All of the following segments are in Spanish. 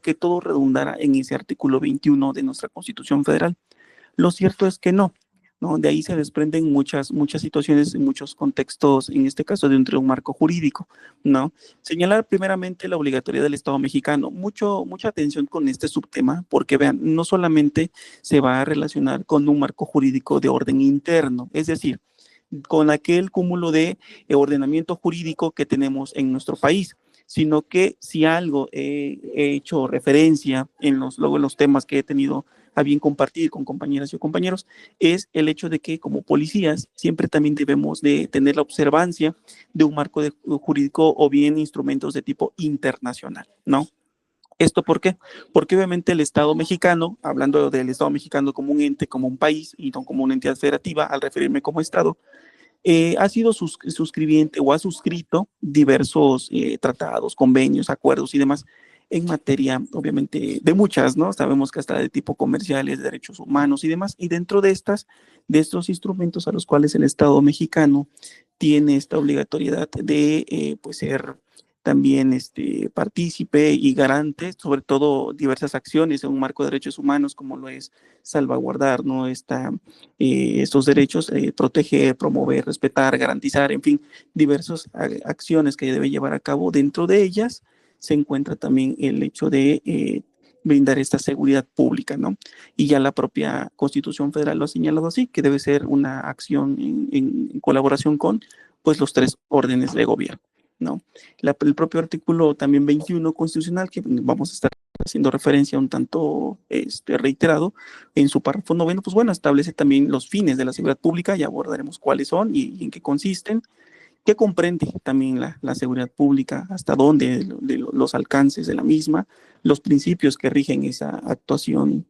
que todo redundara en ese artículo 21 de nuestra Constitución Federal. Lo cierto es que no, ¿no? De ahí se desprenden muchas situaciones, muchos contextos, en este caso dentro de un marco jurídico, ¿no? Señalar primeramente la obligatoriedad del Estado mexicano. Mucha atención con este subtema, porque vean, no solamente se va a relacionar con un marco jurídico de orden interno, es decir, con aquel cúmulo de ordenamiento jurídico que tenemos en nuestro país, sino que si algo he hecho referencia luego en los temas que he tenido a bien compartir con compañeras y compañeros, es el hecho de que como policías siempre también debemos de tener la observancia de un marco jurídico o bien instrumentos de tipo internacional, ¿no? ¿Esto por qué? Porque obviamente el Estado mexicano, hablando del Estado mexicano como un ente, como un país y no como una entidad federativa, al referirme como Estado, ha sido suscribiente o ha suscrito diversos tratados, convenios, acuerdos y demás en materia, obviamente, de muchas, ¿no? Sabemos que hasta de tipo comerciales, derechos humanos y demás, y dentro de estos instrumentos a los cuales el Estado mexicano tiene esta obligatoriedad de, pues, ser también partícipe y garante, sobre todo diversas acciones en un marco de derechos humanos, como lo es salvaguardar, ¿no? Estos derechos, proteger, promover, respetar, garantizar, en fin, diversas acciones que debe llevar a cabo. Dentro de ellas se encuentra también el hecho de brindar esta seguridad pública, ¿no? Y ya la propia Constitución Federal lo ha señalado así, que debe ser una acción en colaboración con, pues, los tres órdenes de gobierno, ¿no? El propio artículo también 21 constitucional, que vamos a estar haciendo referencia un tanto reiterado, en su párrafo noveno, pues bueno, establece también los fines de la seguridad pública, ya abordaremos cuáles son y en qué consisten, que comprende también la seguridad pública, hasta dónde, los alcances de la misma, los principios que rigen esa actuación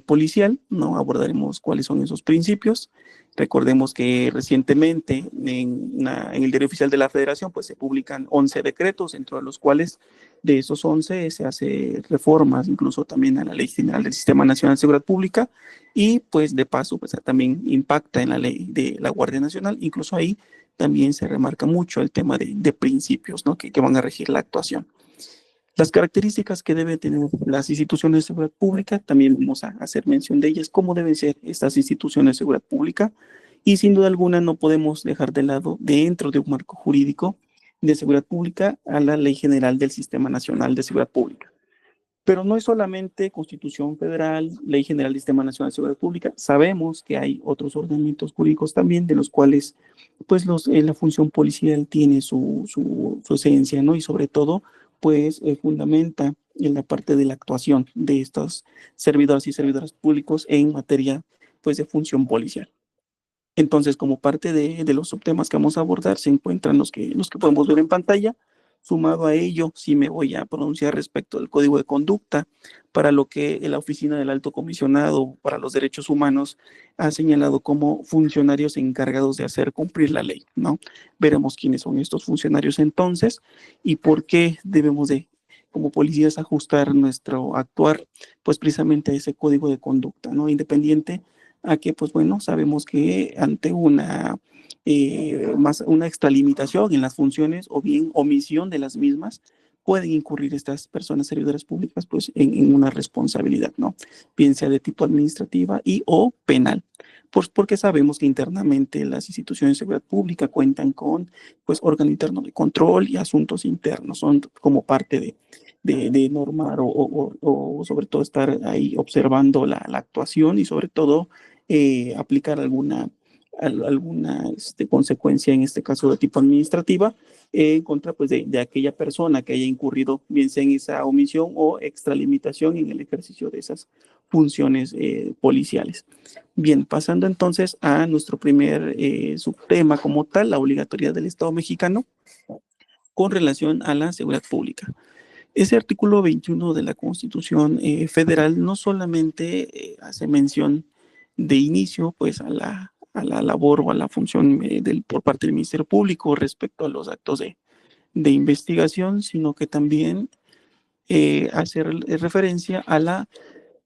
policial, ¿no? Abordaremos cuáles son esos principios. Recordemos que recientemente en el Diario Oficial de la Federación pues se publican 11 decretos, entre los cuales de esos 11 se hace reformas incluso también a la Ley General del Sistema Nacional de Seguridad Pública y pues de paso pues también impacta en la ley de la Guardia Nacional, incluso ahí también se remarca mucho el tema de principios, ¿no? Que van a regir la actuación. Las características que deben tener las instituciones de seguridad pública, también vamos a hacer mención de ellas, cómo deben ser estas instituciones de seguridad pública, y sin duda alguna no podemos dejar de lado, dentro de un marco jurídico de seguridad pública, a la Ley General del Sistema Nacional de Seguridad Pública. Pero no es solamente Constitución Federal, Ley General del Sistema Nacional de Seguridad Pública. Sabemos que hay otros ordenamientos jurídicos también, de los cuales pues la función policial tiene su esencia, ¿no? Y sobre todo, pues fundamenta en la parte de la actuación de estos servidores y servidoras públicos en materia pues de función policial. Entonces, como parte de los subtemas que vamos a abordar, se encuentran los que podemos ver en pantalla. Sumado a ello, sí me voy a pronunciar respecto al Código de Conducta, para lo que la Oficina del Alto Comisionado para los Derechos Humanos ha señalado como funcionarios encargados de hacer cumplir la ley, ¿no? Veremos quiénes son estos funcionarios entonces y por qué debemos de, como policías, ajustar nuestro actuar, pues precisamente a ese Código de Conducta, ¿no? Independiente a que, pues bueno, sabemos que ante una extralimitación en las funciones o bien omisión de las mismas, pueden incurrir estas personas servidoras públicas pues en una responsabilidad, ¿no? Bien sea de tipo administrativa y o penal. Pues porque sabemos que internamente las instituciones de seguridad pública cuentan con pues órgano interno de control y asuntos internos, son como parte de normar o sobre todo estar ahí observando la actuación y sobre todo aplicar alguna consecuencia, en este caso de tipo administrativa, en contra pues, de aquella persona que haya incurrido, bien sea en esa omisión o extralimitación en el ejercicio de esas funciones policiales. Bien, pasando entonces a nuestro primer subtema como tal, la obligatoriedad del Estado mexicano con relación a la seguridad pública. Ese artículo 21 de la Constitución Federal no solamente hace mención de inicio pues a la labor o a la función por parte del Ministerio Público respecto a los actos de investigación, sino que también hace referencia a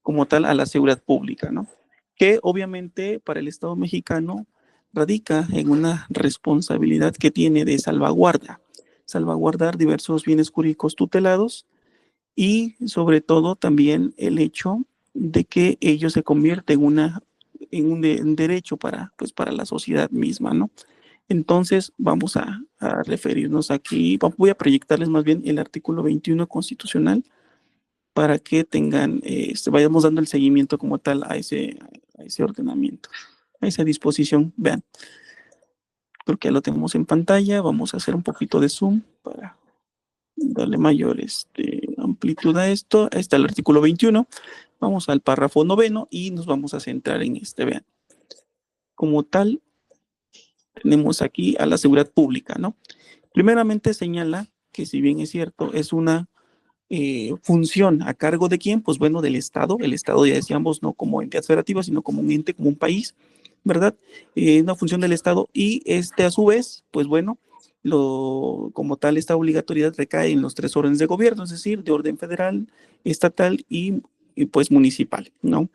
como tal, a la seguridad pública, ¿no? Que obviamente para el Estado mexicano radica en una responsabilidad que tiene de salvaguardar diversos bienes jurídicos tutelados y sobre todo también el hecho de que ello se convierte en un derecho para, pues, para la sociedad misma, ¿no? Entonces, vamos a referirnos aquí, voy a proyectarles más bien el artículo 21 constitucional para que tengan, vayamos dando el seguimiento como tal a ese ordenamiento, a esa disposición. Vean, creo que ya lo tenemos en pantalla, vamos a hacer un poquito de zoom para darle mayor amplitud a esto. Ahí está el artículo 21, vamos al párrafo noveno y nos vamos a centrar en vean. Como tal, tenemos aquí a la seguridad pública, ¿no? Primeramente señala que si bien es cierto, es una función a cargo de quién, pues bueno, del Estado. El Estado, ya decíamos, no como entidad federativa, sino como un ente, como un país, ¿verdad? Una función del Estado y a su vez, pues bueno, como tal, esta obligatoriedad recae en los tres órdenes de gobierno, es decir, de orden federal, estatal y pues municipal, ¿no?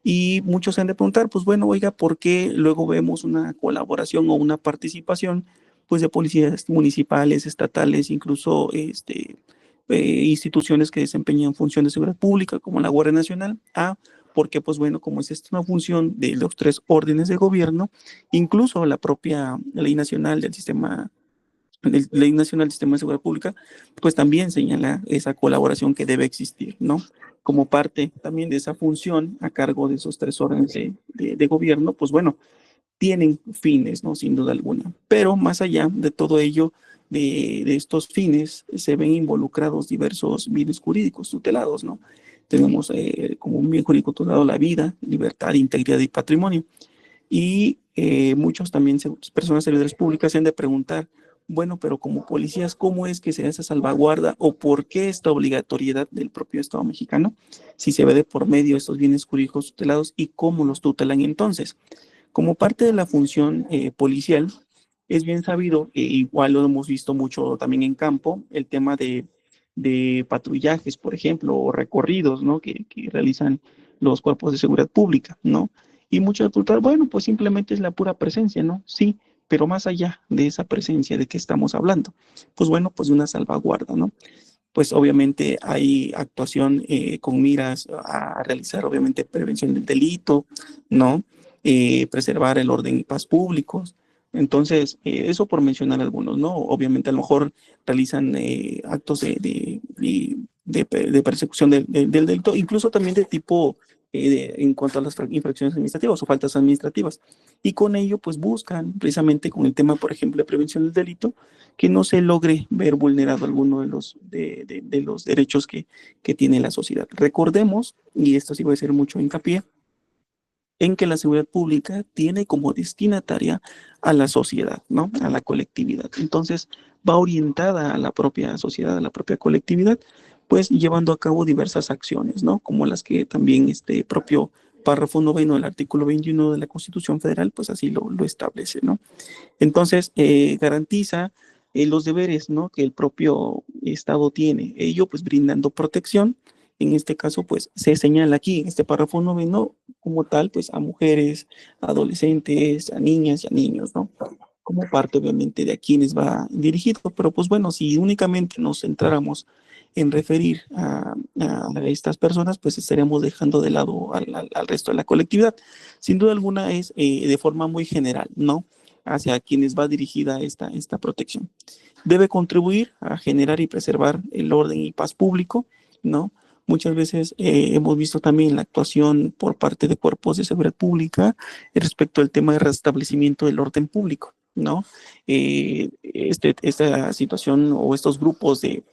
Y muchos se han de preguntar, pues bueno, oiga, ¿por qué luego vemos una colaboración o una participación pues de policías municipales, estatales, incluso instituciones que desempeñan funciones de seguridad pública como la Guardia Nacional? Porque pues bueno, como es esta una función de los tres órdenes de gobierno, incluso la propia Ley Nacional del Sistema Ley Nacional del Sistema de Seguridad Pública, pues también señala esa colaboración que debe existir, ¿no? Como parte también de esa función a cargo de esos tres órdenes de gobierno, pues bueno, tienen fines, ¿no? Sin duda alguna. Pero más allá de todo ello, de estos fines, se ven involucrados diversos bienes jurídicos tutelados, ¿no? Tenemos como un bien jurídico tutelado la vida, libertad, integridad y patrimonio. Y muchos también, personas servidores públicas, se han de preguntar, bueno, pero como policías, ¿cómo es que se da esa salvaguarda o por qué esta obligatoriedad del propio Estado mexicano si se ve de por medio de estos bienes jurídicos tutelados y cómo los tutelan entonces? Como parte de la función policial, es bien sabido, igual lo hemos visto mucho también en campo, el tema de patrullajes, por ejemplo, o recorridos, ¿no? Que realizan los cuerpos de seguridad pública, ¿no? Y muchos preguntan, bueno, pues simplemente es la pura presencia, ¿no? Sí, pero más allá de esa presencia, ¿de qué estamos hablando? Pues bueno, pues de una salvaguarda, ¿no? Pues obviamente hay actuación con miras a realizar, obviamente, prevención del delito, ¿no? Preservar el orden y paz públicos. Entonces, eso por mencionar algunos, ¿no? Obviamente a lo mejor realizan actos de persecución del delito, incluso también de tipo en cuanto a las infracciones administrativas o faltas administrativas. Y con ello, pues buscan precisamente con el tema, por ejemplo, de prevención del delito, que no se logre ver vulnerado alguno de los derechos que tiene la sociedad. Recordemos, y esto sí voy a hacer mucho hincapié, en que la seguridad pública tiene como destinataria a la sociedad, ¿no? A la colectividad. Entonces, va orientada a la propia sociedad, a la propia colectividad, pues llevando a cabo diversas acciones, ¿no? Como las que también este propio párrafo noveno del artículo 21 de la Constitución Federal, pues así lo establece, ¿no? Entonces, garantiza los deberes, ¿no? Que el propio Estado tiene. Ello, pues, brindando protección. En este caso, pues, se señala aquí, en este párrafo noveno, como tal, pues, a mujeres, a adolescentes, a niñas y a niños, ¿no? Como parte, obviamente, de a quienes va dirigido. Pero, pues, bueno, si únicamente nos centráramos en referir a estas personas, pues estaríamos dejando de lado al resto de la colectividad. Sin duda alguna es de forma muy general, ¿no? Hacia quienes va dirigida esta protección. Debe contribuir a generar y preservar el orden y paz público, ¿no? Muchas veces hemos visto también la actuación por parte de cuerpos de seguridad pública respecto al tema de restablecimiento del orden público, ¿no? Esta situación o estos grupos de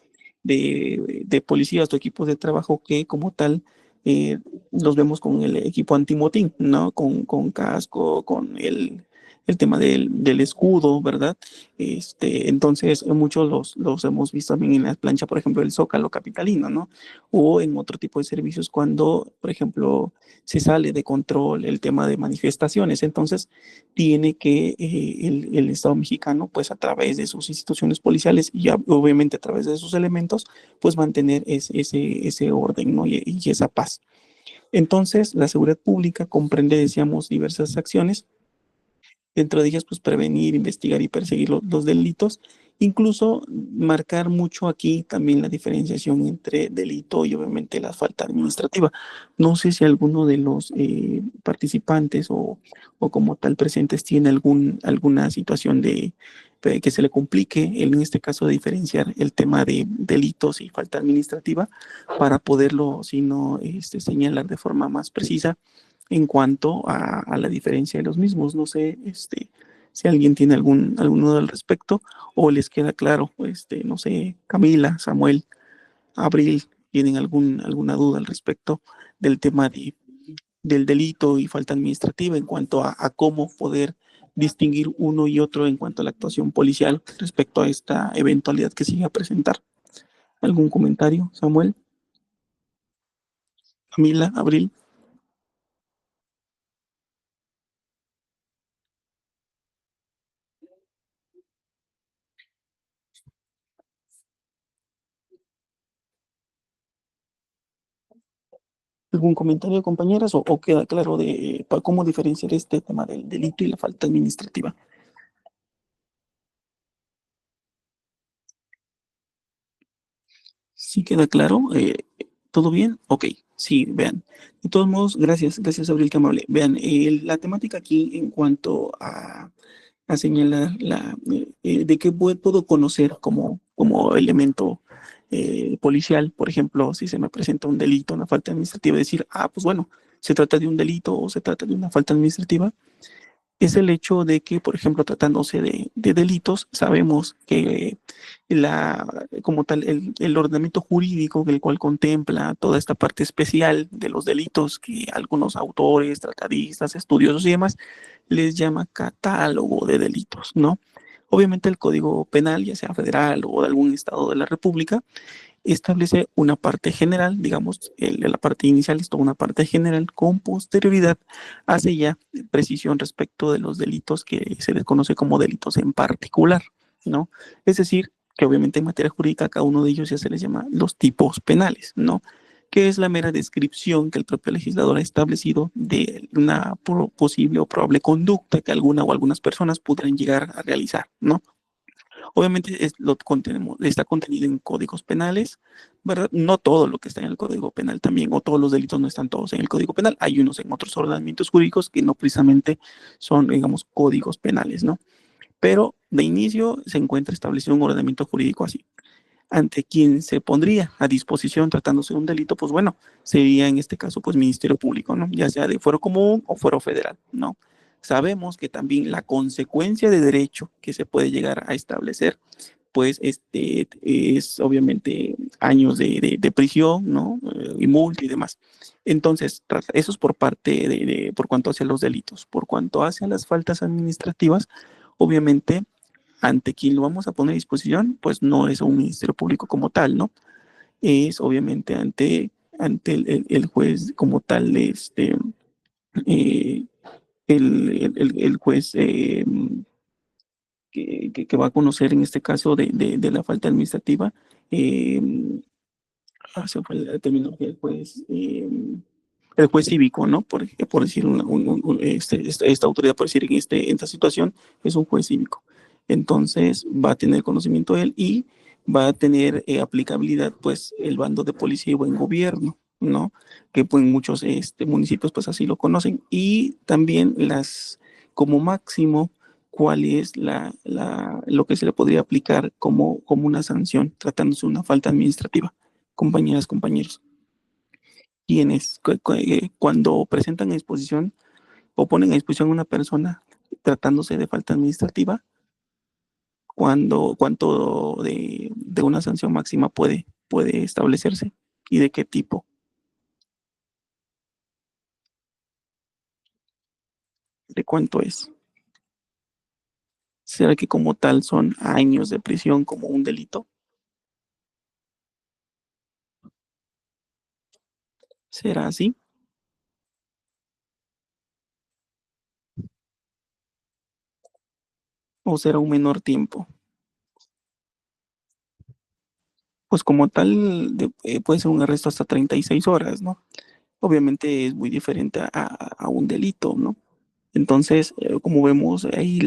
policías o equipos de trabajo que como tal los vemos con el equipo antimotín, ¿no? Con casco, con el tema del escudo, ¿verdad? Entonces, muchos los hemos visto también en la plancha, por ejemplo, del Zócalo capitalino, ¿no? O en otro tipo de servicios cuando, por ejemplo, se sale de control el tema de manifestaciones. Entonces, tiene que el Estado mexicano, pues a través de sus instituciones policiales y obviamente a través de sus elementos, pues mantener ese orden, ¿no? Y esa paz. Entonces, la seguridad pública comprende, decíamos, diversas acciones, dentro de ellas, pues prevenir, investigar y perseguir los delitos Incluso marcar mucho aquí también la diferenciación entre delito y obviamente la falta administrativa. No sé si alguno de los participantes o como tal presentes tiene alguna situación de que se le complique, en este caso, de diferenciar el tema de delitos y falta administrativa para poderlo, si no, señalar de forma más precisa en cuanto a la diferencia de los mismos. No sé, si alguien tiene alguno al respecto o les queda claro, no sé, Camila, Samuel, Abril, tienen alguna duda al respecto del tema del delito y falta administrativa en cuanto a cómo poder distinguir uno y otro en cuanto a la actuación policial respecto a esta eventualidad que se iba a presentar. ¿Algún comentario, Samuel, Camila, Abril? ¿Algún comentario, compañeras, o queda claro de cómo diferenciar este tema del delito y la falta administrativa? ¿Sí queda claro? ¿Todo bien? Ok, sí, vean. De todos modos, gracias, Abril, que amable. Vean, la temática aquí en cuanto a señalar de qué puedo conocer como elemento policial, por ejemplo, si se me presenta un delito, una falta administrativa, decir, pues bueno, se trata de un delito o se trata de una falta administrativa, es el hecho de que, por ejemplo, tratándose de delitos, sabemos que como tal, el ordenamiento jurídico, el cual contempla toda esta parte especial de los delitos que algunos autores, tratadistas, estudiosos y demás les llama catálogo de delitos, ¿no? Obviamente el Código Penal, ya sea federal o de algún estado de la República, establece una parte general, digamos, la parte inicial es toda una parte general, con posterioridad hace ya precisión respecto de los delitos que se les conoce como delitos en particular, ¿no? Es decir, que obviamente en materia jurídica cada uno de ellos ya se les llama los tipos penales, ¿no? Que es la mera descripción que el propio legislador ha establecido de una posible o probable conducta que alguna o algunas personas pudieran llegar a realizar, ¿no? Obviamente está contenido en códigos penales, ¿verdad? No todo lo que está en el Código Penal también, o todos los delitos no están todos en el Código Penal. Hay unos en otros ordenamientos jurídicos que no precisamente son, digamos, códigos penales, ¿no? Pero de inicio se encuentra establecido un ordenamiento jurídico así. Ante quien se pondría a disposición tratándose de un delito, pues bueno, sería en este caso, pues Ministerio Público, ¿no? Ya sea de fuero común o fuero federal, ¿no? Sabemos que también la consecuencia de derecho que se puede llegar a establecer pues es obviamente años de prisión, ¿no? Y multa y demás. Entonces, eso es por parte por cuanto hacia los delitos. Por cuanto hacia las faltas administrativas, obviamente, ante quien lo vamos a poner a disposición, pues no es un ministerio público como tal, ¿no? Es obviamente ante el juez como tal, eh, el juez que va a conocer en este caso de la falta administrativa, eh, se fue el término que el juez cívico, ¿no? Por decir esta autoridad, por decir en esta situación, es un juez cívico. Entonces va a tener conocimiento él y va a tener aplicabilidad, pues, el bando de policía y buen gobierno, ¿no? Que pues muchos municipios, pues, así lo conocen. Y también como máximo, cuál es lo que se le podría aplicar como una sanción, tratándose de una falta administrativa. Compañeras, compañeros, quienes cuando presentan a disposición o ponen a disposición a una persona tratándose de falta administrativa, cuánto de una sanción máxima puede establecerse y de qué tipo, de cuánto es. ¿Será que como tal son años de prisión como un delito? ¿Será así? ¿O será un menor tiempo? Pues como tal, puede ser un arresto hasta 36 horas, ¿no? Obviamente es muy diferente a un delito, ¿no? Entonces, como vemos ahí,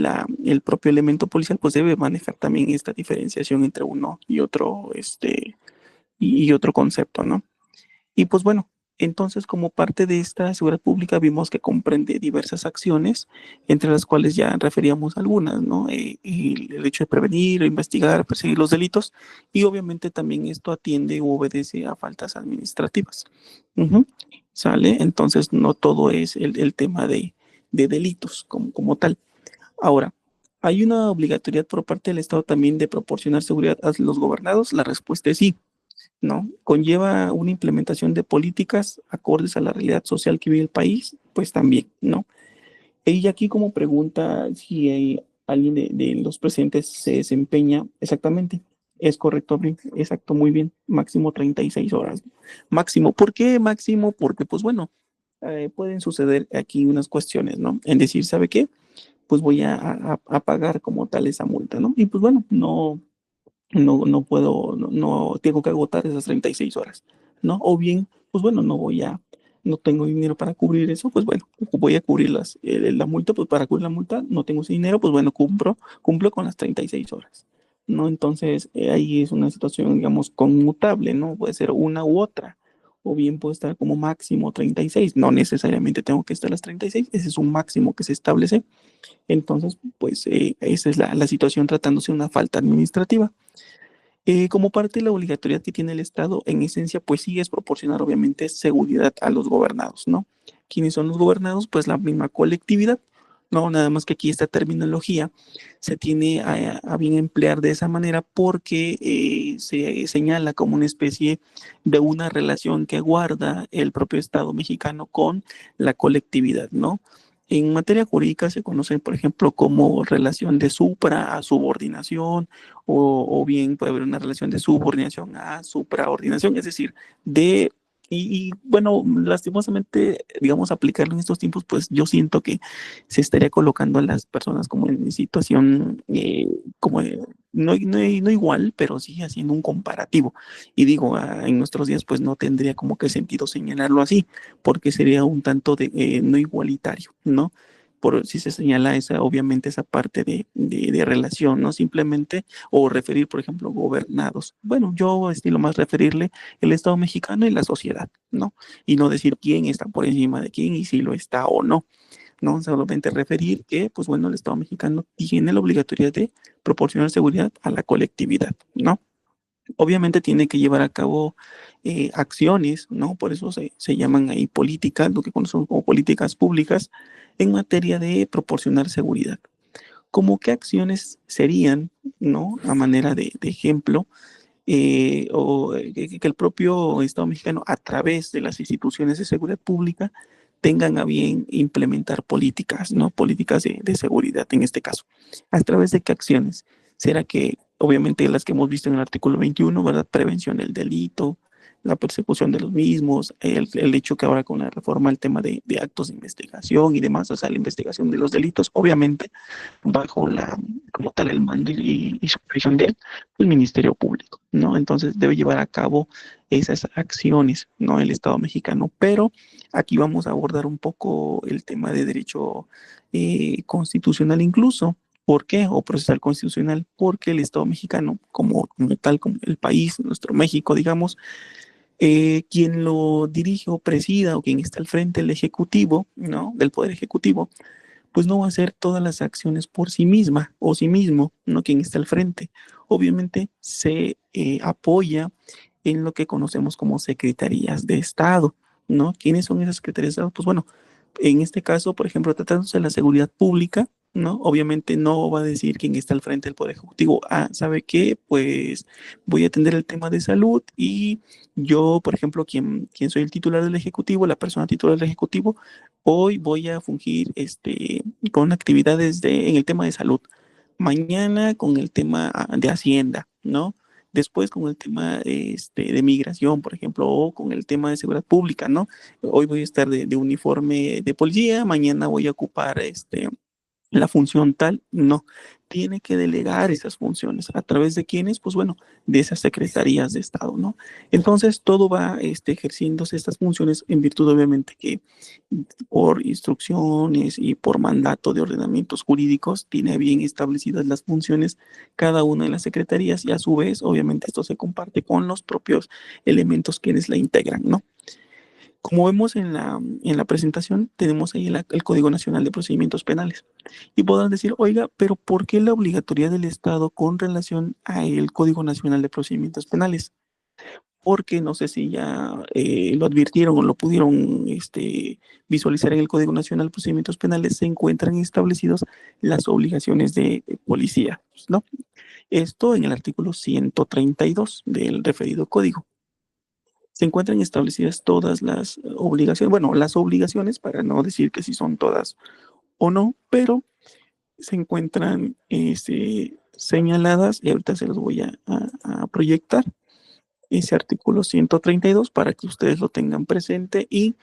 el propio elemento policial pues debe manejar también esta diferenciación entre uno y otro, y otro concepto, ¿no? Y pues bueno, entonces como parte de esta seguridad pública vimos que comprende diversas acciones, entre las cuales ya referíamos algunas, ¿no? Y el hecho de prevenir, investigar, perseguir los delitos, y obviamente también esto atiende u obedece a faltas administrativas. Ujú. ¿Sale? Entonces no todo es el tema de delitos como tal. Ahora, ¿hay una obligatoriedad por parte del Estado también de proporcionar seguridad a los gobernados? La respuesta es sí. ¿No? Conlleva una implementación de políticas acordes a la realidad social que vive el país, pues también, ¿no? Ella aquí como pregunta si hay alguien de los presentes se desempeña exactamente. Es correcto, Abril. Exacto, muy bien. Máximo 36 horas. Máximo. ¿Por qué máximo? Porque, pues bueno, pueden suceder aquí unas cuestiones, ¿no? En decir, ¿sabe qué? Pues voy a pagar como tal esa multa, ¿no? Y pues bueno, no puedo, no tengo que agotar esas 36 horas, ¿no? O bien, pues bueno, no tengo dinero para cubrir eso, pues bueno, voy a cubrir la multa, pues para cubrir la multa no tengo ese dinero, pues bueno, cumplo con las 36 horas, ¿no? Entonces, ahí es una situación, digamos, conmutable, ¿no? Puede ser una u otra, o bien puede estar como máximo 36, no necesariamente tengo que estar las 36, ese es un máximo que se establece, entonces, pues esa es la situación tratándose de una falta administrativa. Como parte de la obligatoriedad que tiene el Estado, en esencia, pues sí es proporcionar obviamente seguridad a los gobernados, ¿no? ¿Quiénes son los gobernados? Pues la misma colectividad, ¿no? Nada más que aquí esta terminología se tiene a bien emplear de esa manera porque se señala como una especie de una relación que guarda el propio Estado mexicano con la colectividad, ¿no? En materia jurídica se conoce, por ejemplo, como relación de supra a subordinación, o bien puede haber una relación de subordinación a supraordinación, es decir, de, bueno, lastimosamente, digamos, aplicarlo en estos tiempos, pues yo siento que se estaría colocando a las personas como en situación, como, no igual, pero sí haciendo un comparativo. Y digo, en nuestros días, pues no tendría como que sentido señalarlo así, porque sería un tanto de no igualitario, ¿no? Por si se señala esa, obviamente esa parte de relación, no simplemente, o referir, por ejemplo, gobernados. Bueno, yo estilo más referirle el Estado mexicano y la sociedad, ¿no? Y no decir quién está por encima de quién y si lo está o no, ¿no? Solamente referir que, pues bueno, el Estado mexicano tiene la obligatoriedad de proporcionar seguridad a la colectividad, ¿no? Obviamente tiene que llevar a cabo acciones, ¿no? Por eso se llaman ahí políticas, lo que conocemos como políticas públicas, en materia de proporcionar seguridad. ¿Cómo qué acciones serían, ¿no? A manera de ejemplo, que el propio Estado mexicano, a través de las instituciones de seguridad pública, tengan a bien implementar políticas, ¿no? Políticas de seguridad en este caso. ¿A través de qué acciones? ¿Será que, obviamente, las que hemos visto en el artículo 21, ¿verdad? Prevención del delito, la persecución de los mismos, el hecho que ahora con la reforma el tema de actos de investigación y demás, o sea, la investigación de los delitos, obviamente, bajo como tal, el mando y supervisión del Ministerio Público, ¿no? Entonces debe llevar a cabo esas acciones, ¿no? El Estado mexicano. Pero aquí vamos a abordar un poco el tema de derecho constitucional incluso. ¿Por qué? O procesal constitucional, porque el Estado mexicano, como tal, como el país, nuestro México, digamos, quien lo dirige o presida o quien está al frente del Ejecutivo, ¿no? Del Poder Ejecutivo, pues no va a hacer todas las acciones por sí misma o sí mismo, no quien está al frente. Obviamente se apoya en lo que conocemos como secretarías de Estado, ¿no? ¿Quiénes son esas secretarías de Estado? Pues bueno, en este caso, por ejemplo, tratándose de la seguridad pública, ¿no? Obviamente no va a decir quién está al frente del Poder Ejecutivo, ¿sabe qué? Pues voy a atender el tema de salud y yo, por ejemplo, quien soy el titular del Ejecutivo, la persona titular del Ejecutivo, hoy voy a fungir con actividades en el tema de salud, mañana con el tema de Hacienda, ¿no? Después con el tema de migración, por ejemplo, o con el tema de seguridad pública, ¿no? Hoy voy a estar de uniforme de policía, mañana voy a ocupar la función tal, no. Tiene que delegar esas funciones. ¿A través de quiénes? Pues bueno, de esas secretarías de Estado, ¿no? Entonces, todo va ejerciéndose estas funciones en virtud, obviamente, que por instrucciones y por mandato de ordenamientos jurídicos tiene bien establecidas las funciones cada una de las secretarías y a su vez, obviamente, esto se comparte con los propios elementos quienes la integran, ¿no? Como vemos en la presentación, tenemos ahí el Código Nacional de Procedimientos Penales. Y podrán decir, oiga, pero ¿por qué la obligatoriedad del Estado con relación al Código Nacional de Procedimientos Penales? Porque no sé si ya lo advirtieron o lo pudieron visualizar en el Código Nacional de Procedimientos Penales, se encuentran establecidos las obligaciones de policía, ¿no? Esto en el artículo 132 del referido código. Se encuentran establecidas todas las obligaciones, bueno, las obligaciones, para no decir que si son todas o no, pero se encuentran señaladas y ahorita se los voy a proyectar ese artículo 132 para que ustedes lo tengan presente y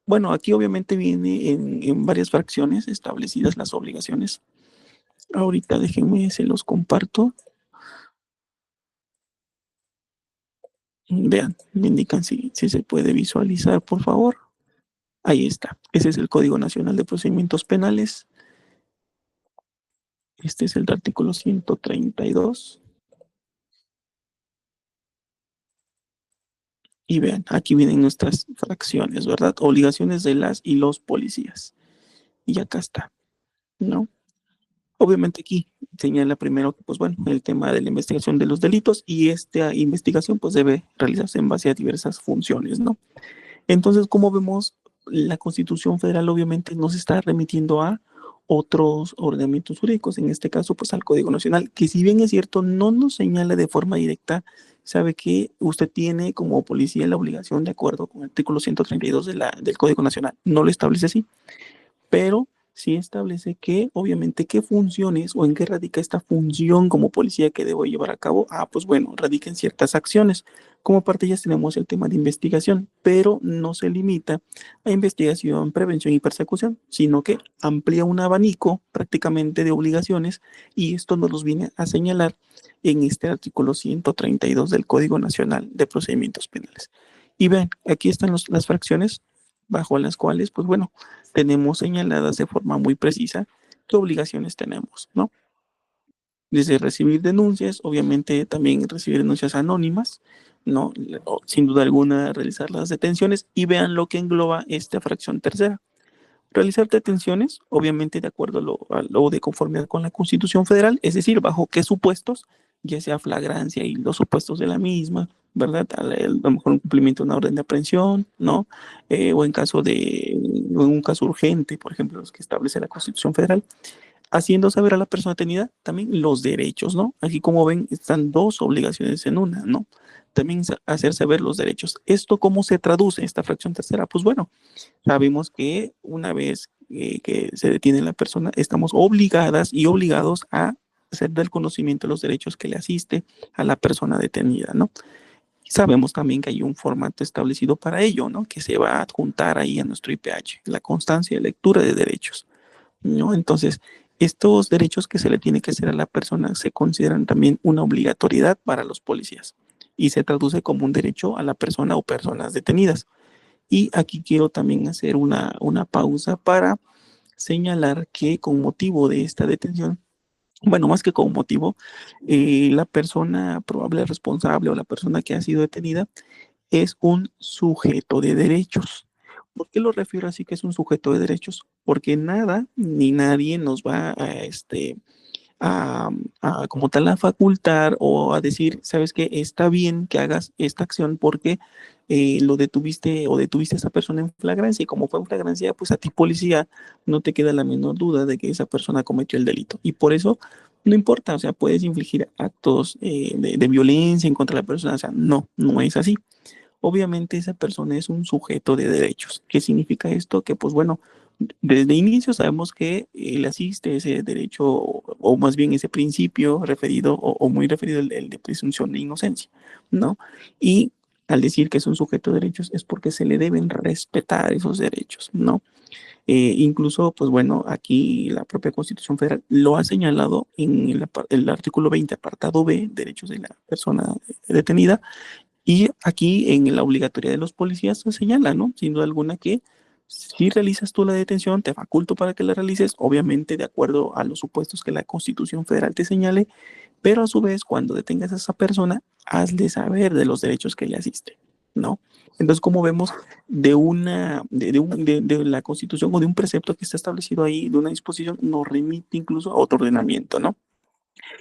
bueno, aquí obviamente viene en varias fracciones establecidas las obligaciones. Ahorita déjenme, se los comparto. Vean, me indican si se puede visualizar, por favor. Ahí está. Ese es el Código Nacional de Procedimientos Penales. Este es el artículo 132. Y vean, aquí vienen nuestras fracciones, ¿verdad? Obligaciones de las y los policías. Y acá está, ¿no? Obviamente aquí señala primero que, pues bueno, el tema de la investigación de los delitos y esta investigación pues debe realizarse en base a diversas funciones, ¿no? Entonces, como vemos, la Constitución Federal obviamente nos está remitiendo a otros ordenamientos jurídicos, en este caso, pues al Código Nacional, que si bien es cierto, no nos señala de forma directa, sabe que usted tiene como policía la obligación, de acuerdo con el artículo 132 del Código Nacional, no lo establece así, pero sí establece que, obviamente, qué funciones o en qué radica esta función como policía que debo llevar a cabo. Ah, pues bueno, radica en ciertas acciones. Como parte ya tenemos el tema de investigación, pero no se limita a investigación, prevención y persecución, sino que amplía un abanico prácticamente de obligaciones y esto nos los viene a señalar en este artículo 132 del Código Nacional de Procedimientos Penales. Y ven, aquí están las fracciones bajo las cuales, pues bueno, tenemos señaladas de forma muy precisa qué obligaciones tenemos, ¿no? Desde recibir denuncias, obviamente también recibir denuncias anónimas, ¿no? Sin duda alguna realizar las detenciones y vean lo que engloba esta fracción tercera. Realizar detenciones, obviamente de acuerdo a lo de conformidad con la Constitución Federal, es decir, bajo qué supuestos, ya sea flagrancia y los supuestos de la misma, ¿verdad? A lo mejor un cumplimiento de una orden de aprehensión, ¿no? O en caso de un caso urgente, por ejemplo, los que establece la Constitución Federal, haciendo saber a la persona detenida también los derechos, ¿no? Aquí como ven están dos obligaciones en una, ¿no? También hacer saber los derechos. ¿Esto cómo se traduce en esta fracción tercera? Pues bueno, sabemos que una vez que se detiene la persona, estamos obligadas y obligados a hacer del conocimiento de los derechos que le asiste a la persona detenida, ¿no? Sabemos también que hay un formato establecido para ello, ¿no? Que se va a adjuntar ahí a nuestro IPH, la constancia de lectura de derechos, ¿no? Entonces, estos derechos que se le tiene que hacer a la persona se consideran también una obligatoriedad para los policías y se traduce como un derecho a la persona o personas detenidas. Y aquí quiero también hacer una pausa para señalar que con motivo de esta detención, bueno, más que con motivo, la persona probable responsable o la persona que ha sido detenida es un sujeto de derechos. ¿Por qué lo refiero así que es un sujeto de derechos? Porque nada ni nadie nos va a, como tal a facultar o a decir, sabes que está bien que hagas esta acción porque lo detuviste o detuviste a esa persona en flagrancia y como fue en flagrancia, pues a ti policía no te queda la menor duda de que esa persona cometió el delito y por eso no importa, o sea, puedes infligir actos de violencia en contra de la persona, o sea, no es así. Obviamente esa persona es un sujeto de derechos. ¿Qué significa esto? Que pues bueno, desde inicio sabemos que le asiste ese derecho o más bien ese principio referido o muy referido el de presunción de inocencia, ¿no? Y al decir que es un sujeto de derechos es porque se le deben respetar esos derechos, ¿no? Incluso, pues bueno, aquí la propia Constitución Federal lo ha señalado en el artículo 20, apartado B, derechos de la persona detenida, y aquí en la obligatoria de los policías se señala, ¿no? Sin duda alguna que si realizas tú la detención, te faculto para que la realices, obviamente de acuerdo a los supuestos que la Constitución Federal te señale, pero a su vez, cuando detengas a esa persona, hazle saber de los derechos que le asisten, ¿no? Entonces, como vemos, de la Constitución o de un precepto que está establecido ahí, de una disposición, nos remite incluso a otro ordenamiento, ¿no?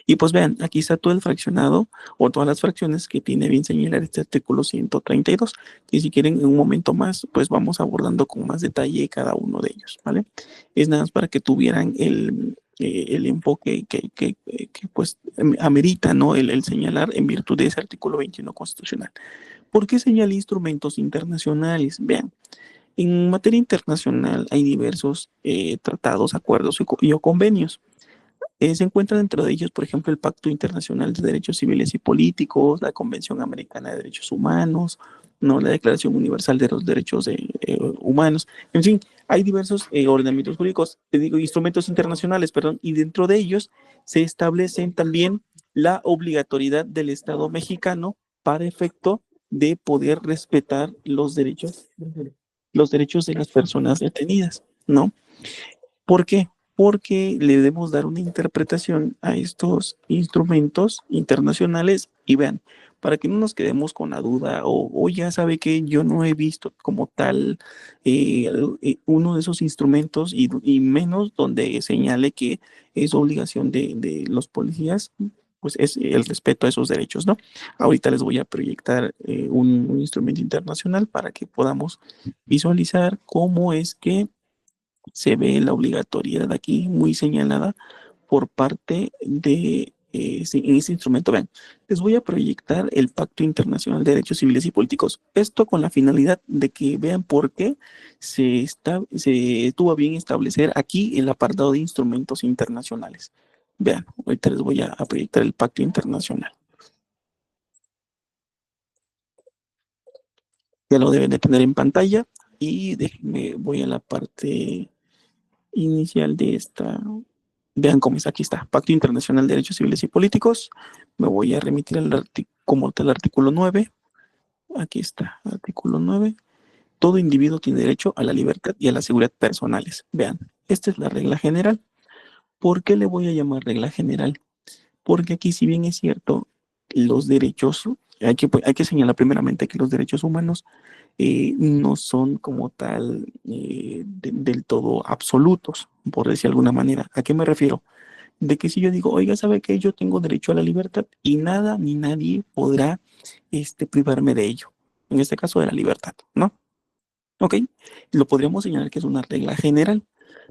Y pues vean, aquí está todo el fraccionado o todas las fracciones que tiene bien señalar este artículo 132. Y si quieren en un momento más, pues vamos abordando con más detalle cada uno de ellos, ¿vale? Es nada más para que tuvieran el enfoque que, pues amerita, ¿no? El señalar en virtud de ese artículo 21 constitucional. ¿Por qué señala instrumentos internacionales? Vean, en materia internacional hay diversos tratados, acuerdos y o convenios. Se encuentra dentro de ellos, por ejemplo, el Pacto Internacional de Derechos Civiles y Políticos, la Convención Americana de Derechos Humanos, ¿no? La Declaración Universal de los Derechos Humanos. En fin, hay diversos ordenamientos jurídicos, te digo, instrumentos internacionales, perdón, y dentro de ellos se establecen también la obligatoriedad del Estado mexicano para efecto de poder respetar los derechos de las personas detenidas, ¿no? ¿Por qué? Porque le debemos dar una interpretación a estos instrumentos internacionales y vean, para que no nos quedemos con la duda o ya sabe que yo no he visto como tal uno de esos instrumentos y menos donde señale que es obligación de los policías, pues es el respeto a esos derechos, ¿no? Ahorita les voy a proyectar un instrumento internacional para que podamos visualizar cómo es que se ve la obligatoriedad aquí muy señalada por parte de en ese instrumento. Vean, les voy a proyectar el Pacto Internacional de Derechos Civiles y Políticos. Esto con la finalidad de que vean por qué se tuvo a bien establecer aquí el apartado de instrumentos internacionales. Vean, ahorita les voy a proyectar el Pacto Internacional. Ya lo deben de tener en pantalla y déjenme, voy a la parte inicial de esta. Vean cómo está, aquí está, Pacto Internacional de Derechos Civiles y Políticos. Me voy a remitir como tal artículo 9. Aquí está, artículo 9. Todo individuo tiene derecho a la libertad y a la seguridad personales. Vean, esta es la regla general. ¿Por qué le voy a llamar regla general? Porque aquí, si bien es cierto, los derechos, hay que señalar primeramente que los derechos humanos no son como tal del todo absolutos, por decir de alguna manera. ¿A qué me refiero? De que si yo digo, oiga, ¿sabe qué? Yo tengo derecho a la libertad y nada ni nadie podrá privarme de ello. En este caso de la libertad, ¿no? Ok, lo podríamos señalar que es una regla general,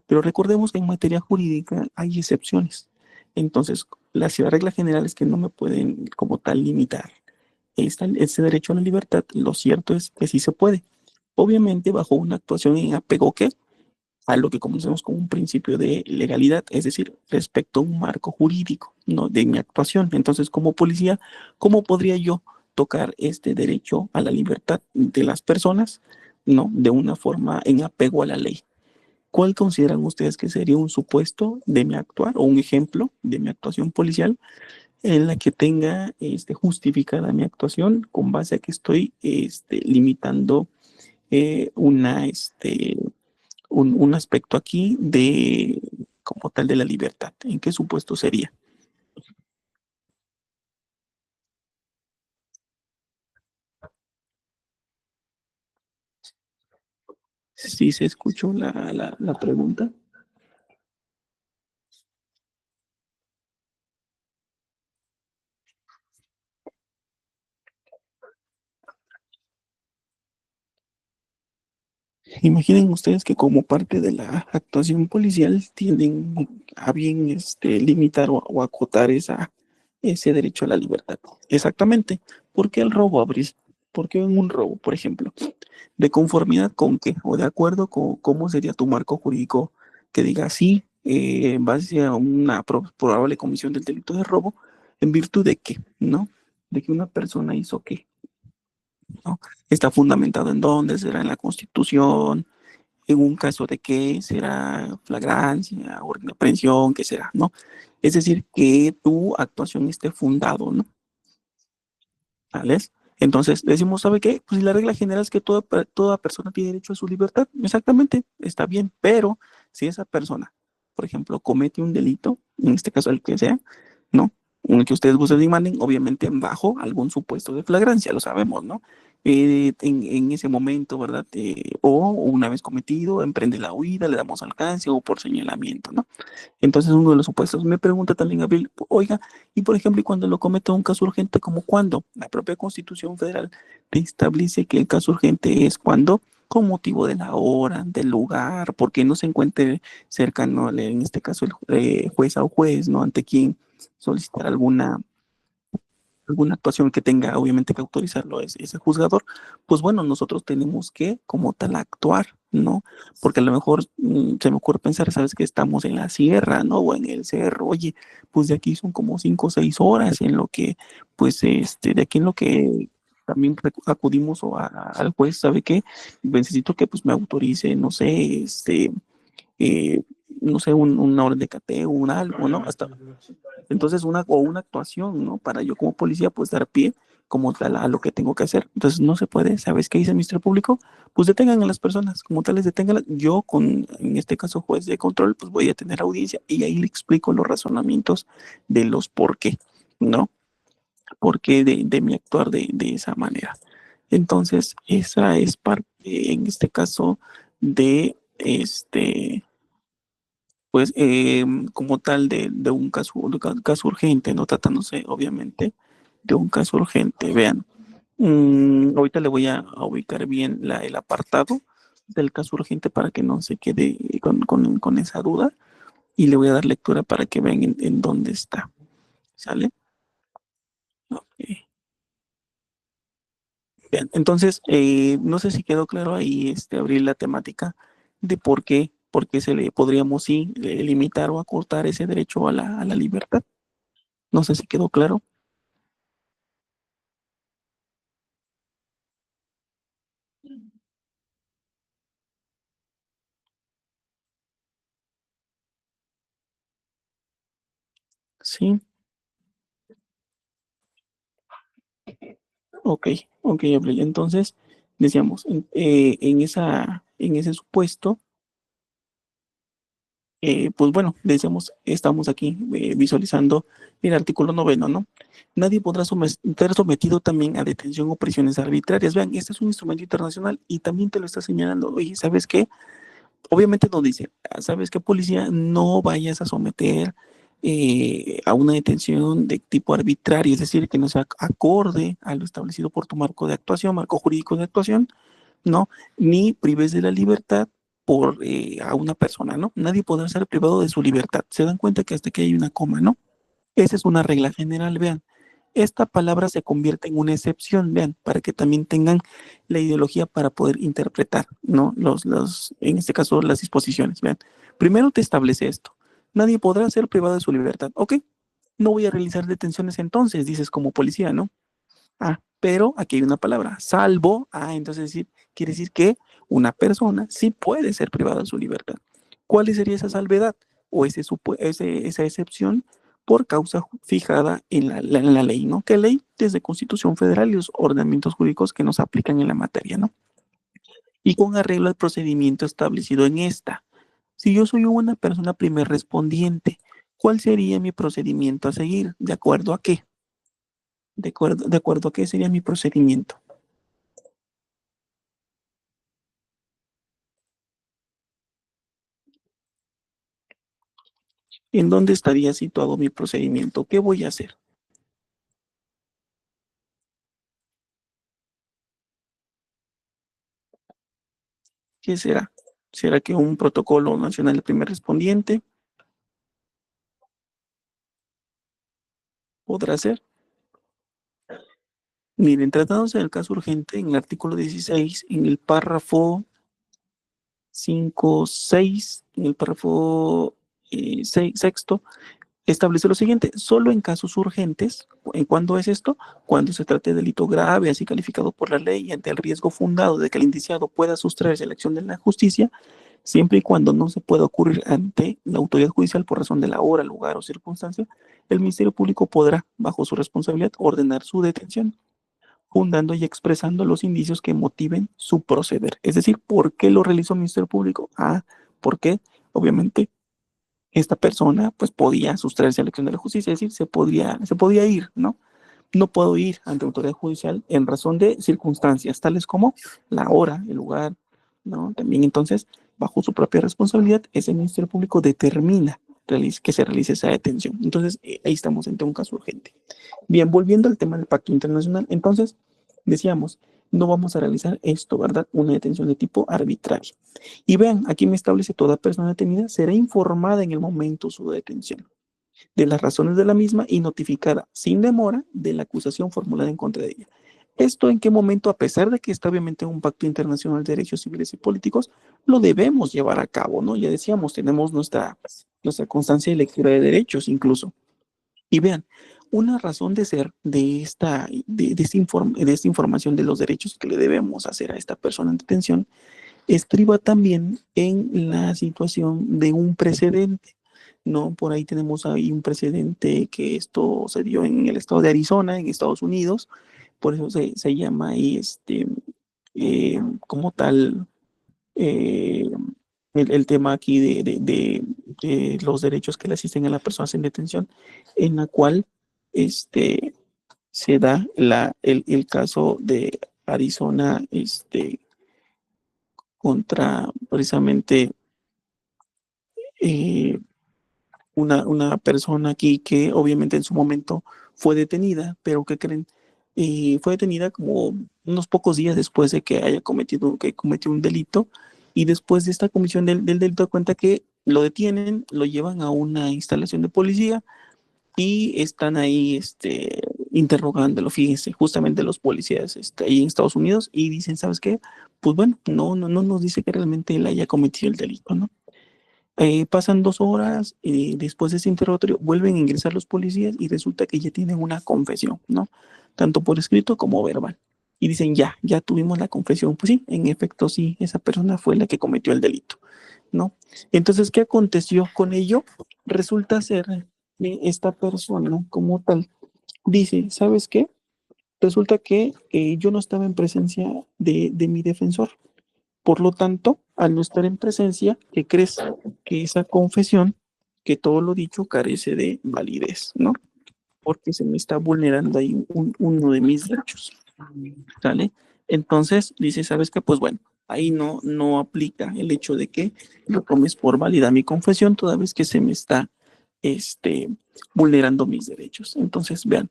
pero recordemos que en materia jurídica hay excepciones. Entonces, la regla general es que no me pueden como tal limitar ese derecho a la libertad. Lo cierto es que sí se puede. Obviamente bajo una actuación en apego que a lo que conocemos como un principio de legalidad, es decir, respecto a un marco jurídico, ¿no? De mi actuación. Entonces, como policía, ¿cómo podría yo tocar este derecho a la libertad de las personas, ¿no? De una forma en apego a la ley. ¿Cuál consideran ustedes que sería un supuesto de mi actuar o un ejemplo de mi actuación policial en la que tenga justificada mi actuación con base a que estoy limitando una un aspecto aquí de como tal de la libertad? ¿En qué supuesto sería? Si se escuchó la pregunta. Imaginen ustedes que como parte de la actuación policial tienden a bien limitar o acotar ese derecho a la libertad. Exactamente. ¿Por qué el robo, Abril? ¿Por qué en un robo, por ejemplo? ¿De conformidad con qué? ¿O de acuerdo con cómo sería tu marco jurídico que diga sí, en base a una probable comisión del delito de robo, en virtud de qué, ¿no? De que una persona hizo qué, ¿no? Está fundamentado en dónde será en la Constitución, en un caso de que será flagrancia, orden de aprehensión, ¿qué será, no? Es decir, que tu actuación esté fundado, ¿no? ¿Vales? Entonces decimos, ¿sabe qué? Pues la regla general es que toda persona tiene derecho a su libertad. Exactamente, está bien, pero si esa persona, por ejemplo, comete un delito, en este caso el que sea, ¿no? En el que ustedes gusten y manden, obviamente bajo algún supuesto de flagrancia, lo sabemos, ¿no? En ese momento, ¿verdad? O una vez cometido, emprende la huida, le damos alcance o por señalamiento, ¿no? Entonces, uno de los supuestos. Me pregunta también Abril, oiga, y por ejemplo, y cuando lo cometa un caso urgente, ¿como cuándo? La propia Constitución Federal te establece que el caso urgente es cuando, con motivo de la hora, del lugar, porque no se encuentre cercano, en este caso, el juez o juez, ¿no? Ante quien solicitar alguna actuación que tenga, obviamente, que autorizarlo ese juzgador, pues bueno, nosotros tenemos que, como tal, actuar, ¿no? Porque a lo mejor se me ocurre pensar, sabes que estamos en la sierra, ¿no? O en el cerro, oye, pues de aquí son como 5 o 6 horas en lo que, pues, de aquí en lo que también acudimos al juez, ¿sabe qué? Necesito que, pues, me autorice, no sé, eh, no sé, una orden de cateo, un algo, ¿no? Hasta entonces una actuación, ¿no? Para yo como policía pues dar pie como tal a lo que tengo que hacer. Entonces no se puede, ¿sabes qué dice el Ministerio Público? Pues detengan a las personas, como tales deténganlas. Yo en este caso juez de control, pues voy a tener audiencia y ahí le explico los razonamientos de los por qué, ¿no? Por qué de mi actuar de esa manera. Entonces, esa es parte, en este caso, de pues como tal de un caso urgente, no tratándose obviamente de un caso urgente. Vean, ahorita le voy a ubicar bien el apartado del caso urgente para que no se quede con esa duda y le voy a dar lectura para que vean en dónde está. ¿Sale? Ok. Bien, entonces, no sé si quedó claro ahí, abrir la temática de por qué se le podríamos sí limitar o acortar ese derecho a la libertad. No sé si quedó claro. Sí, ok, ok, Abril. Entonces, decíamos, en ese supuesto, pues bueno, decíamos, estamos aquí visualizando el artículo 9, ¿no? Nadie podrá ser sometido también a detención o prisiones arbitrarias. Vean, este es un instrumento internacional y también te lo está señalando. Oye, ¿sabes qué? Obviamente nos dice, ¿sabes qué, policía? No vayas a someter a una detención de tipo arbitrario, es decir, que no sea acorde a lo establecido por tu marco de actuación, marco jurídico de actuación, ¿no? Ni prives de la libertad por a una persona, ¿no? Nadie podrá ser privado de su libertad. Se dan cuenta que hasta aquí hay una coma, ¿no? Esa es una regla general, vean. Esta palabra se convierte en una excepción, vean, para que también tengan la ideología para poder interpretar, ¿no? En este caso, las disposiciones, vean. Primero te establece esto. Nadie podrá ser privado de su libertad. Ok, no voy a realizar detenciones entonces, dices como policía, ¿no? Ah, pero aquí hay una palabra, salvo. Ah, entonces quiere decir que una persona sí puede ser privada de su libertad. ¿Cuál sería esa salvedad o esa excepción por causa fijada en la ley, ¿no? ¿Qué ley? Desde Constitución Federal y los ordenamientos jurídicos que nos aplican en la materia, ¿no? Y con arreglo al procedimiento establecido en esta. Si yo soy una persona primer respondiente, ¿cuál sería mi procedimiento a seguir? ¿De acuerdo a qué? De acuerdo a qué sería mi procedimiento. ¿En dónde estaría situado mi procedimiento? ¿Qué voy a hacer? ¿Qué será? ¿Será que un protocolo nacional de primer respondiente podrá ser? Miren, tratándose del caso urgente, en el artículo 16, en el párrafo 5, 6, en el párrafo sexto, establece lo siguiente: solo en casos urgentes. ¿En cuándo es esto? Cuando se trate de delito grave, así calificado por la ley, y ante el riesgo fundado de que el indiciado pueda sustraerse a la acción de la justicia, siempre y cuando no se pueda ocurrir ante la autoridad judicial por razón de la hora, lugar o circunstancia, el Ministerio Público podrá, bajo su responsabilidad, ordenar su detención, fundando y expresando los indicios que motiven su proceder. Es decir, ¿por qué lo realizó el Ministerio Público? Porque obviamente esta persona pues podía sustraerse a la acción de la justicia, es decir, se podía ir, ¿no? No puedo ir ante autoridad judicial en razón de circunstancias tales como la hora, el lugar, ¿no? También entonces, bajo su propia responsabilidad, ese Ministerio Público determina que se realice esa detención. Entonces, ahí estamos ante un caso urgente. Bien, volviendo al tema del pacto internacional, entonces, decíamos, no vamos a realizar esto, ¿verdad? Una detención de tipo arbitrario. Y vean, aquí me establece: toda persona detenida será informada en el momento de su detención de las razones de la misma y notificada sin demora de la acusación formulada en contra de ella. ¿Esto en qué momento? A pesar de que está obviamente en un pacto internacional de derechos civiles y políticos, lo debemos llevar a cabo, ¿no? Ya decíamos, tenemos nuestra constancia de lectura de derechos incluso. Y vean, una razón de ser de esta información de los derechos que le debemos hacer a esta persona en detención estriba también en la situación de un precedente, ¿no? Por ahí tenemos ahí un precedente que esto se dio en el estado de Arizona, en Estados Unidos, por eso se llama ahí como tal, eh, el tema aquí de los derechos que le asisten a las personas en detención, en la cual este, se da el caso de Arizona contra precisamente eh, una persona aquí que obviamente en su momento fue detenida, pero ¿qué creen? Fue detenida como unos pocos días después de que cometió un delito, y después de esta comisión del delito da cuenta que lo detienen, lo llevan a una instalación de policía y están ahí interrogándolo, fíjense, justamente los policías ahí en Estados Unidos, y dicen, ¿sabes qué? Pues bueno, no nos dice que realmente él haya cometido el delito, ¿no? Pasan 2 horas y después de ese interrogatorio vuelven a ingresar los policías y resulta que ya tienen una confesión, ¿no? Tanto por escrito como verbal. Y dicen, ya tuvimos la confesión. Pues sí, en efecto, sí, esa persona fue la que cometió el delito, ¿no? Entonces, ¿qué aconteció con ello? Resulta ser que esta persona como tal dice, ¿sabes qué? Resulta que yo no estaba en presencia de mi defensor. Por lo tanto, al no estar en presencia, ¿qué crees? Que esa confesión, que todo lo dicho carece de validez, ¿no? Porque se me está vulnerando ahí uno de mis derechos, ¿sale? Entonces dice, ¿sabes qué? Pues bueno, ahí no aplica el hecho de que lo tomes por válida mi confesión, toda vez que se me está este, vulnerando mis derechos. Entonces, vean,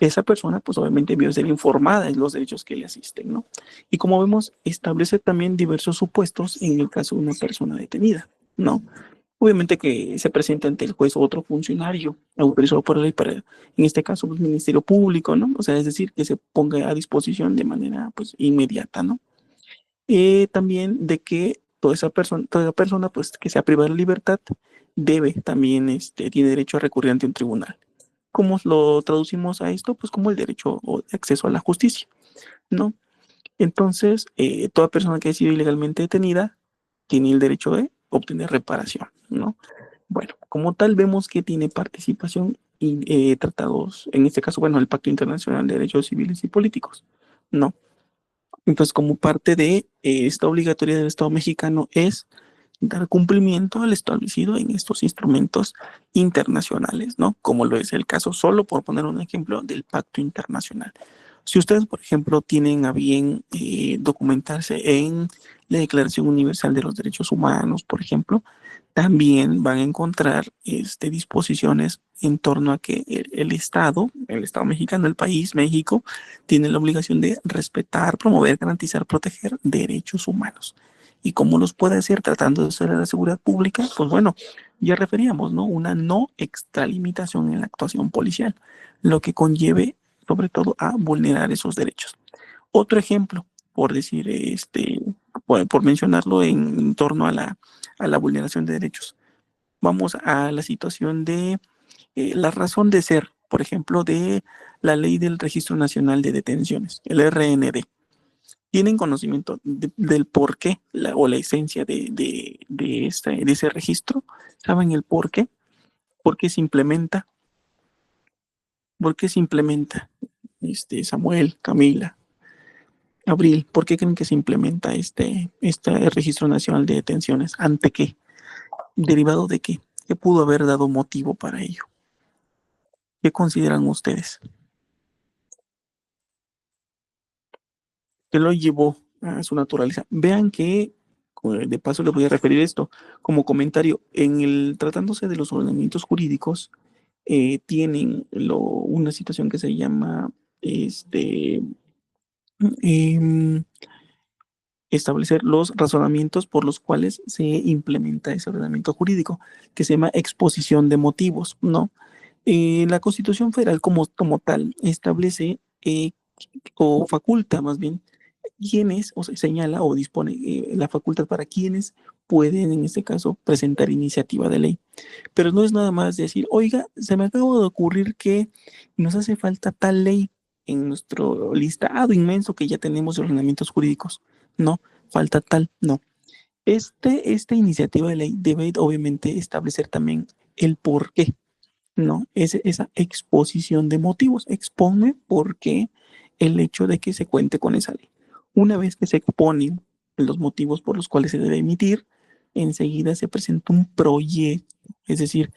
esa persona pues obviamente debe ser informada de los derechos que le asisten, ¿no? Y como vemos, establece también diversos supuestos en el caso de una persona detenida, ¿no? Obviamente que se presente ante el juez o otro funcionario autorizado por la ley para, en este caso, el Ministerio Público, ¿no? O sea, es decir, que se ponga a disposición de manera, pues, inmediata, ¿no? También de que toda persona, pues, que sea privada de libertad, debe también, tiene derecho a recurrir ante un tribunal. ¿Cómo lo traducimos a esto? Pues como el derecho o de acceso a la justicia, ¿no? Entonces, toda persona que ha sido ilegalmente detenida tiene el derecho de obtener reparación, ¿no? Bueno, como tal vemos que tiene participación y tratados, en este caso, bueno, el Pacto Internacional de Derechos Civiles y Políticos, ¿no? Entonces, como parte de esta obligatoria del Estado mexicano es dar cumplimiento al establecido en estos instrumentos internacionales, ¿no? Como lo es el caso, solo por poner un ejemplo, del Pacto Internacional. Si ustedes, por ejemplo, tienen a bien documentarse en la Declaración Universal de los Derechos Humanos, por ejemplo, también van a encontrar disposiciones en torno a que el Estado mexicano, el país, México, tiene la obligación de respetar, promover, garantizar, proteger derechos humanos. ¿Y cómo los puede hacer? Tratando de hacer la seguridad pública, pues bueno, ya referíamos, ¿no? Una no extralimitación en la actuación policial, lo que conlleve sobre todo a vulnerar esos derechos. Otro ejemplo, por decir, por mencionarlo en torno a la vulneración de derechos. Vamos a la situación de La razón de ser, por ejemplo, de la ley del Registro Nacional de Detenciones, el RND. ¿Tienen conocimiento del por qué o la esencia de ese registro? ¿Saben el por qué? ¿Por qué se implementa? ¿Por qué se implementa? Samuel, Camila, Abril, ¿por qué creen que se implementa este Registro Nacional de Detenciones? ¿Ante qué? ¿Derivado de qué? ¿Qué pudo haber dado motivo para ello? ¿Qué consideran ustedes? ¿Qué lo llevó a su naturaleza? Vean que, de paso les voy a referir esto como comentario, tratándose de los ordenamientos jurídicos, tienen una situación que se llama em, establecer los razonamientos por los cuales se implementa ese ordenamiento jurídico, que se llama exposición de motivos, ¿no? La Constitución Federal como tal establece o faculta más bien quienes, o sea, señala o dispone la facultad para quienes pueden, en este caso, presentar iniciativa de ley. Pero no es nada más decir, oiga, se me acaba de ocurrir que nos hace falta tal ley en nuestro listado inmenso que ya tenemos de ordenamientos jurídicos. No, falta tal, no. Esta iniciativa de ley debe obviamente establecer también el por qué, ¿no? Esa exposición de motivos. Expone por qué el hecho de que se cuente con esa ley. Una vez que se exponen los motivos por los cuales se debe emitir, enseguida se presenta un proyecto. Es decir,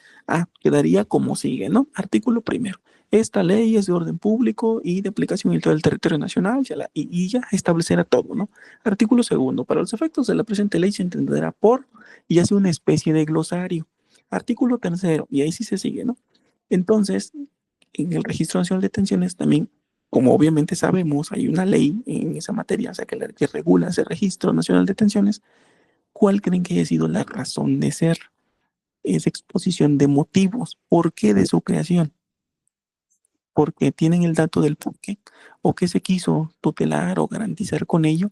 quedaría como sigue, ¿no? Artículo primero. Esta ley es de orden público y de aplicación en todo el territorio nacional, y ya establecerá todo, ¿no? Artículo segundo. Para los efectos de la presente ley se entenderá por, y hace una especie de glosario. Artículo tercero, y ahí sí se sigue, ¿no? Entonces, en el Registro Nacional de Detenciones también, como obviamente sabemos, hay una ley en esa materia, o sea, que regula ese Registro Nacional de Detenciones. ¿Cuál creen que haya sido la razón de ser esa exposición de motivos? ¿Por qué de su creación? Porque tienen el dato del por qué o qué se quiso tutelar o garantizar con ello.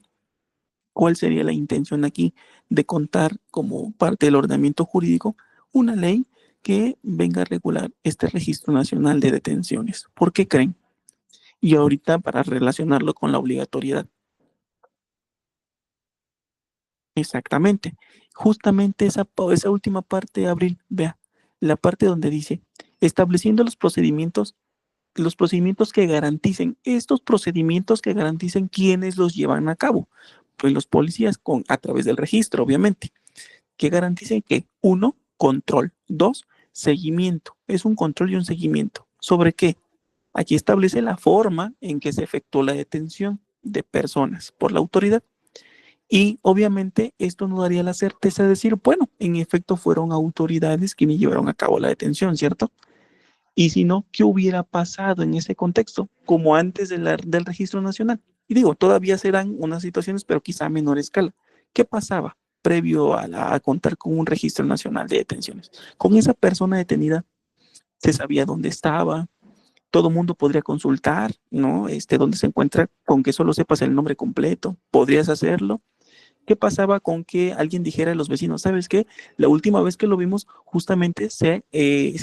¿Cuál sería la intención aquí de contar como parte del ordenamiento jurídico una ley que venga a regular este Registro Nacional de Detenciones? ¿Por qué creen? Y ahorita para relacionarlo con la obligatoriedad. Exactamente. Justamente esa última parte, Abril, vea, la parte donde dice, estableciendo los procedimientos que garanticen, estos procedimientos que garanticen quiénes los llevan a cabo. Pues los policías a través del registro, obviamente, que garanticen que, uno, control, dos, seguimiento. Es un control y un seguimiento. ¿Sobre qué? Aquí establece la forma en que se efectuó la detención de personas por la autoridad. Y obviamente esto nos daría la certeza de decir, bueno, en efecto fueron autoridades quienes llevaron a cabo la detención, ¿cierto? Y si no, ¿qué hubiera pasado en ese contexto? Como antes del registro nacional. Y digo, todavía serán unas situaciones, pero quizá a menor escala. ¿Qué pasaba previo a contar con un registro nacional de detenciones? Con esa persona detenida se sabía dónde estaba, todo mundo podría consultar, ¿no? Dónde se encuentra, con que solo sepas el nombre completo, podrías hacerlo. ¿Qué pasaba con que alguien dijera a los vecinos, ¿sabes qué? La última vez que lo vimos, justamente se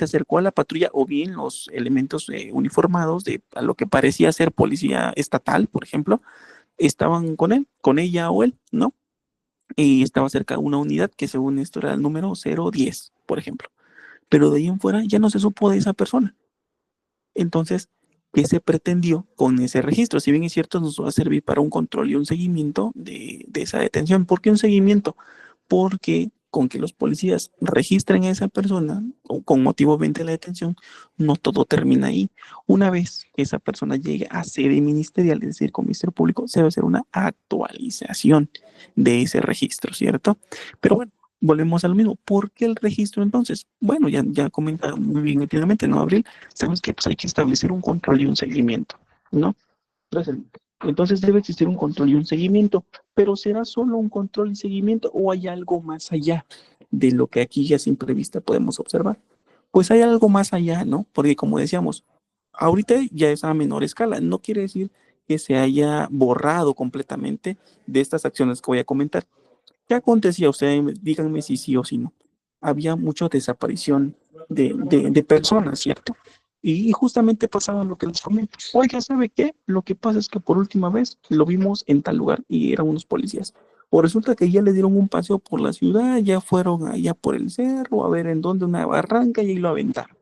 acercó a la patrulla o bien los elementos uniformados de a lo que parecía ser policía estatal, por ejemplo, estaban con él, con ella o él, ¿no? Y estaba cerca de una unidad que según esto era el número 010, por ejemplo. Pero de ahí en fuera ya no se supo de esa persona. Entonces, ¿qué se pretendió con ese registro? Si bien es cierto, nos va a servir para un control y un seguimiento de esa detención. ¿Por qué un seguimiento? Porque con que los policías registren a esa persona o con motivo de la detención, no todo termina ahí. Una vez que esa persona llegue a sede ministerial, es decir, con Ministerio Público, se debe hacer una actualización de ese registro, ¿cierto? Pero bueno, volvemos a lo mismo. ¿Por qué el registro entonces? Bueno, ya comenta muy bien últimamente, ¿no, Abril? Sabemos que pues, hay que establecer un control y un seguimiento, ¿no? Entonces debe existir un control y un seguimiento, pero ¿será solo un control y seguimiento o hay algo más allá de lo que aquí ya a simple vista podemos observar? Pues hay algo más allá, ¿no? Porque como decíamos, ahorita ya es a menor escala, no quiere decir que se haya borrado completamente de estas acciones que voy a comentar. ¿Qué acontecía? Ustedes díganme si sí o si no. Había mucha desaparición de personas, ¿cierto? Y justamente pasaba lo que les comento. Oiga, ¿sabe qué? Lo que pasa es que por última vez lo vimos en tal lugar y eran unos policías. O resulta que ya le dieron un paseo por la ciudad, ya fueron allá por el cerro a ver en dónde una barranca y ahí lo aventaron.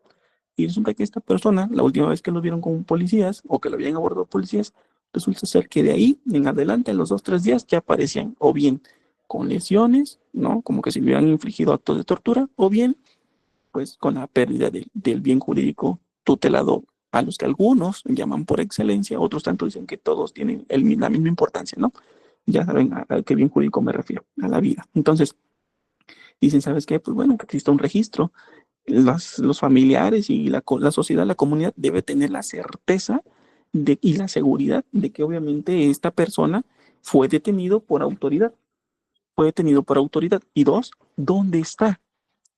Y resulta que esta persona, la última vez que lo vieron con policías o que lo habían abordado policías, resulta ser que de ahí en adelante, a los 2, 3 días, ya aparecían o bien con lesiones, ¿no? Como que se le hubieran infligido actos de tortura, o bien pues con la pérdida del bien jurídico tutelado, a los que algunos llaman por excelencia, otros tanto dicen que todos tienen la misma importancia, ¿no? Ya saben a qué bien jurídico me refiero, a la vida. Entonces, dicen, ¿sabes qué? Pues bueno, que exista un registro. Los familiares y la sociedad, la comunidad debe tener la certeza y la seguridad de que obviamente esta persona fue detenido por autoridad, fue detenido por autoridad. Y dos, ¿dónde está?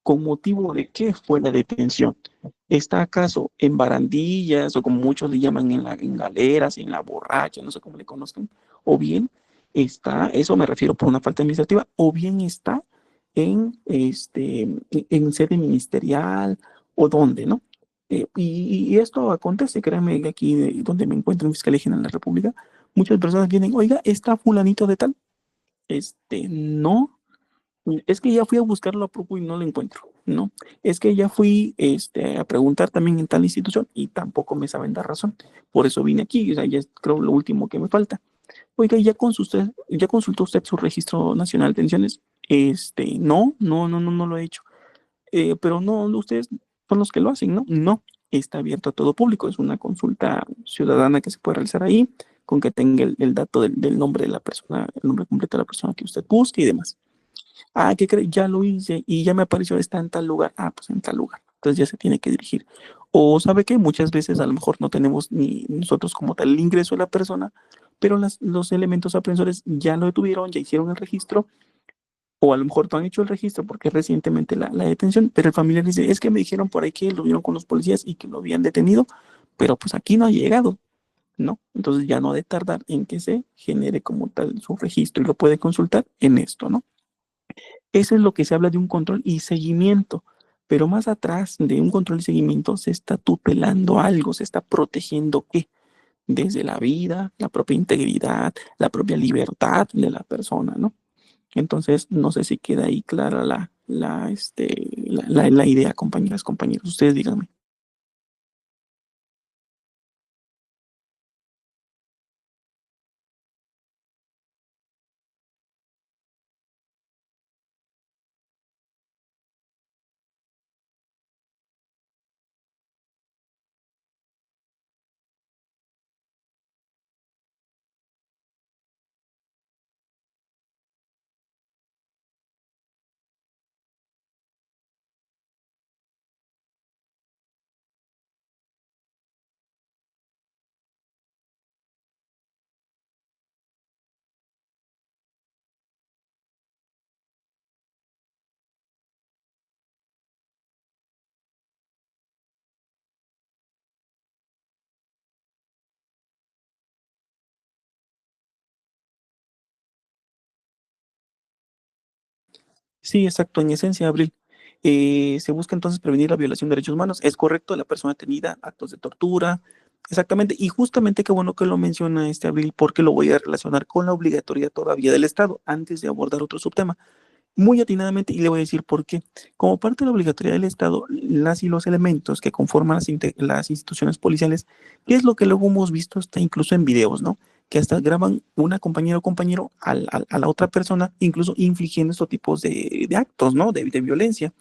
¿Con motivo de qué fue la detención? ¿Está acaso en barandillas o como muchos le llaman en galeras, en la borracha, no sé cómo le conozcan? O bien está, eso me refiero por una falta administrativa, o bien está en sede ministerial o dónde, ¿no? Y esto acontece, créanme, que aquí donde me encuentro en Fiscalía General de la República, muchas personas vienen, oiga, ¿está fulanito de tal? No, es que ya fui a buscarlo a poco y no lo encuentro, ¿no? Es que ya fui a preguntar también en tal institución y tampoco me saben dar razón. Por eso vine aquí, o sea, ya es creo lo último que me falta. Oiga, ya consultó usted su registro nacional de pensiones? No lo he hecho. Pero no, ustedes son los que lo hacen, ¿no? No, está abierto a todo público, es una consulta ciudadana que se puede realizar ahí, con que tenga el dato del nombre de la persona, el nombre completo de la persona que usted busque y demás. Ah, ¿qué cree? Ya lo hice y ya me apareció, está en tal lugar. Ah, pues en tal lugar. Entonces ya se tiene que dirigir. O sabe que muchas veces a lo mejor no tenemos ni nosotros como tal el ingreso de la persona, pero los elementos aprensores ya lo detuvieron, ya hicieron el registro, o a lo mejor no han hecho el registro porque es recientemente la detención, pero el familiar dice, es que me dijeron por ahí que lo vieron con los policías y que lo habían detenido, pero pues aquí no ha llegado, ¿no? Entonces ya no ha de tardar en que se genere como tal su registro y lo puede consultar en esto, ¿no? Eso es lo que se habla de un control y seguimiento, pero más atrás de un control y seguimiento se está tutelando algo, se está protegiendo qué, desde la vida, la propia integridad, la propia libertad de la persona, ¿no? Entonces, no sé si queda ahí clara la idea, compañeras, compañeros. Ustedes díganme. Sí, exacto, en esencia, Abril. Se busca entonces prevenir la violación de derechos humanos. Es correcto, la persona tenida, actos de tortura, exactamente. Y justamente qué bueno que lo menciona este Abril, porque lo voy a relacionar con la obligatoriedad todavía del Estado, antes de abordar otro subtema. Muy atinadamente, y le voy a decir por qué. Como parte de la obligatoriedad del Estado, las y los elementos que conforman las instituciones policiales, ¿qué es lo que luego hemos visto hasta incluso en videos, ¿no? Que hasta graban una compañera o compañero a la otra persona, incluso infligiendo estos tipos de actos, ¿no? De violencia.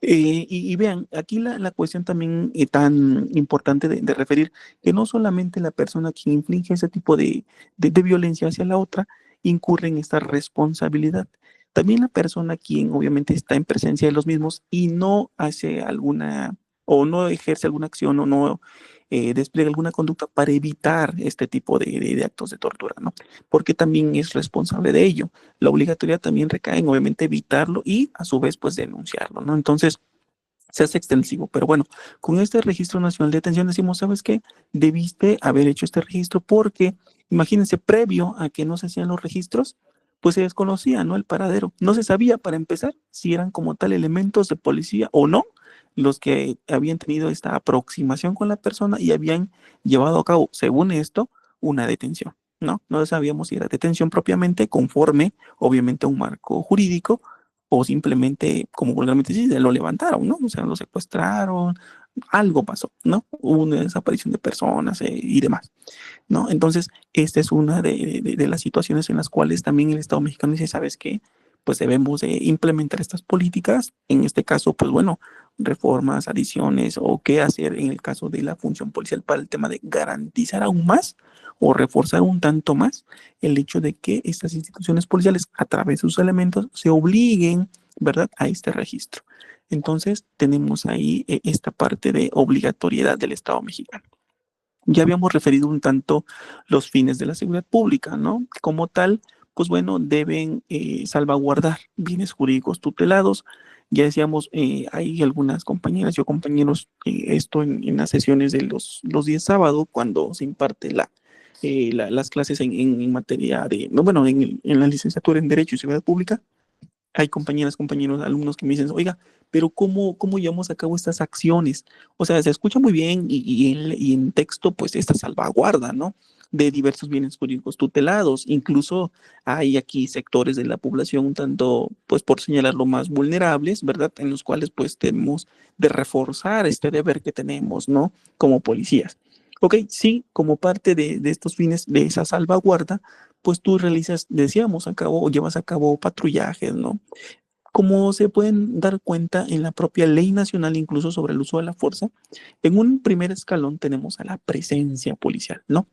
Y vean, aquí la cuestión también tan importante de referir que no solamente la persona quien inflige ese tipo de violencia hacia la otra incurre en esta responsabilidad, también la persona quien obviamente está en presencia de los mismos y no hace alguna o no ejerce alguna acción o no despliega alguna conducta para evitar este tipo de actos de tortura, ¿no? Porque también es responsable de ello. La obligatoriedad también recae en obviamente evitarlo y a su vez pues denunciarlo, ¿no? Entonces se hace extensivo, pero bueno, con este registro nacional de detención decimos, ¿sabes qué? Debiste haber hecho este registro porque, imagínense, previo a que no se hacían los registros, pues se desconocía, ¿no? El paradero. No se sabía, para empezar, si eran como tal elementos de policía o no, los que habían tenido esta aproximación con la persona y habían llevado a cabo, según esto, una detención, ¿no? No sabíamos si era detención propiamente, conforme, obviamente, a un marco jurídico, o simplemente, como vulgarmente se dice, lo levantaron, ¿no? O sea, lo secuestraron, algo pasó, ¿no? Hubo una desaparición de personas y demás, ¿no? Entonces, esta es una de las situaciones en las cuales también el Estado mexicano dice, ¿sabes qué? Pues debemos de implementar estas políticas, en este caso, pues bueno, reformas, adiciones o qué hacer en el caso de la función policial para el tema de garantizar aún más o reforzar un tanto más el hecho de que estas instituciones policiales a través de sus elementos se obliguen, ¿verdad?, a este registro. Entonces tenemos ahí esta parte de obligatoriedad del Estado mexicano. Ya habíamos referido un tanto los fines de la seguridad pública, ¿no? Como tal, pues bueno, deben salvaguardar bienes jurídicos tutelados. Ya decíamos, hay algunas compañeras y compañeros, esto en las sesiones de los días sábado, cuando se imparte las clases en materia de, no, bueno, en la licenciatura en Derecho y Seguridad Pública, hay compañeras, compañeros, alumnos que me dicen, oiga, pero ¿cómo llevamos a cabo estas acciones? O sea, se escucha muy bien y en texto, pues esta salvaguarda, ¿no? De diversos bienes jurídicos tutelados. Incluso hay aquí sectores de la población un tanto, pues por señalarlo, más vulnerables, ¿verdad? En los cuales pues tenemos de reforzar este deber que tenemos, ¿no? Como policías. Ok, sí, como parte de estos fines de esa salvaguarda, pues tú realizas, decíamos, a cabo o llevas a cabo patrullajes, ¿no? Como se pueden dar cuenta en la propia ley nacional, incluso sobre el uso de la fuerza, en un primer escalón tenemos a la presencia policial, ¿no?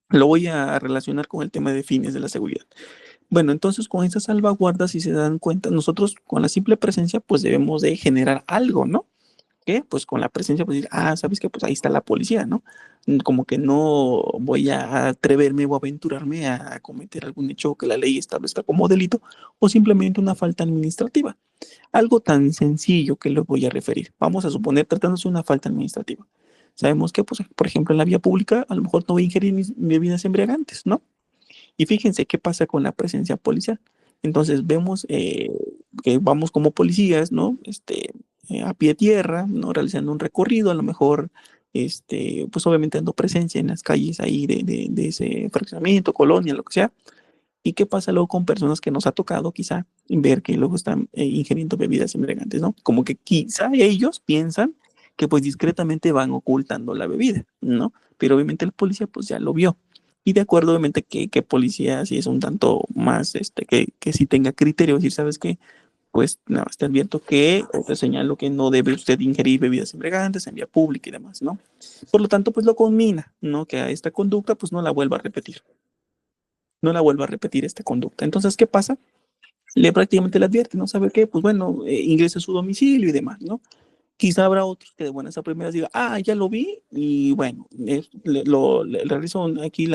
Lo voy a relacionar con el tema de fines de la seguridad. Bueno, entonces con estas salvaguardas, si se dan cuenta, nosotros con la simple presencia, pues debemos de generar algo, ¿no? ¿Qué? Pues con la presencia, pues decir, ¿sabes qué? Pues ahí está la policía, ¿no? Como que no voy a atreverme o aventurarme a cometer algún hecho que la ley establezca como delito o simplemente una falta administrativa. Algo tan sencillo que les voy a referir. Vamos a suponer tratándose de una falta administrativa. Sabemos que, pues, por ejemplo, en la vía pública a lo mejor no voy a ingerir mis bebidas embriagantes, ¿no? Y fíjense qué pasa con la presencia policial. Entonces vemos que vamos como policías, ¿no? A pie tierra, ¿no? Realizando un recorrido, a lo mejor, pues obviamente dando presencia en las calles ahí de ese fraccionamiento, colonia, lo que sea. ¿Y qué pasa luego con personas que nos ha tocado quizá ver que luego están ingiriendo bebidas embriagantes, ¿no? Como que quizá ellos piensan que pues discretamente van ocultando la bebida, ¿no? Pero obviamente el policía pues ya lo vio. Y de acuerdo obviamente que policía si es un tanto más, que sí tenga criterio, decir, ¿sabes qué? Pues nada más te advierto que, o te señalo que no debe usted ingerir bebidas embriagantes en vía pública y demás, ¿no? Por lo tanto, pues lo conmina, ¿no? Que a esta conducta pues no la vuelva a repetir, no la vuelva a repetir esta conducta. Entonces, ¿qué pasa? Le prácticamente le advierte, ¿no? ¿Sabe qué? Pues bueno, ingrese a su domicilio y demás, ¿no? Quizá habrá otros que de buenas a primeras diga, ya lo vi y bueno, le realizo aquí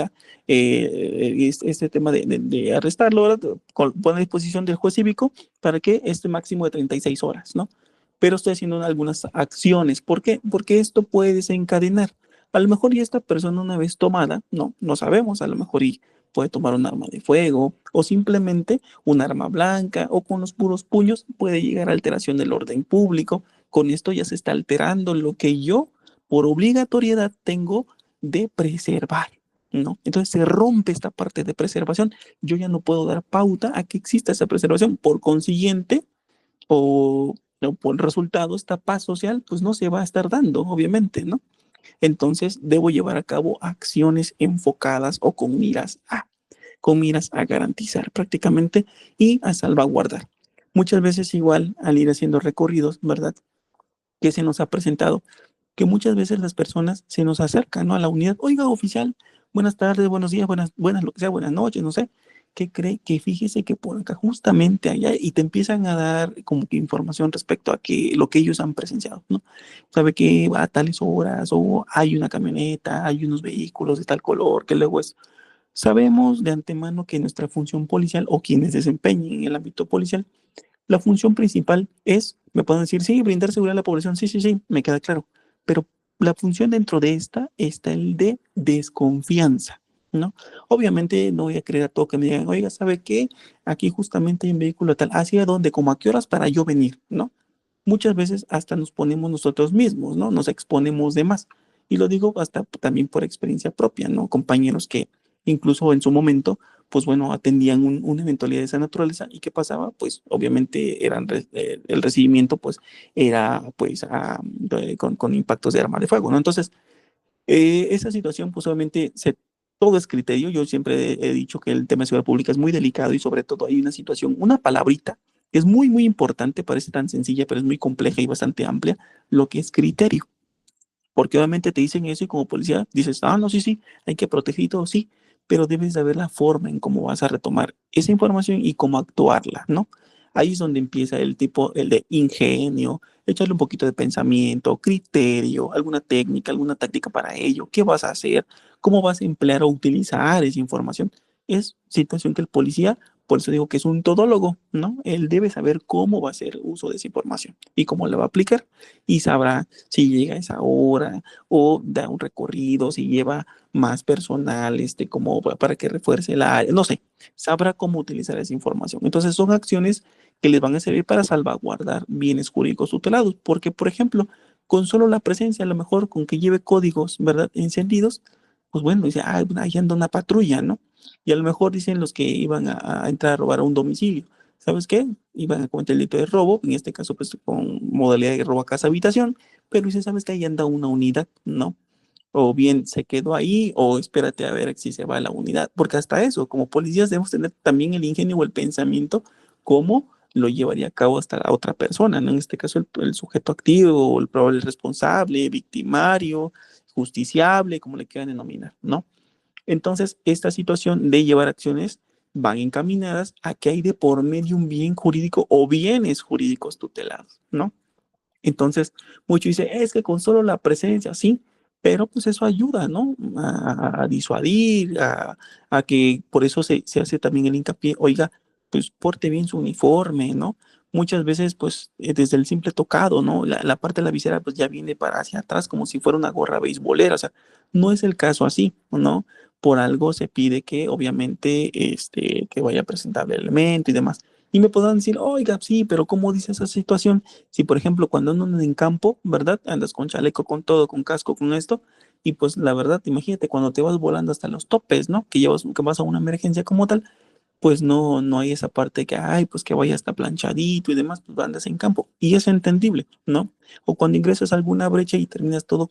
este tema de arrestarlo, ¿verdad? Pone a disposición del juez cívico para que este máximo de 36 horas, ¿no? Pero estoy haciendo algunas acciones. ¿Por qué? Porque esto puede desencadenar. A lo mejor y esta persona una vez tomada, no sabemos, a lo mejor y puede tomar un arma de fuego o simplemente un arma blanca o con los puros puños puede llegar a alteración del orden público. Con esto ya se está alterando lo que yo por obligatoriedad tengo de preservar, ¿no? Entonces se rompe esta parte de preservación. Yo ya no puedo dar pauta a que exista esa preservación. Por consiguiente, o por resultado, esta paz social, pues no se va a estar dando, obviamente, ¿no? Entonces debo llevar a cabo acciones enfocadas o con miras a garantizar prácticamente y a salvaguardar. Muchas veces igual al ir haciendo recorridos, ¿verdad? Que se nos ha presentado, que muchas veces las personas se nos acercan, ¿no? A la unidad, oiga, oficial, buenas tardes, buenos días, lo que sea, buenas noches, no sé. ¿Qué cree? Que fíjese que por acá, justamente allá, y te empiezan a dar como que información respecto a lo que ellos han presenciado, ¿no? Sabe que va a tales horas, o hay una camioneta, hay unos vehículos de tal color, que luego es. Sabemos de antemano que nuestra función policial, o quienes desempeñen en el ámbito policial, la función principal es, me pueden decir, sí, brindar seguridad a la población, sí, sí, sí, me queda claro, pero la función dentro de esta está el de desconfianza, ¿no? Obviamente no voy a creer a todo que me digan, oiga, ¿sabe qué? Aquí justamente hay un vehículo tal, ¿hacia dónde? ¿Cómo a qué horas para yo venir? ¿No? muchas veces hasta nos ponemos nosotros mismos, ¿no? Nos exponemos de más. Y lo digo hasta también por experiencia propia, ¿no? Compañeros que incluso en su momento, pues bueno, atendían una eventualidad de esa naturaleza y ¿qué pasaba? Pues obviamente el recibimiento pues era pues con impactos de arma de fuego, ¿no? Entonces, esa situación pues obviamente todo es criterio. Yo siempre he dicho que el tema de seguridad pública es muy delicado y sobre todo hay una situación, una palabrita que es muy, muy importante, parece tan sencilla, pero es muy compleja y bastante amplia, lo que es criterio. Porque obviamente te dicen eso y como policía dices, ah, no, sí, sí, hay que proteger y todo, sí, pero debes de ver la forma en cómo vas a retomar esa información y cómo actuarla, ¿no? Ahí es donde empieza el tipo, el de ingenio, echarle un poquito de pensamiento, criterio, alguna técnica, alguna táctica para ello, qué vas a hacer, cómo vas a emplear o utilizar esa información. Es situación que el policía, por eso digo que es un todólogo, ¿no? Él debe saber cómo va a hacer uso de esa información y cómo la va a aplicar y sabrá si llega a esa hora o da un recorrido, si lleva más personal, como para que refuerce la área, no sé, sabrá cómo utilizar esa información. Entonces son acciones que les van a servir para salvaguardar bienes jurídicos tutelados, porque por ejemplo, con solo la presencia, a lo mejor con que lleve códigos, ¿verdad? Encendidos, pues bueno, dice, ah, ahí anda una patrulla, ¿no? Y a lo mejor dicen los que iban a entrar a robar a un domicilio. ¿Sabes qué? Iban a cometer el delito de robo, en este caso pues con modalidad de robo a casa habitación, pero dice, ¿sabes qué? Ahí anda una unidad, ¿no? O bien se quedó ahí o espérate a ver si se va a la unidad, porque hasta eso, como policías debemos tener también el ingenio o el pensamiento cómo lo llevaría a cabo hasta la otra persona, ¿no? En este caso el sujeto activo, o el probable responsable, victimario, justiciable, como le quieran denominar, ¿no? Entonces, esta situación de llevar acciones van encaminadas a que hay de por medio un bien jurídico o bienes jurídicos tutelados, ¿no? Entonces, muchos dicen, es que con solo la presencia, sí, pero pues eso ayuda, ¿no? A disuadir, a que por eso se hace también el hincapié, oiga, pues porte bien su uniforme, ¿no? Muchas veces, pues, desde el simple tocado, ¿no? La parte de la visera, pues ya viene para hacia atrás como si fuera una gorra beisbolera, o sea, no es el caso así, ¿no? Por algo se pide que, obviamente, que vaya presentable el elemento y demás. Y me podrán decir, oiga, sí, pero ¿cómo dice esa situación? Si, por ejemplo, cuando andas en campo, ¿verdad? Andas con chaleco, con todo, con casco, con esto, y pues la verdad, imagínate cuando te vas volando hasta los topes, ¿no? Que vas a una emergencia como tal, pues no hay esa parte que, ay, pues que vaya hasta planchadito y demás, pues andas en campo. Y es entendible, ¿no? O cuando ingresas a alguna brecha y terminas todo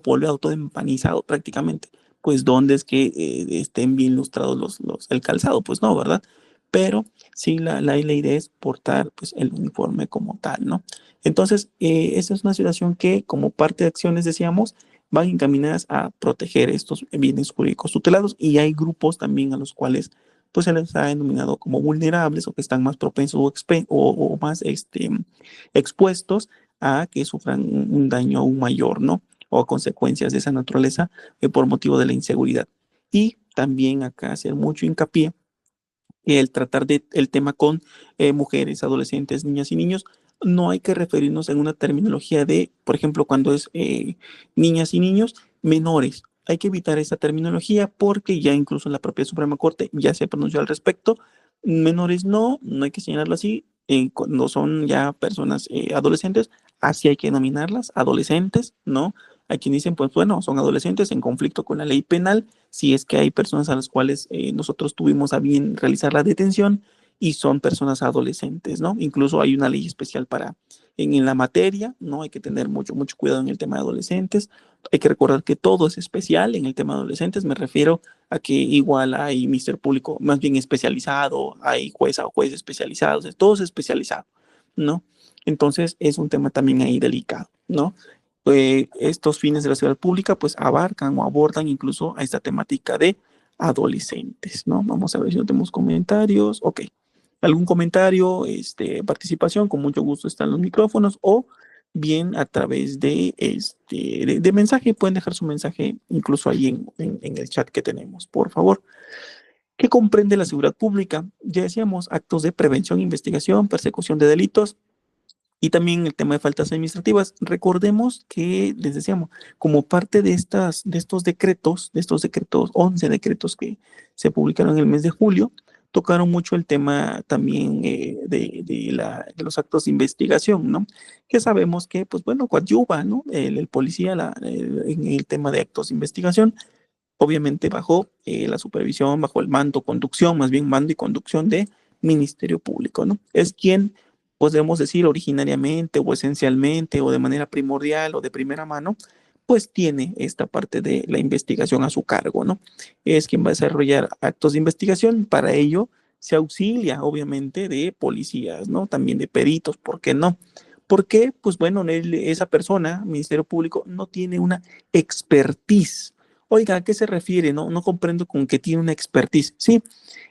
polveado, todo empanizado prácticamente, pues ¿dónde es que estén bien lustrados el calzado? Pues no, ¿verdad? Pero sí, la idea es portar pues, el uniforme como tal, ¿no? Entonces, esa es una situación que, como parte de acciones, decíamos, van encaminadas a proteger estos bienes jurídicos tutelados y hay grupos también a los cuales pues se les ha denominado como vulnerables o que están más propensos o más expuestos a que sufran un daño aún mayor, ¿no? O a consecuencias de esa naturaleza por motivo de la inseguridad. Y también acá hacer mucho hincapié el tratar el tema con mujeres, adolescentes, niñas y niños, no hay que referirnos en una terminología de, por ejemplo, cuando es niñas y niños menores. Hay que evitar esa terminología porque ya incluso en la propia Suprema Corte ya se pronunció al respecto. Menores no hay que señalarlo así. Cuando son ya personas adolescentes, así hay que denominarlas, adolescentes, ¿no? Hay quien dicen, pues bueno, son adolescentes en conflicto con la ley penal si es que hay personas a las cuales nosotros tuvimos a bien realizar la detención y son personas adolescentes, ¿no? Incluso hay una ley especial en la materia, ¿no? Hay que tener mucho cuidado en el tema de adolescentes. Hay que recordar que todo es especial en el tema de adolescentes. Me refiero a que igual hay Ministerio Público más bien especializado, hay jueza o jueces especializados, todo es especializado, ¿no? Entonces es un tema también ahí delicado, ¿no? Estos fines de la seguridad pública pues abarcan o abordan incluso a esta temática de adolescentes, ¿no? Vamos a ver si no tenemos comentarios. Ok. ¿Algún comentario, participación? Con mucho gusto están los micrófonos o bien a través de mensaje. Pueden dejar su mensaje incluso ahí en el chat que tenemos, por favor. ¿Qué comprende la seguridad pública? Ya decíamos, actos de prevención, investigación, persecución de delitos, y también el tema de faltas administrativas. Recordemos que, les decíamos, como parte de estos decretos, 11 decretos que se publicaron en el mes de julio, tocaron mucho el tema también de los actos de investigación, ¿no? Que sabemos que, pues bueno, coadyuva, ¿no? El policía en el tema de actos de investigación, obviamente bajo la supervisión, bajo el mando, conducción, más bien mando y conducción de Ministerio Público, ¿no? Es quien, podemos decir, originariamente o esencialmente o de manera primordial o de primera mano, pues tiene esta parte de la investigación a su cargo, ¿no? Es quien va a desarrollar actos de investigación. Para ello se auxilia, obviamente, de policías, ¿no? También de peritos, ¿por qué no? Porque, pues bueno, esa persona, Ministerio Público, no tiene una expertise. Oiga, ¿a qué se refiere? No, no comprendo con que tiene una expertise. Sí,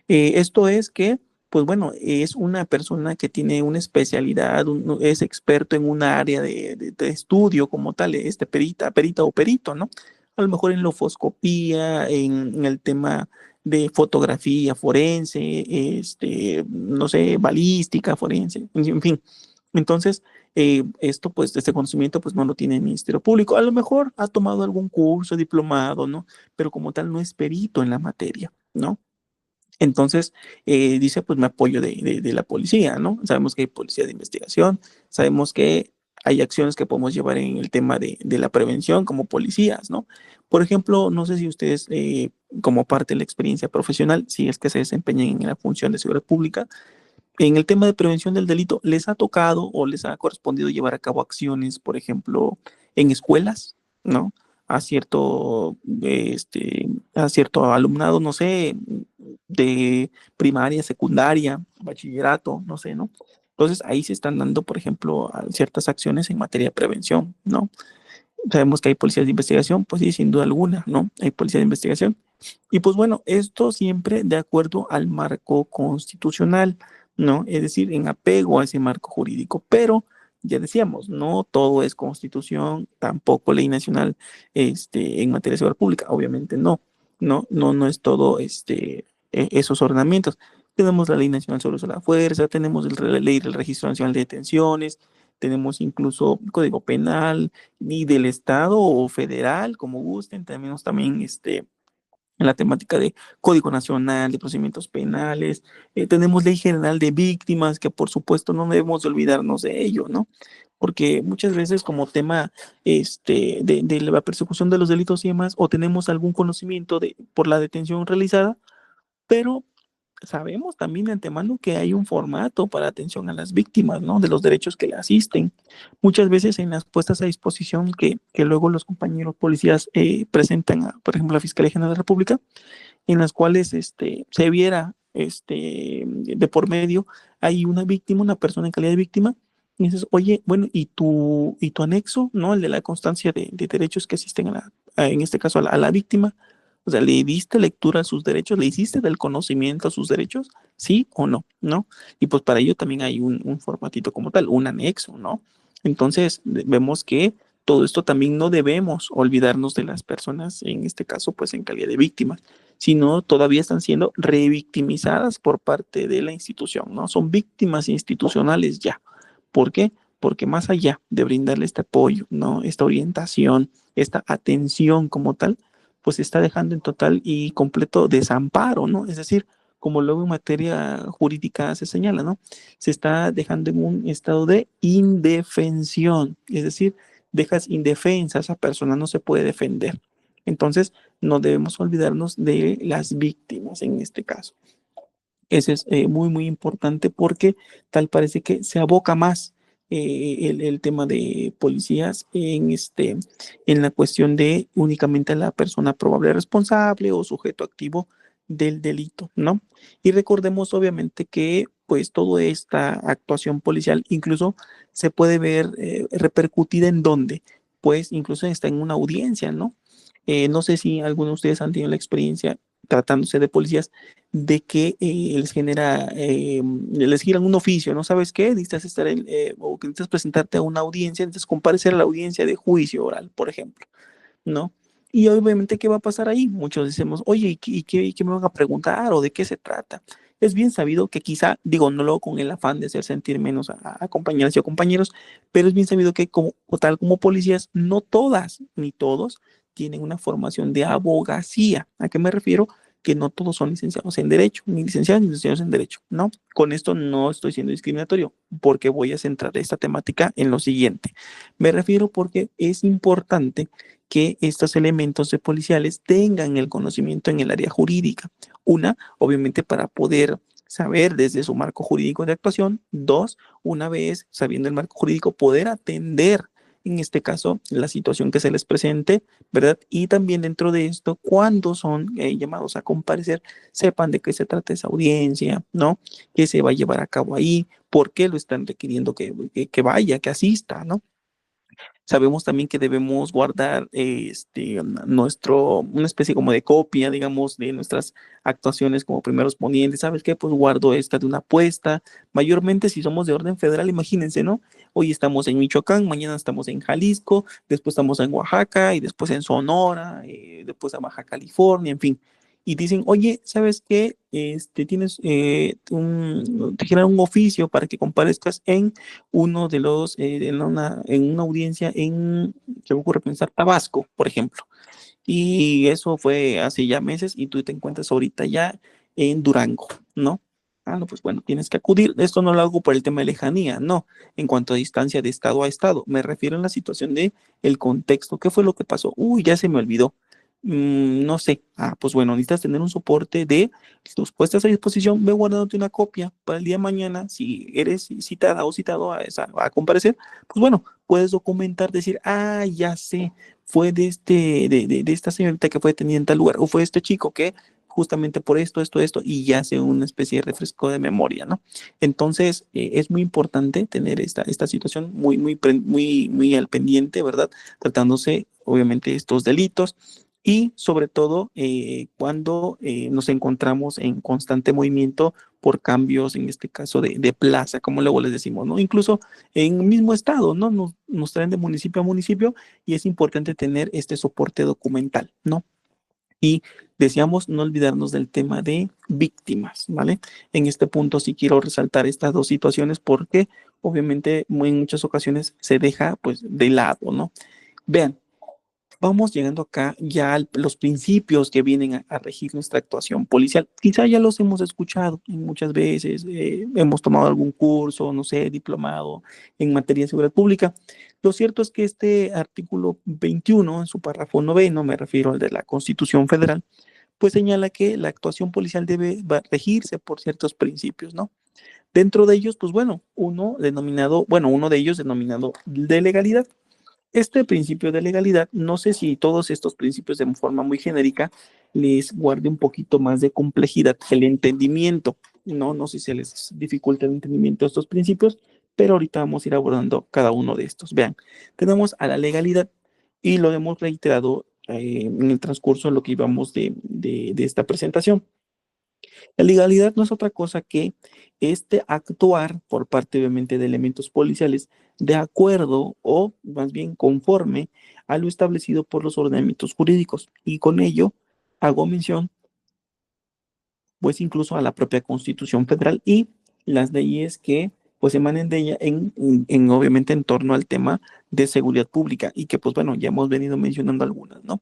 esto es que, pues bueno, es una persona que tiene una especialidad, es experto en una área de estudio como tal, perita o perito, ¿no? A lo mejor en lofoscopía, en el tema de fotografía forense, no sé, balística forense, en fin. Entonces, esto, pues, este conocimiento, pues, no lo tiene el Ministerio Público. A lo mejor ha tomado algún curso, diplomado, ¿no? Pero como tal no es perito en la materia, ¿no? Entonces, dice, pues me apoyo de la policía, ¿no? Sabemos que hay policía de investigación, sabemos que hay acciones que podemos llevar en el tema de la prevención como policías, ¿no? Por ejemplo, no sé si ustedes, como parte de la experiencia profesional, si es que se desempeñan en la función de seguridad pública, en el tema de prevención del delito, ¿les ha tocado o les ha correspondido llevar a cabo acciones, por ejemplo, en escuelas, ¿no? A a cierto alumnado, no sé, de primaria, secundaria, bachillerato, no sé, ¿no? Entonces ahí se están dando, por ejemplo, ciertas acciones en materia de prevención, ¿no? Sabemos que hay policías de investigación, pues sí, sin duda alguna, ¿no? Hay policías de investigación. Y pues bueno, esto siempre de acuerdo al marco constitucional, ¿no? Es decir, en apego a ese marco jurídico. Pero ya decíamos, no todo es constitución, tampoco ley nacional, en materia de seguridad pública, obviamente no, no es todo, esos ornamentos. Tenemos la ley nacional sobre el uso de la fuerza, tenemos la ley del registro nacional de detenciones, tenemos incluso código penal, ni del estado o federal, como gusten, tenemos también, en la temática de Código Nacional de Procedimientos Penales, tenemos Ley General de Víctimas, que por supuesto no debemos de olvidarnos de ello, ¿no? Porque muchas veces como tema, de la persecución de los delitos y demás, o tenemos algún conocimiento por la detención realizada, pero sabemos también de antemano que hay un formato para atención a las víctimas, ¿no? De los derechos que le asisten. Muchas veces en las puestas a disposición que luego los compañeros policías presentan, por ejemplo, a la Fiscalía General de la República, en las cuales se viera de por medio, hay una víctima, una persona en calidad de víctima, y dices, oye, bueno, ¿y tu anexo, ¿no? El de la constancia de derechos que asisten en este caso a la víctima. O sea, ¿le diste lectura a sus derechos? ¿Le hiciste del conocimiento a sus derechos? ¿Sí o no? ¿No? Y pues para ello también hay un formatito como tal, un anexo, ¿no? Entonces, vemos que todo esto también no debemos olvidarnos de las personas, en este caso, pues en calidad de víctimas, sino todavía están siendo revictimizadas por parte de la institución, ¿no? Son víctimas institucionales ya. ¿Por qué? Porque más allá de brindarle este apoyo, ¿no? Esta orientación, esta atención como tal, pues se está dejando en total y completo desamparo, ¿no? Es decir, como luego en materia jurídica se señala, ¿no? Se está dejando en un estado de indefensión, es decir, dejas indefensa a esa persona, no se puede defender. Entonces, no debemos olvidarnos de las víctimas en este caso. Ese es muy, muy importante porque tal parece que se aboca más el tema de policías en la cuestión de únicamente la persona probable responsable o sujeto activo del delito, ¿no? Y recordemos obviamente que pues toda esta actuación policial incluso se puede ver repercutida en dónde, pues incluso está en una audiencia, ¿no? No sé si algunos de ustedes han tenido la experiencia tratándose de policías de que les giran un oficio, ¿no? ¿Sabes qué? Necesitas o que necesitas presentarte a una audiencia, necesitas comparecer a la audiencia de juicio oral, por ejemplo, ¿no? Y obviamente, ¿qué va a pasar ahí? Muchos decimos, oye, ¿y qué me van a preguntar o de qué se trata? Es bien sabido que quizá, digo, no lo con el afán de hacer sentir menos a compañeras y a compañeros, pero es bien sabido que como, o tal como policías, no todas ni todos tienen una formación de abogacía. ¿A qué me refiero? que no todos son licenciados en Derecho, ni licenciados ni licenciados en Derecho, ¿no? Con esto no estoy siendo discriminatorio, porque voy a centrar esta temática en lo siguiente. Me refiero porque es importante que estos elementos de policiales tengan el conocimiento en el área jurídica. Una, obviamente, para poder saber desde su marco jurídico de actuación. Dos, una vez sabiendo el marco jurídico, poder atender, en este caso, la situación que se les presente, ¿verdad? Y también dentro de esto, cuando son llamados a comparecer, sepan de qué se trata esa audiencia, ¿no? ¿Qué se va a llevar a cabo ahí? ¿Por qué lo están requiriendo que vaya, que asista, ¿no? Sabemos también que debemos guardar una especie como de copia, digamos, de nuestras actuaciones como primeros ponientes. ¿Sabes qué? Pues guardo esta de una apuesta. Mayormente si somos de orden federal, imagínense, ¿no? Hoy estamos en Michoacán, mañana estamos en Jalisco, después estamos en Oaxaca y después en Sonora, después a Baja California, en fin. Y dicen, oye, ¿sabes qué? Te generan un oficio para que comparezcas en uno de los, en una audiencia en, se me ocurre pensar, Tabasco, por ejemplo. Y eso fue hace ya meses y tú te encuentras ahorita ya en Durango, ¿no? Ah, no, pues bueno, tienes que acudir. Esto no lo hago por el tema de lejanía, no. En cuanto a distancia de estado a estado, me refiero a la situación de el contexto. ¿Qué fue lo que pasó? Uy, ya se me olvidó. No sé. Ah, pues bueno, necesitas tener un soporte de tus puestas a disposición. Ve guardándote una copia para el día de mañana. Si eres citada o citado a comparecer, pues bueno, puedes documentar, decir, ah, ya sé, fue de esta señorita que fue detenida en tal lugar, o fue este chico que justamente por esto, y ya hace una especie de refresco de memoria, ¿no? Entonces, es muy importante tener esta situación muy al pendiente, ¿verdad? Tratándose, obviamente, estos delitos y sobre todo cuando nos encontramos en constante movimiento por cambios, en este caso de plaza, como luego les decimos, ¿no? Incluso en el mismo estado, ¿no? Nos traen de municipio a municipio y es importante tener este soporte documental, ¿no? Y decíamos no olvidarnos del tema de víctimas, ¿vale? En este punto sí quiero resaltar estas dos situaciones porque obviamente en muchas ocasiones se deja pues de lado, ¿no? Vean, vamos llegando acá ya a los principios que vienen a regir nuestra actuación policial. Quizá ya los hemos escuchado muchas veces, hemos tomado algún curso, no sé, diplomado en materia de seguridad pública. Lo cierto es que este artículo 21, en su párrafo noveno, me refiero al de la Constitución Federal, pues señala que la actuación policial debe regirse por ciertos principios, ¿no? Dentro de ellos, pues bueno, uno de ellos denominado de legalidad. Este principio de legalidad, no sé si todos estos principios de forma muy genérica les guarde un poquito más de complejidad el entendimiento, ¿no? No sé si se les dificulta el entendimiento de estos principios, pero ahorita vamos a ir abordando cada uno de estos. Vean, tenemos a la legalidad y lo hemos reiterado en el transcurso de lo que íbamos de esta presentación. La legalidad no es otra cosa que este actuar por parte obviamente de elementos policiales de acuerdo o más bien conforme a lo establecido por los ordenamientos jurídicos. Y con ello hago mención pues incluso a la propia Constitución Federal y las leyes que pues emanen de ella obviamente en torno al tema de seguridad pública y que pues bueno, ya hemos venido mencionando algunas, ¿no?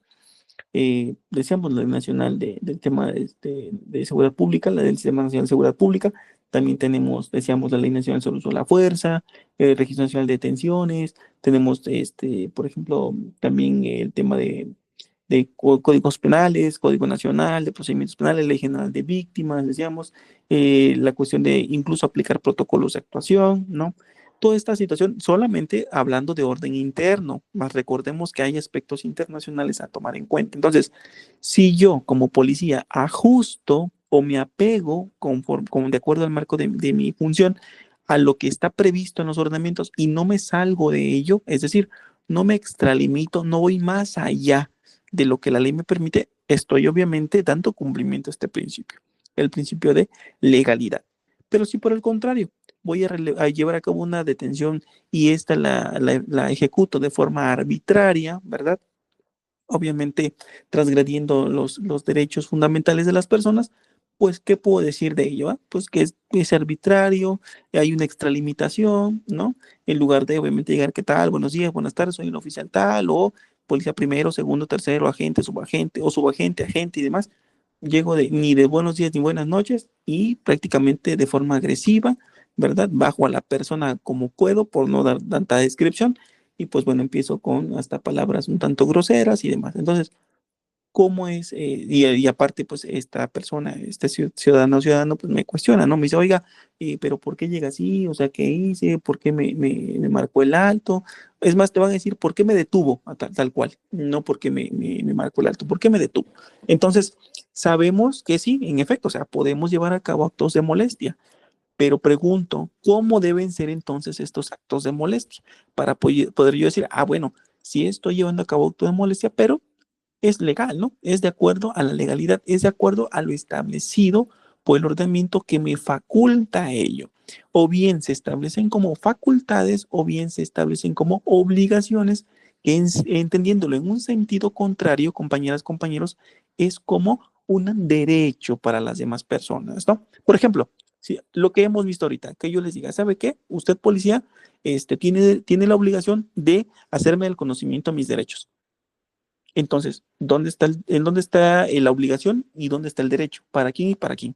Decíamos la ley nacional del tema de seguridad pública, la del Sistema Nacional de Seguridad Pública, también tenemos, decíamos, la ley nacional sobre el uso de la fuerza, el registro nacional de detenciones, tenemos, por ejemplo, también el tema de códigos penales, Código Nacional de Procedimientos Penales, Ley General de Víctimas, decíamos, la cuestión de incluso aplicar protocolos de actuación, ¿no? Toda esta situación solamente hablando de orden interno, más recordemos que hay aspectos internacionales a tomar en cuenta. Entonces, si yo como policía ajusto o me apego de acuerdo al marco de mi función a lo que está previsto en los ordenamientos y no me salgo de ello, es decir, no me extralimito, no voy más allá de lo que la ley me permite, estoy obviamente dando cumplimiento a este principio, el principio de legalidad. Pero si por el contrario voy a llevar a cabo una detención y esta la ejecuto de forma arbitraria, ¿verdad? Obviamente transgrediendo los derechos fundamentales de las personas, pues, ¿qué puedo decir de ello? Pues que es arbitrario, hay una extralimitación, ¿no? En lugar de, obviamente, llegar, ¿qué tal? Buenos días, buenas tardes, soy un oficial tal, o policía primero, segundo, tercero, agente, subagente, o subagente, agente y demás. llego ni de buenos días ni buenas noches y prácticamente de forma agresiva, ¿verdad? Bajo a la persona como puedo por no dar tanta descripción y pues bueno, empiezo con hasta palabras un tanto groseras y demás. Entonces, cómo es, y aparte, pues esta persona, este ciudadano, pues me cuestiona, ¿no? Me dice, oiga, pero ¿por qué llega así? O sea, ¿qué hice? ¿Por qué me marcó el alto? Es más, te van a decir, ¿por qué me detuvo? Tal cual, no porque me marcó el alto, ¿por qué me detuvo? Entonces, sabemos que sí, en efecto, o sea, podemos llevar a cabo actos de molestia, pero pregunto, ¿cómo deben ser entonces estos actos de molestia? Para poder yo decir, bueno, sí estoy llevando a cabo actos de molestia, pero es legal, ¿no? Es de acuerdo a la legalidad, es de acuerdo a lo establecido por el ordenamiento que me faculta ello. O bien se establecen como facultades o bien se establecen como obligaciones que entendiéndolo en un sentido contrario, compañeras, compañeros, es como un derecho para las demás personas, ¿no? Por ejemplo, si, lo que hemos visto ahorita, que yo les diga, ¿sabe qué? Usted, policía, tiene la obligación de hacerme el conocimiento de mis derechos. Entonces, ¿en dónde está la obligación y dónde está el derecho? ¿Para quién y para quién?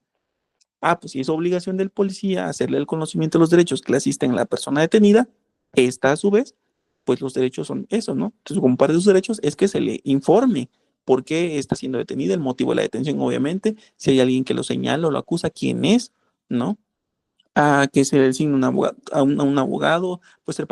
Pues si es obligación del policía hacerle el conocimiento de los derechos que le asisten a la persona detenida, esta a su vez, pues los derechos son eso, ¿no? Entonces, como parte de sus derechos es que se le informe por qué está siendo detenida, el motivo de la detención, obviamente, si hay alguien que lo señala o lo acusa, quién es, ¿no? Que se le designe un abogado, pues el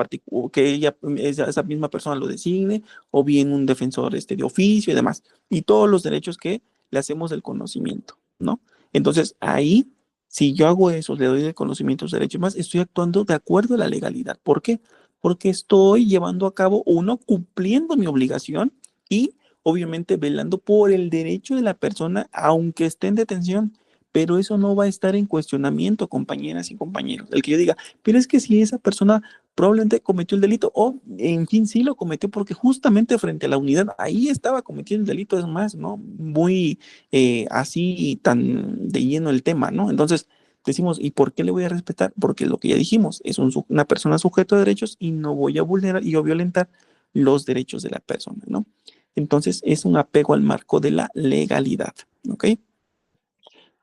que esa misma persona lo designe, o bien un defensor de oficio y demás, y todos los derechos que le hacemos del conocimiento, ¿no? Entonces, ahí, si yo hago eso, le doy el conocimiento, los derechos más, estoy actuando de acuerdo a la legalidad. ¿Por qué? Porque estoy llevando a cabo, uno, cumpliendo mi obligación y, obviamente, velando por el derecho de la persona, aunque esté en detención, pero eso no va a estar en cuestionamiento, compañeras y compañeros. El que yo diga, pero es que si esa persona probablemente cometió el delito, o en fin, sí lo cometió porque justamente frente a la unidad, ahí estaba cometiendo el delito, es más, ¿no? Muy así, tan de lleno el tema, ¿no? Entonces, decimos, ¿y por qué le voy a respetar? Porque lo que ya dijimos, es una persona sujeto de derechos y no voy a vulnerar y a violentar los derechos de la persona, ¿no? Entonces, es un apego al marco de la legalidad, ¿ok?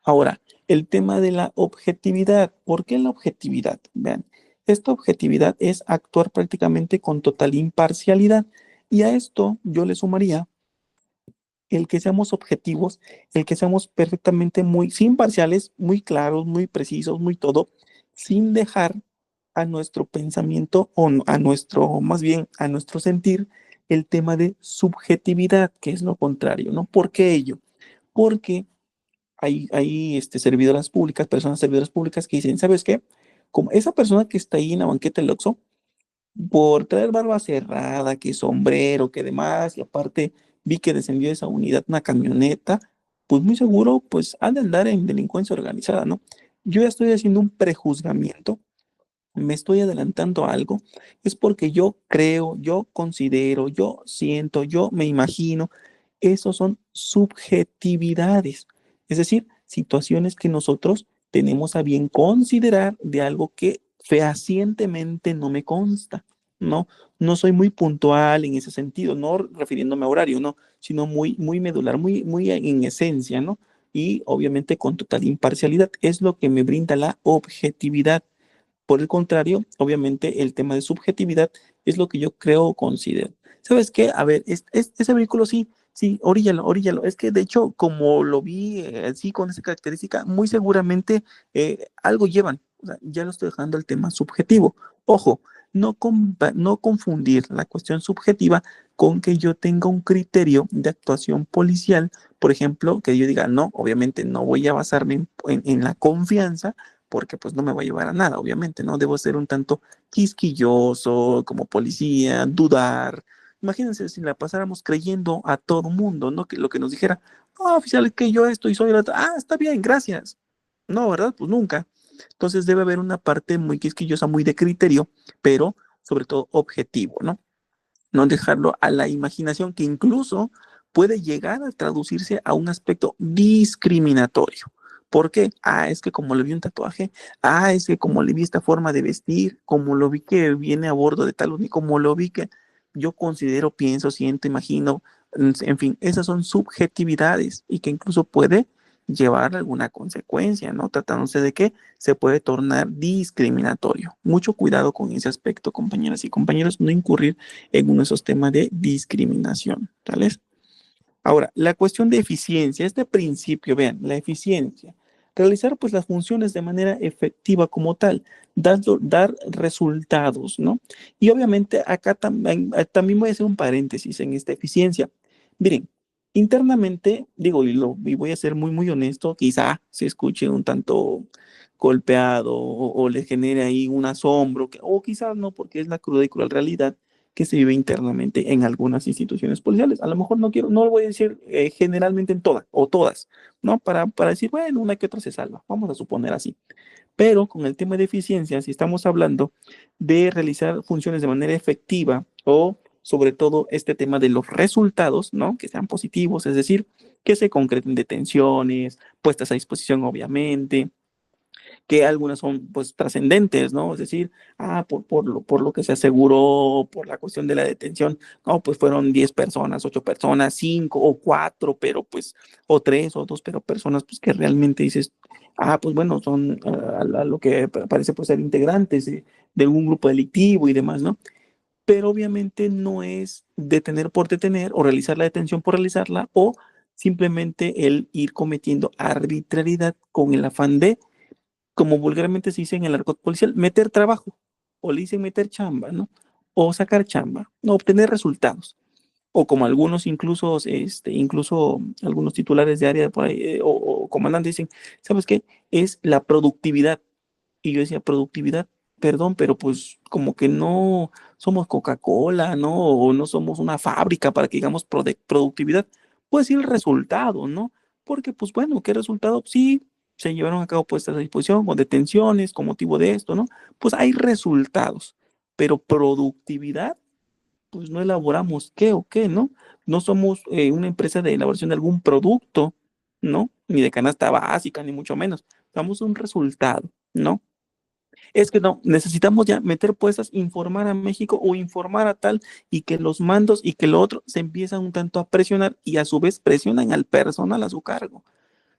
Ahora, el tema de la objetividad. ¿Por qué la objetividad? Vean, esta objetividad es actuar prácticamente con total imparcialidad. Y a esto yo le sumaría el que seamos objetivos, el que seamos perfectamente muy, sin parciales, muy claros, muy precisos, muy todo, sin dejar a nuestro pensamiento o a nuestro, más bien a nuestro sentir, el tema de subjetividad, que es lo contrario, ¿no? ¿Por qué ello? Porque hay servidoras públicas, personas servidoras públicas que dicen, ¿sabes qué? Como esa persona que está ahí en la banqueta del Oxxo, por traer barba cerrada, que sombrero, que demás, y aparte vi que descendió de esa unidad una camioneta, pues muy seguro, pues han de andar en delincuencia organizada, ¿no? Yo ya estoy haciendo un prejuzgamiento, me estoy adelantando a algo, es porque yo creo, yo considero, yo siento, yo me imagino, esos son subjetividades, es decir, situaciones que nosotros tenemos a bien considerar de algo que fehacientemente no me consta, ¿no? No soy muy puntual en ese sentido, no refiriéndome a horario, no, sino muy medular, muy en esencia, ¿no? Y obviamente con total imparcialidad, es lo que me brinda la objetividad. Por el contrario, obviamente el tema de subjetividad es lo que yo creo o considero. ¿Sabes qué? A ver, ese vehículo sí, sí, oríllalo, oríllalo. Es que de hecho, como lo vi así con esa característica, muy seguramente algo llevan. O sea, ya lo estoy dejando al tema subjetivo. Ojo, no confundir la cuestión subjetiva con que yo tenga un criterio de actuación policial, por ejemplo, que yo diga, no, obviamente no voy a basarme en la confianza porque pues no me va a llevar a nada, obviamente, ¿no? Debo ser un tanto quisquilloso como policía, dudar. Imagínense si la pasáramos creyendo a todo mundo, ¿no? Que lo que nos dijera, oficial, que yo esto y soy el otro. Está bien, gracias. No, ¿verdad? Pues nunca. Entonces debe haber una parte muy quisquillosa, muy de criterio, pero sobre todo objetivo, ¿no? No dejarlo a la imaginación que incluso puede llegar a traducirse a un aspecto discriminatorio. ¿Por qué? Es que como le vi un tatuaje, es que como le vi esta forma de vestir, como lo vi que viene a bordo de tal, y como lo vi que yo considero, pienso, siento, imagino, en fin, esas son subjetividades y que incluso puede llevar alguna consecuencia, ¿no? Tratándose de que se puede tornar discriminatorio. Mucho cuidado con ese aspecto, compañeras y compañeros, no incurrir en uno de esos temas de discriminación, ¿tales? Ahora, la cuestión de eficiencia, este principio, vean, la eficiencia, realizar pues las funciones de manera efectiva como tal, dar resultados, ¿no? Y obviamente acá también voy a hacer un paréntesis en esta eficiencia. Miren, internamente, digo, y voy a ser muy honesto, quizá se escuche un tanto golpeado o le genere ahí un asombro, o quizás no, porque es la cruda y cruel realidad que se vive internamente en algunas instituciones policiales. A lo mejor no lo voy a decir generalmente en todas o todas, ¿no? Para decir, bueno, una que otra se salva, vamos a suponer así. Pero con el tema de eficiencia, si estamos hablando de realizar funciones de manera efectiva o sobre todo este tema de los resultados, ¿no? Que sean positivos, es decir, que se concreten detenciones, puestas a disposición, obviamente, que algunas son pues trascendentes, ¿no? Es decir, por lo que se aseguró, por la cuestión de la detención, no, pues fueron 10 personas, 8 personas, 5 o 4, pero pues, o 3 o 2, pero personas pues que realmente dices, pues bueno, son a lo que parece pues ser integrantes de un grupo delictivo y demás, ¿no? Pero obviamente no es detener por detener o realizar la detención por realizarla o simplemente el ir cometiendo arbitrariedad con el afán de como vulgarmente se dice en el argot policial, meter trabajo, o le dicen meter chamba, ¿no? O sacar chamba, no obtener resultados. O como algunos incluso algunos titulares de área por ahí, o comandantes dicen, ¿sabes qué? Es la productividad. Y yo decía, productividad, perdón, pero pues como que no somos Coca-Cola, ¿no? O no somos una fábrica para que digamos productividad. Puede ser el resultado, ¿no? Porque pues bueno, ¿qué resultado? Sí, se llevaron a cabo puestas a disposición o detenciones con motivo de esto, ¿no? Pues hay resultados, pero productividad, pues no elaboramos qué o qué, ¿no? No somos una empresa de elaboración de algún producto, ¿no? Ni de canasta básica, ni mucho menos. Damos un resultado, ¿no? Es que no, necesitamos ya meter puestas, informar a México o informar a tal y que los mandos y que lo otro se empiezan un tanto a presionar y a su vez presionan al personal a su cargo.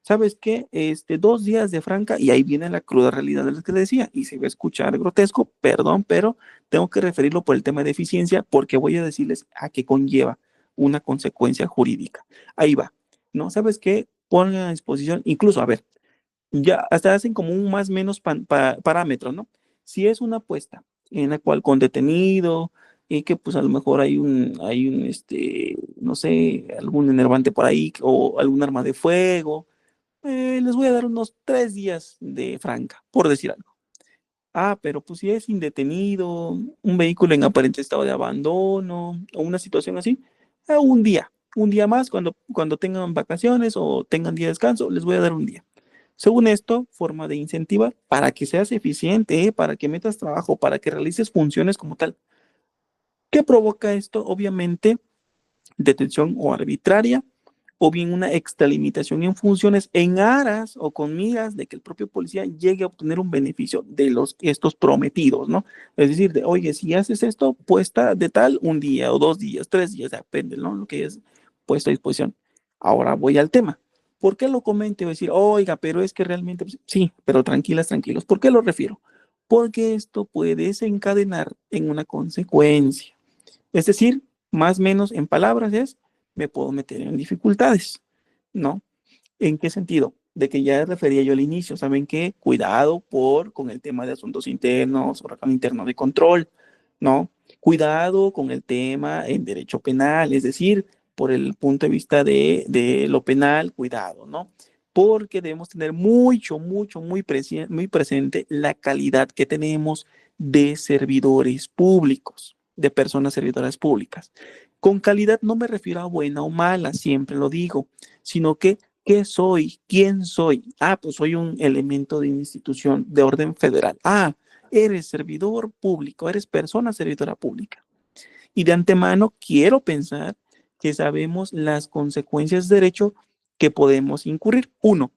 ¿Sabes qué? 2 días de franca y ahí viene la cruda realidad de lo que decía y se va a escuchar grotesco, perdón, pero tengo que referirlo por el tema de eficiencia porque voy a decirles a qué conlleva una consecuencia jurídica. Ahí va, ¿no? ¿Sabes qué? Ponen a disposición, incluso, a ver, ya hasta hacen como un más o menos parámetro, ¿no? Si es una apuesta en la cual con detenido y que pues a lo mejor no sé, algún enervante por ahí o algún arma de fuego, les voy a dar unos 3 días de franca, por decir algo. Pero pues si es indetenido, un vehículo en aparente estado de abandono o una situación así, un día más cuando tengan vacaciones o tengan día de descanso, les voy a dar un día. Según esto, forma de incentivar para que seas eficiente, para que metas trabajo, para que realices funciones como tal. ¿Qué provoca esto? Obviamente, detención o arbitraria, o bien una extralimitación en funciones en aras o con miras de que el propio policía llegue a obtener un beneficio de estos prometidos, ¿no? Es decir, de, oye, si haces esto, puesta de tal un día o 2 días, 3 días, depende, ¿no? Lo que es puesto a disposición. Ahora voy al tema. ¿Por qué lo comento? Voy a decir, oiga, pero es que realmente, pues, sí, pero tranquilas, tranquilos. ¿Por qué lo refiero? Porque esto puede desencadenar en una consecuencia. Es decir, más o menos en palabras es, me puedo meter en dificultades, ¿no? ¿En qué sentido? De que ya refería yo al inicio, ¿saben qué? Cuidado con el tema de asuntos internos, órgano interno de control, ¿no? Cuidado con el tema en derecho penal, es decir, por el punto de vista de lo penal, cuidado, ¿no? Porque debemos tener muy presente la calidad que tenemos de servidores públicos, de personas servidoras públicas. Con calidad no me refiero a buena o mala, siempre lo digo, sino que ¿qué soy? ¿Quién soy? Pues soy un elemento de institución de orden federal. Eres servidor público, eres persona servidora pública. Y de antemano quiero pensar que sabemos las consecuencias de derecho que podemos incurrir. Uno,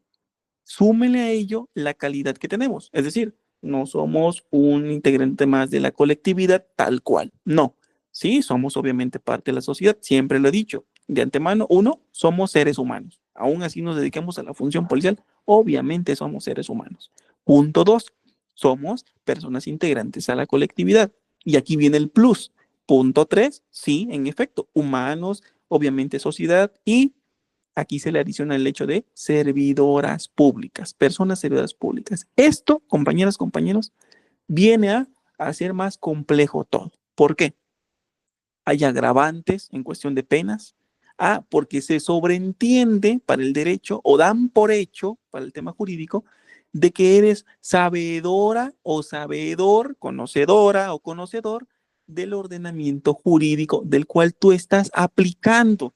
súmele a ello la calidad que tenemos. Es decir, no somos un integrante más de la colectividad tal cual. No. Sí, somos obviamente parte de la sociedad, siempre lo he dicho. De antemano, uno, somos seres humanos. aún así nos dediquemos a la función policial, obviamente somos seres humanos. Punto dos, somos personas integrantes a la colectividad. Y aquí viene el plus. Punto tres, sí, en efecto, humanos, obviamente sociedad, y aquí se le adiciona el hecho de servidoras públicas, personas servidoras públicas. Esto, compañeras, compañeros, viene a hacer más complejo todo. ¿Por qué? Hay agravantes en cuestión de penas. Ah, porque se sobreentiende para el derecho o dan por hecho para el tema jurídico de que eres sabedora o sabedor, conocedora o conocedor del ordenamiento jurídico del cual tú estás aplicando.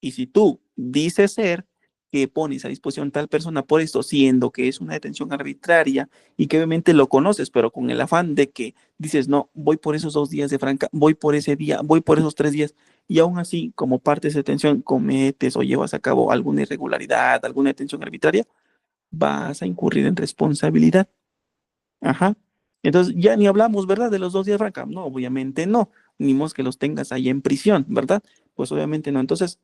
Y si tú dices ser que pones a disposición tal persona por esto, siendo que es una detención arbitraria y que obviamente lo conoces, pero con el afán de que dices, no, voy por esos 2 días de franca, voy por ese día, voy por esos 3 días, y aún así, como parte de esa detención, cometes o llevas a cabo alguna irregularidad, alguna detención arbitraria, vas a incurrir en responsabilidad. Ajá. Entonces, ya ni hablamos, ¿verdad? De los 2 días de franca. No, obviamente no. Ni más que los tengas ahí en prisión, ¿verdad? Pues obviamente no. Entonces,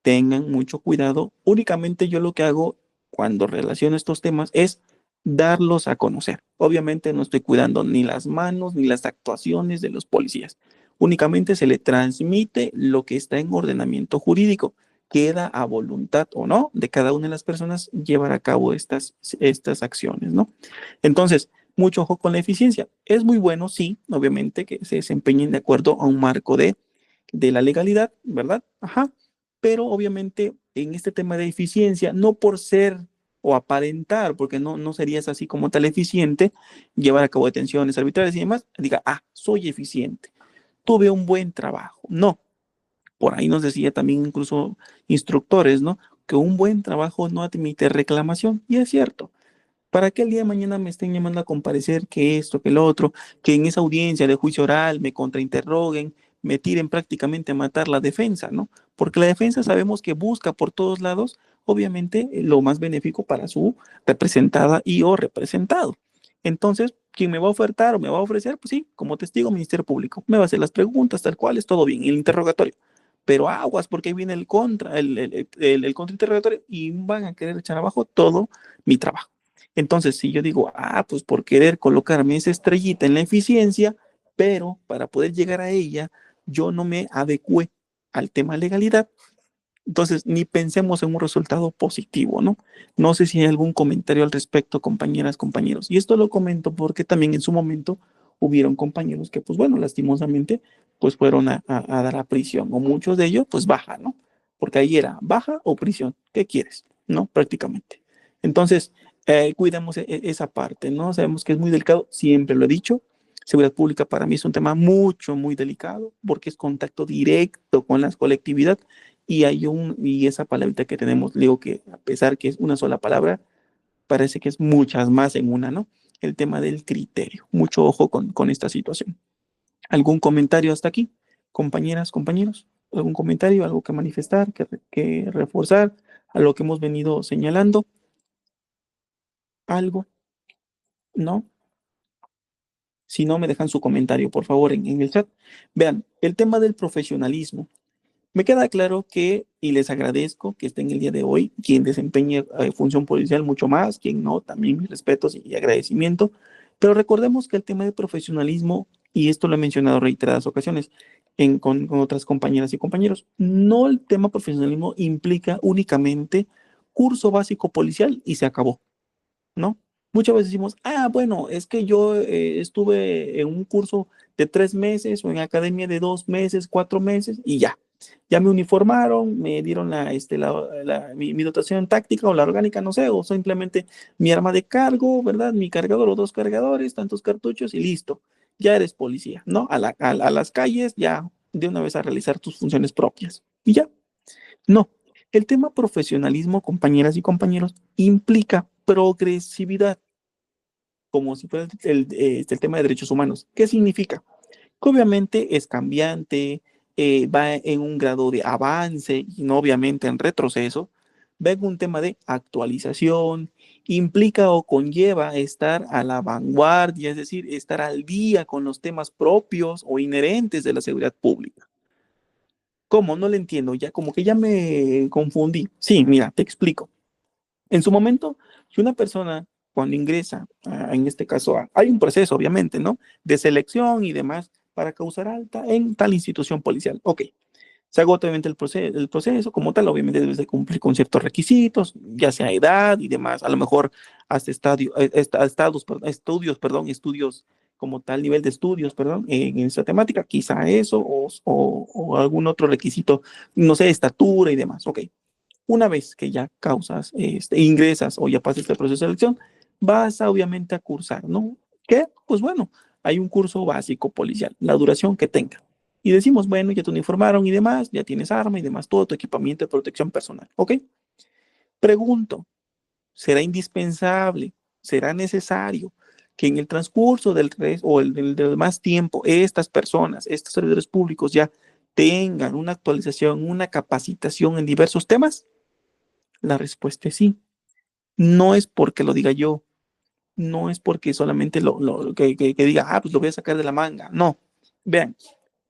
tengan mucho cuidado. Únicamente yo lo que hago cuando relaciono estos temas es darlos a conocer. Obviamente no estoy cuidando ni las manos ni las actuaciones de los policías. Únicamente se le transmite lo que está en ordenamiento jurídico. Queda a voluntad o no de cada una de las personas llevar a cabo estas acciones, ¿no? Entonces, mucho ojo con la eficiencia. Es muy bueno, sí, obviamente, que se desempeñen de acuerdo a un marco de la legalidad, ¿verdad? Ajá, pero obviamente en este tema de eficiencia, no por ser o aparentar, porque no serías así como tal eficiente, llevar a cabo detenciones arbitrarias y demás, diga, ah, soy eficiente, tuve un buen trabajo. No, por ahí nos decía también incluso instructores, ¿no? Que un buen trabajo no admite reclamación, y es cierto. ¿Para qué el día de mañana me estén llamando a comparecer que esto, que lo otro, que en esa audiencia de juicio oral me contrainterroguen, me tiren prácticamente a matar la defensa, ¿no? Porque la defensa sabemos que busca por todos lados, obviamente, lo más benéfico para su representada y o representado. Entonces, ¿quién me va a ofertar o me va a ofrecer? Pues sí, como testigo, Ministerio Público. Me va a hacer las preguntas, tal cual, es todo bien, el interrogatorio. Pero aguas, porque ahí viene el contrainterrogatorio y van a querer echar abajo todo mi trabajo. Entonces, si yo digo, ah, pues por querer colocarme esa estrellita en la eficiencia, pero para poder llegar a ella, yo no me adecué al tema legalidad, entonces ni pensemos en un resultado positivo, ¿no? No sé si hay algún comentario al respecto, compañeras, compañeros. Y esto lo comento porque también en su momento hubieron compañeros que, pues bueno, lastimosamente, pues fueron a dar a prisión, o muchos de ellos, pues baja, ¿no? Porque ahí era baja o prisión, ¿qué quieres? ¿No? Prácticamente. Entonces, cuidamos esa parte, ¿no? Sabemos que es muy delicado, siempre lo he dicho. Seguridad pública para mí es un tema mucho, muy delicado porque es contacto directo con la colectividad y esa palabrita que tenemos, digo que a pesar que es una sola palabra, parece que es muchas más en una, ¿no? El tema del criterio. Mucho ojo con esta situación. ¿Algún comentario hasta aquí? Compañeras, compañeros, ¿algún comentario, algo que manifestar, que reforzar a lo que hemos venido señalando? ¿Algo? ¿No? Si no, me dejan su comentario, por favor, en el chat. Vean, el tema del profesionalismo. Me queda claro que, y les agradezco que estén el día de hoy, quien desempeñe función policial mucho más, quien no, también mis respetos y agradecimiento, pero recordemos que el tema de profesionalismo, y esto lo he mencionado reiteradas ocasiones con otras compañeras y compañeros, no el tema profesionalismo implica únicamente curso básico policial y se acabó, ¿no? Muchas veces decimos, ah, bueno, es que yo estuve en un curso de 3 meses o en academia de 2 meses, 4 meses y ya me uniformaron, me dieron mi dotación táctica o la orgánica, no sé, o simplemente mi arma de cargo, ¿verdad? Mi cargador o 2 cargadores, tantos cartuchos y listo, ya eres policía, ¿no? A las calles ya de una vez a realizar tus funciones propias y ya. No, el tema profesionalismo, compañeras y compañeros, implica progresividad, como si fuera el tema de derechos humanos. ¿Qué significa? Que obviamente es cambiante, va en un grado de avance y no obviamente en retroceso, va en un tema de actualización, implica o conlleva estar a la vanguardia, es decir, estar al día con los temas propios o inherentes de la seguridad pública. ¿Cómo? No le entiendo, ya como que ya me confundí. Sí, mira, te explico. En su momento, si una persona cuando ingresa, en este caso, hay un proceso, obviamente, ¿no? De selección y demás para causar alta en tal institución policial. Ok, se agota obviamente el proceso como tal, obviamente debes de cumplir con ciertos requisitos, ya sea edad y demás, a lo mejor hasta estudios como tal, nivel de estudios, perdón, en esa temática, quizá eso o algún otro requisito, no sé, estatura y demás. Ok, una vez que ya ingresas o ya pasas este proceso de selección, vas obviamente a cursar, ¿no? ¿Qué? Pues bueno, hay un curso básico policial, la duración que tenga. Y decimos, bueno, ya te uniformaron y demás, ya tienes arma y demás, todo tu equipamiento de protección personal, ¿ok? Pregunto, ¿será indispensable, será necesario que en el transcurso del más tiempo estas personas, estos servidores públicos ya tengan una actualización, una capacitación en diversos temas? La respuesta es sí. No es porque lo diga yo, no es porque solamente que diga, pues lo voy a sacar de la manga. No. Vean,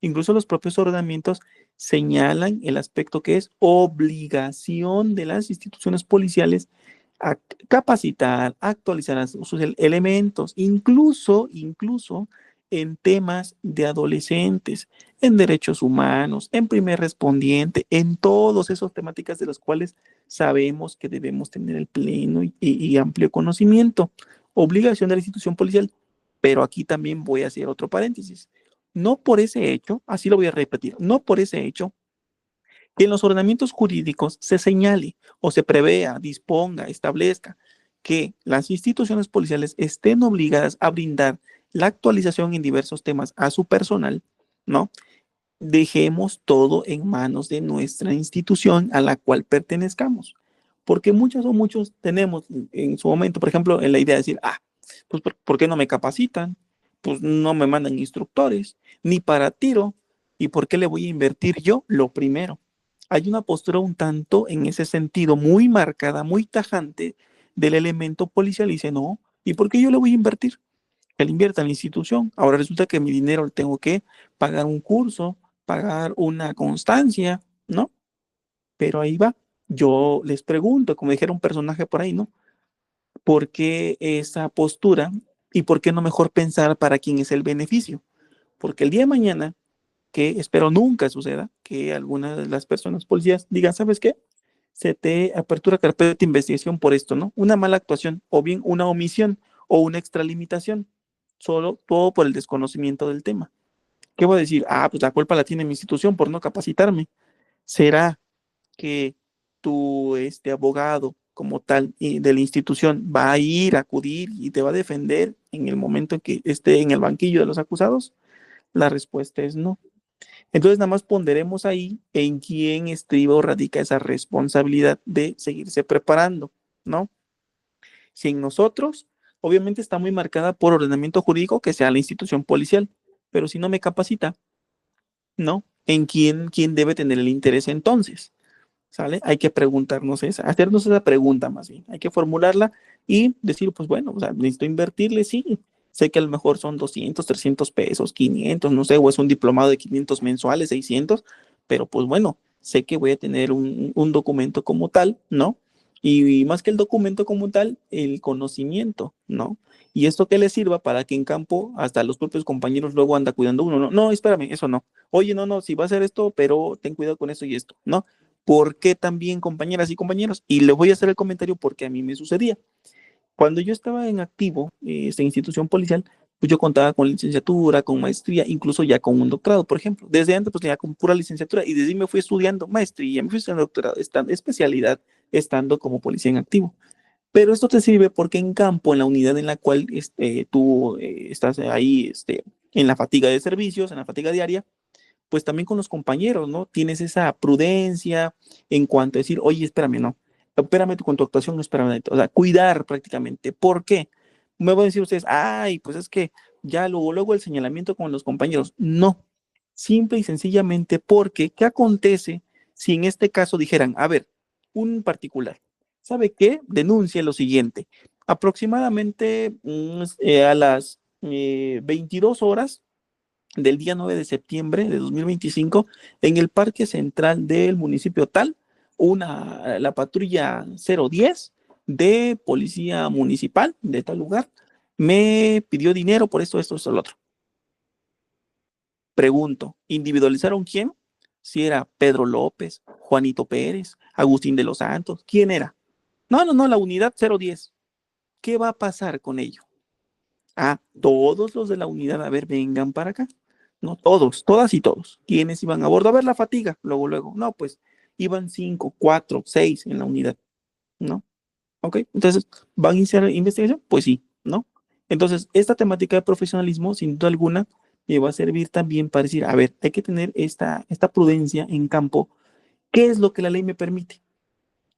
incluso los propios ordenamientos señalan el aspecto que es obligación de las instituciones policiales a capacitar, a actualizar a sus elementos, incluso en temas de adolescentes, en derechos humanos, en primer respondiente, en todas esas temáticas de las cuales sabemos que debemos tener el pleno y amplio conocimiento. Obligación de la institución policial, pero aquí también voy a hacer otro paréntesis. No por ese hecho, así lo voy a repetir, no por ese hecho que en los ordenamientos jurídicos se señale o se prevea, disponga, establezca que las instituciones policiales estén obligadas a brindar la actualización en diversos temas a su personal, ¿no? Dejemos todo en manos de nuestra institución a la cual pertenezcamos. Porque muchas o muchos tenemos en su momento, por ejemplo, en la idea de decir, pues ¿por qué no me capacitan? Pues no me mandan instructores, ni para tiro. ¿Y por qué le voy a invertir yo? Lo primero. Hay una postura un tanto en ese sentido muy marcada, muy tajante del elemento policial y dice, no, ¿y por qué yo le voy a invertir? Que le invierta en la institución. Ahora resulta que mi dinero le tengo que pagar un curso, pagar una constancia, ¿no? Pero ahí va. Yo les pregunto, como dijera un personaje por ahí, ¿no? ¿Por qué esa postura y por qué no mejor pensar para quién es el beneficio? Porque el día de mañana, que espero nunca suceda, que alguna de las personas policías digan, ¿sabes qué? Se te apertura carpeta de investigación por esto, ¿no? Una mala actuación o bien una omisión o una extralimitación, solo todo por el desconocimiento del tema. ¿Qué voy a decir? Pues la culpa la tiene mi institución por no capacitarme. ¿Será que tu abogado como tal de la institución va a ir a acudir y te va a defender en el momento en que esté en el banquillo de los acusados? La respuesta es no. Entonces nada más ponderemos ahí en quién estriba o radica esa responsabilidad de seguirse preparando, ¿no? Si en nosotros, obviamente está muy marcada por ordenamiento jurídico que sea la institución policial, pero si no me capacita, ¿no? ¿En quién debe tener el interés entonces? ¿Sale? Hay que hacernos esa pregunta más bien, hay que formularla y decir, pues bueno, o sea, necesito invertirle, sí, sé que a lo mejor son 200, 300 pesos, 500, no sé, o es un diplomado de 500 mensuales, 600, pero pues bueno, sé que voy a tener un documento como tal, ¿no? Y más que el documento como tal, el conocimiento, ¿no? Y esto que le sirva para que en campo hasta los propios compañeros luego anda cuidando uno, no, no, espérame, eso no. Oye, no, no, si va a hacer esto, pero ten cuidado con esto y esto, ¿no? ¿Por qué también, compañeras y compañeros? Y les voy a hacer el comentario porque a mí me sucedía. Cuando yo estaba en activo, esta institución policial, pues yo contaba con licenciatura, con maestría, incluso ya con un doctorado, por ejemplo. Desde antes, pues tenía con pura licenciatura y desde ahí me fui estudiando maestría, me fui estudiando doctorado, especialidad, estando como policía en activo. Pero esto te sirve porque en campo, en la unidad en la cual tú estás ahí en la fatiga de servicios, en la fatiga diaria, pues también con los compañeros, ¿no? Tienes esa prudencia en cuanto a decir, oye, espérame, no, espérame con tu actuación, no espérame, o sea, cuidar prácticamente. ¿Por qué? Me van a decir ustedes, pues es que ya luego el señalamiento con los compañeros. No, simple y sencillamente porque, ¿qué acontece si en este caso dijeran, a ver, un particular, ¿sabe qué? Denuncia lo siguiente. Aproximadamente a las 22 horas del día 9 de septiembre de 2025 en el Parque Central del municipio tal, la patrulla 010 de policía municipal de tal lugar me pidió dinero por esto, lo otro. Pregunto, ¿individualizaron quién? Si era Pedro López, Juanito Pérez, Agustín de los Santos, ¿quién era? No, la unidad 010. ¿Qué va a pasar con ello? Todos los de la unidad, a ver, vengan para acá. No, todos, todas y todos. ¿Quiénes iban a bordo? A ver la fatiga, luego. No, pues iban 5, 4, 6 en la unidad, ¿no? Ok, entonces, ¿van a iniciar investigación? Pues sí, ¿no? Entonces, esta temática de profesionalismo, sin duda alguna, me va a servir también para decir, a ver, hay que tener esta prudencia en campo. ¿Qué es lo que la ley me permite?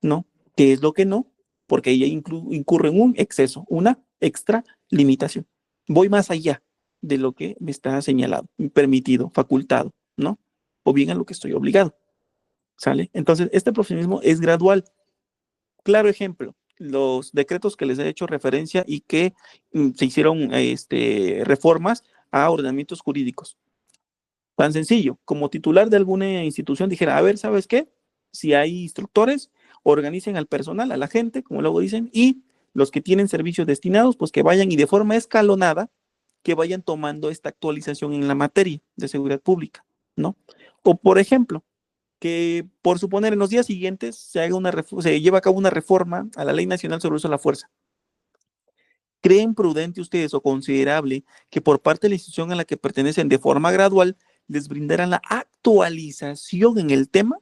¿No? ¿Qué es lo que no? Porque ella incurre en un exceso, una extra limitación. Voy más allá de lo que me está señalado, permitido, facultado, ¿no? O bien a lo que estoy obligado, ¿sale? Entonces, este profesionalismo es gradual. Claro ejemplo, los decretos que les he hecho referencia y que se hicieron reformas a ordenamientos jurídicos. Tan sencillo, como titular de alguna institución dijera, a ver, ¿sabes qué? Si hay instructores, organicen al personal, a la gente, como luego dicen, y los que tienen servicios destinados, pues que vayan y de forma escalonada, que vayan tomando esta actualización en la materia de seguridad pública, ¿no? O por ejemplo, que por suponer en los días siguientes se lleva a cabo una reforma a la Ley Nacional sobre el uso de la fuerza. ¿Creen prudente ustedes o considerable que por parte de la institución a la que pertenecen de forma gradual les brindaran la actualización en el tema?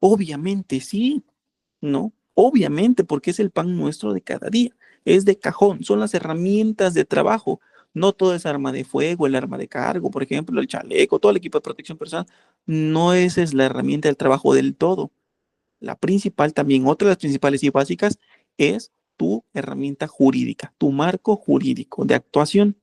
Obviamente sí, ¿no? Obviamente, porque es el pan nuestro de cada día, es de cajón, son las herramientas de trabajo. No todo es arma de fuego, el arma de cargo, por ejemplo, el chaleco, todo el equipo de protección personal. No esa es la herramienta del trabajo del todo. La principal, también otra de las principales y básicas, es tu herramienta jurídica, tu marco jurídico de actuación,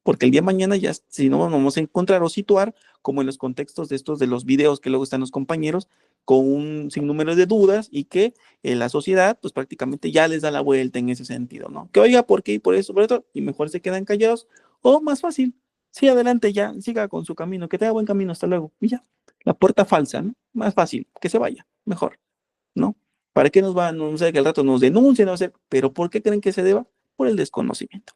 porque el día de mañana ya, si no, nos vamos a encontrar o situar, como en los contextos de estos de los videos que luego están los compañeros, con un sinnúmero de dudas y que la sociedad, pues prácticamente ya les da la vuelta en ese sentido, ¿no? Que oiga, ¿por qué? Y por eso, por esto, y mejor se quedan callados, o más fácil, sí, adelante ya, siga con su camino, que tenga buen camino, hasta luego, y ya, la puerta falsa, ¿no? Más fácil, que se vaya, mejor. ¿No? ¿Para qué nos va? No sé, que al rato nos denuncien, no sé, pero ¿por qué creen que se deba? Por el desconocimiento,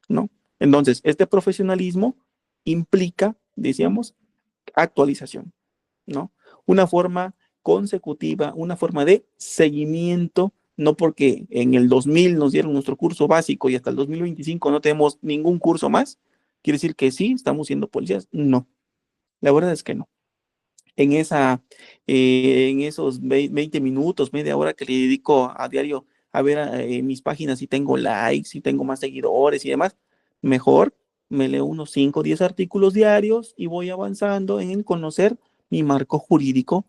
¿no? Entonces, este profesionalismo implica, decíamos, actualización, ¿no? Una forma consecutiva, una forma de seguimiento, no porque en el 2000 nos dieron nuestro curso básico y hasta el 2025 no tenemos ningún curso más, quiere decir que sí, estamos siendo policías. No, la verdad es que no. En esos 20 minutos, media hora que le dedico a diario a ver mis páginas si tengo likes, si tengo más seguidores y demás, mejor me leo unos 5 o 10 artículos diarios y voy avanzando en conocer mi marco jurídico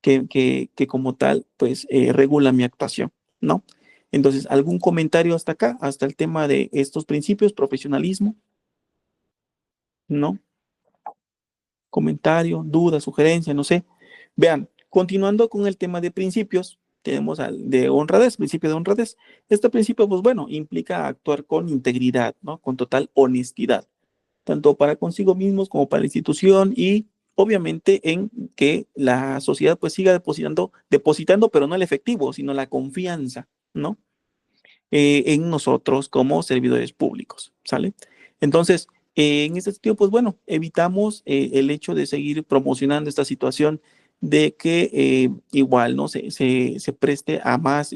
que como tal, pues regula mi actuación, ¿no? Entonces, ¿algún comentario hasta acá, hasta el tema de estos principios, profesionalismo? ¿No? Comentario, duda, sugerencia, no sé. Vean, continuando con el tema de principios, tenemos al de honradez, principio de honradez. Este principio, pues bueno, implica actuar con integridad, ¿no? Con total honestidad, tanto para consigo mismos como para la institución y obviamente en que la sociedad pues siga depositando, pero no el efectivo, sino la confianza, ¿no? En nosotros como servidores públicos, ¿sale? Entonces, en este sentido, pues bueno, evitamos el hecho de seguir promocionando esta situación de que igual, ¿no? Se preste a más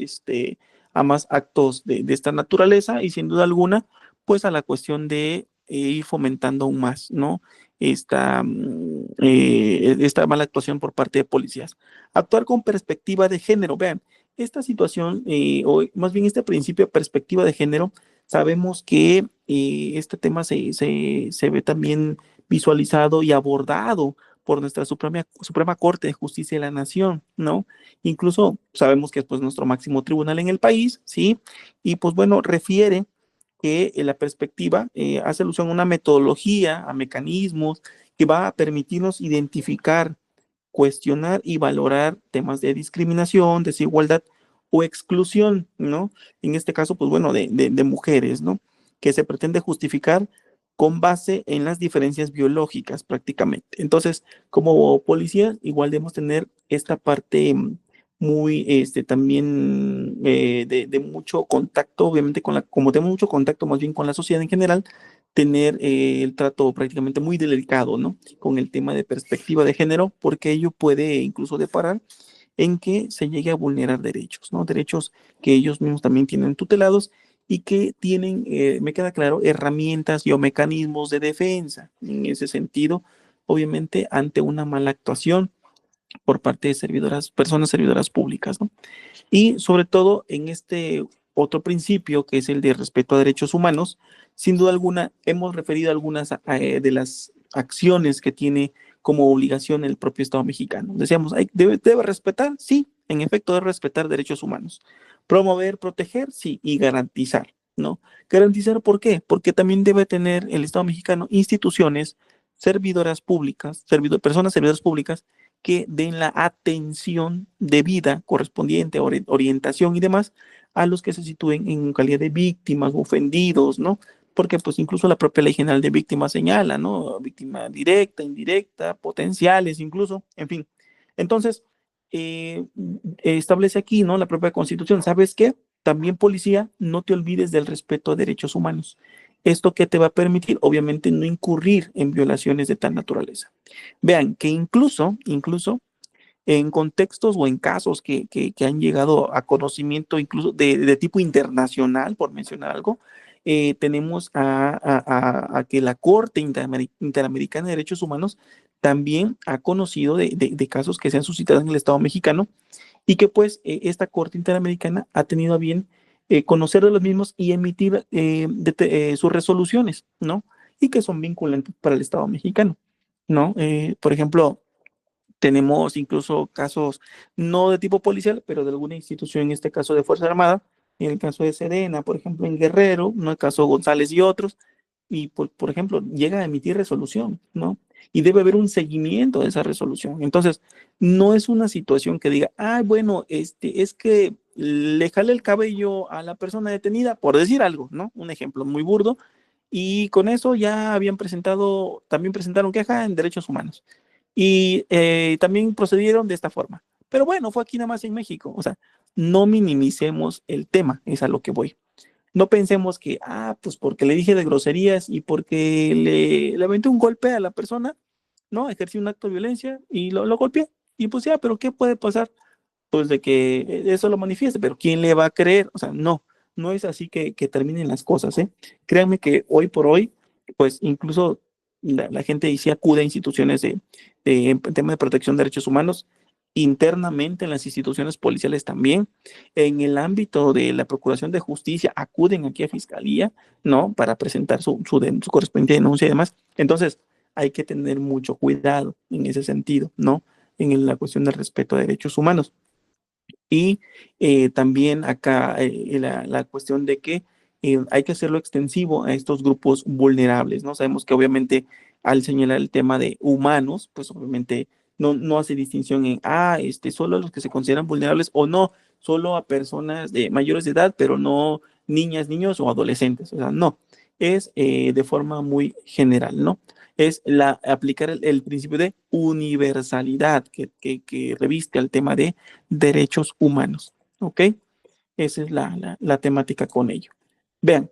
actos de esta naturaleza y sin duda alguna, pues a la cuestión de ir fomentando aún más, ¿no? Esta mala actuación por parte de policías. Actuar con perspectiva de género, vean, esta situación, o más bien este principio de perspectiva de género, sabemos que este tema se ve también visualizado y abordado por nuestra Suprema Corte de Justicia de la Nación, ¿no? Incluso sabemos que es pues nuestro máximo tribunal en el país, ¿sí? Y pues bueno, refiere que la perspectiva hace alusión a una metodología, a mecanismos que va a permitirnos identificar, cuestionar y valorar temas de discriminación, desigualdad o exclusión, ¿no? En este caso, pues bueno, de mujeres, ¿no? Que se pretende justificar con base en las diferencias biológicas prácticamente. Entonces, como policías, igual debemos tener esta parte muy, también de mucho contacto, obviamente, como tenemos mucho contacto más bien con la sociedad en general, tener el trato prácticamente muy delicado, ¿no? Con el tema de perspectiva de género, porque ello puede incluso deparar en que se llegue a vulnerar derechos, ¿no? Derechos que ellos mismos también tienen tutelados y que tienen, me queda claro, herramientas y o mecanismos de defensa en ese sentido, obviamente ante una mala actuación por parte de personas servidoras públicas, ¿no? Y sobre todo en este otro principio, que es el de respeto a derechos humanos, sin duda alguna hemos referido algunas de las acciones que tiene como obligación el propio Estado mexicano. Decíamos, debe respetar, sí, en efecto debe respetar derechos humanos. Promover, proteger, sí, y garantizar, ¿no? Garantizar, ¿por qué? Porque también debe tener el Estado mexicano instituciones servidoras públicas, personas servidoras públicas que den la atención debida, correspondiente, orientación y demás a los que se sitúen en calidad de víctimas o ofendidos, ¿no? Porque pues incluso la propia Ley General de Víctimas señala, ¿no? Víctima directa, indirecta, potenciales incluso, en fin. Entonces, establece aquí, ¿no? La propia Constitución, ¿sabes qué? También policía, no te olvides del respeto a derechos humanos. ¿Esto qué te va a permitir? Obviamente no incurrir en violaciones de tal naturaleza. Vean que incluso en contextos o en casos que han llegado a conocimiento incluso de tipo internacional, por mencionar algo, tenemos a que la Corte Interamericana de Derechos Humanos también ha conocido de casos que se han suscitado en el Estado mexicano y que pues esta Corte Interamericana ha tenido a bien conocer de los mismos y emitir sus resoluciones, ¿no? Y que son vinculantes para el Estado mexicano, ¿no? Por ejemplo, tenemos incluso casos no de tipo policial, pero de alguna institución, en este caso de Fuerza Armada, en el caso de Sedena, por ejemplo, en Guerrero, ¿no? El caso González y otros, y por ejemplo, llega a emitir resolución, ¿no? Y debe haber un seguimiento de esa resolución. Entonces, no es una situación que diga, ah, bueno, es que le jale el cabello a la persona detenida, por decir algo, ¿no? Un ejemplo muy burdo, y con eso ya también presentaron queja en derechos humanos y también procedieron de esta forma. Pero bueno, fue aquí nada más en México. O sea, no minimicemos el tema, es a lo que voy. No pensemos que, pues porque le dije de groserías y porque le aventé un golpe a la persona, ¿no? Ejercí un acto de violencia y lo golpeé. Y pues ya, pero ¿qué puede pasar? Pues de que eso lo manifieste, pero ¿quién le va a creer? O sea, no es así que terminen las cosas, ¿eh? Créanme que hoy por hoy, pues incluso la gente sí acude a instituciones en tema de protección de derechos humanos, internamente en las instituciones policiales también, en el ámbito de la Procuración de Justicia, acuden aquí a Fiscalía, ¿no? Para presentar su correspondiente denuncia y demás. Entonces, hay que tener mucho cuidado en ese sentido, ¿no? En la cuestión del respeto a derechos humanos. Y también acá la cuestión de que hay que hacerlo extensivo a estos grupos vulnerables, ¿no? Sabemos que obviamente al señalar el tema de humanos, pues obviamente no hace distinción en, solo a los que se consideran vulnerables o no, solo a personas de mayores de edad, pero no niñas, niños o adolescentes. O sea, no, es de forma muy general, ¿no? Es aplicar el principio de universalidad que reviste al tema de derechos humanos. ¿Ok? Esa es la temática con ello. Vean,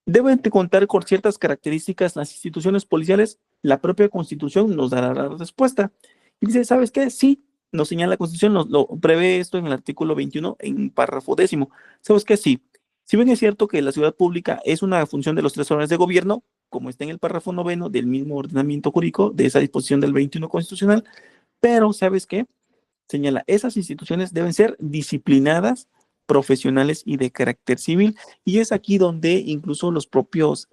deben de contar con ciertas características las instituciones policiales. La propia Constitución nos dará la respuesta. Y dice, ¿sabes qué? Sí, nos señala la Constitución, lo prevé esto en el artículo 21, en párrafo 10º. ¿Sabes qué? Sí. Si bien es cierto que la seguridad pública es una función de los tres órdenes de gobierno, como está en el párrafo 9 del mismo ordenamiento jurídico, de esa disposición del 21 constitucional, pero ¿sabes qué? Señala, esas instituciones deben ser disciplinadas, profesionales y de carácter civil. Y es aquí donde incluso las propias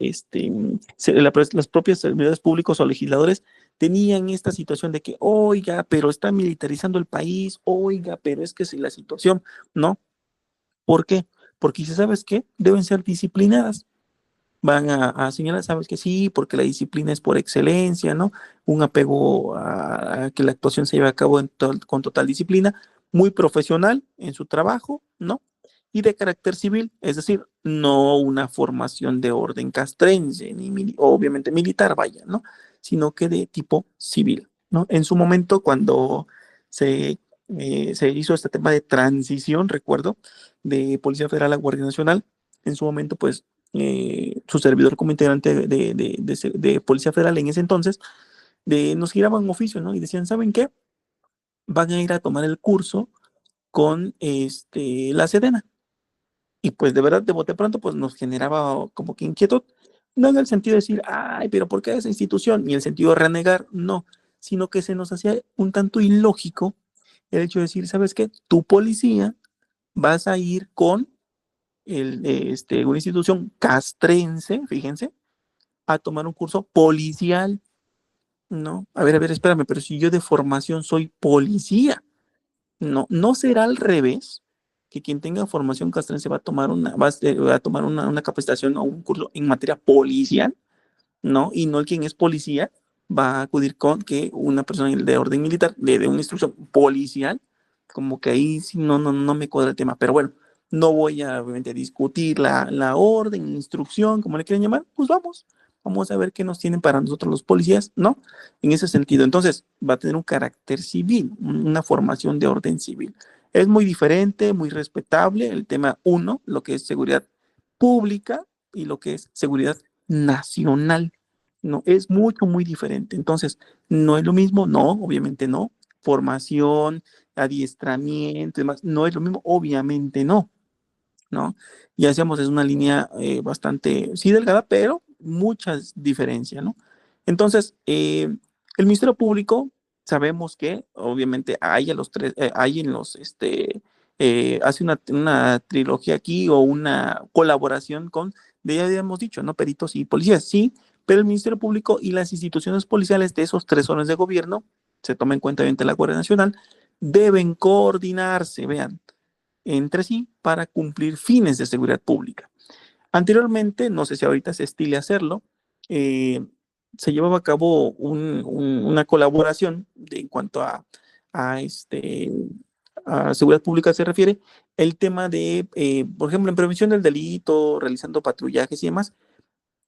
servidores públicos o legisladores tenían esta situación de que, oiga, pero está militarizando el país, oiga, pero es que si la situación, ¿no? ¿Por qué? Porque si sabes qué, deben ser disciplinadas, van a señalar, sabes que sí, porque la disciplina es por excelencia, ¿no? Un apego a que la actuación se lleve a cabo con total disciplina, muy profesional en su trabajo, ¿no? y de carácter civil, es decir, no una formación de orden castrense, ni obviamente militar, vaya, ¿no? Sino que de tipo civil, ¿no? En su momento, cuando se, se hizo este tema de transición, recuerdo, de Policía Federal a Guardia Nacional, en su momento, pues, su servidor como integrante de Policía Federal en ese entonces, nos giraban oficio, ¿no? Y decían, ¿saben qué? Van a ir a tomar el curso con la Sedena. Y pues de verdad, de bote pronto, pues nos generaba como que inquietud, no en el sentido de decir, ay, pero ¿por qué esa institución? Ni el sentido de renegar, no, sino que se nos hacía un tanto ilógico el hecho de decir, ¿sabes qué? Tu policía vas a ir con una institución castrense, fíjense, a tomar un curso policial, ¿no? A ver, espérame, pero si yo de formación soy policía, no será al revés, que quien tenga formación castrense va a tomar va a tomar una capacitación o un curso en materia policial, ¿no? Y no el quien es policía va a acudir con que una persona de orden militar le dé una instrucción policial, como que ahí sí no me cuadra el tema, pero bueno, no voy a obviamente discutir la orden, instrucción, como le quieran llamar, pues vamos a ver qué nos tienen para nosotros los policías, ¿no? En ese sentido, entonces va a tener un carácter civil, una formación de orden civil. Es muy diferente, muy respetable el tema uno, lo que es seguridad pública y lo que es seguridad nacional. No, es mucho, muy diferente. Entonces, no es lo mismo, no, obviamente no. Formación, adiestramiento, demás, no es lo mismo, obviamente no, ¿no? Y hacemos es una línea bastante, sí, delgada, pero muchas diferencias, ¿no? Entonces, el Ministerio Público, sabemos que obviamente hay a los tres, hay en los, hace una trilogía aquí o una colaboración con, ya habíamos dicho, ¿no? Peritos y policías, sí, pero el Ministerio Público y las instituciones policiales de esos tres órdenes de gobierno, se toma en cuenta obviamente la Guardia Nacional, deben coordinarse, vean, entre sí para cumplir fines de seguridad pública. Anteriormente, no sé si ahorita se estile hacerlo, se llevaba a cabo una colaboración en cuanto a, este, a seguridad pública se refiere, el tema de, por ejemplo, en prevención del delito, realizando patrullajes y demás,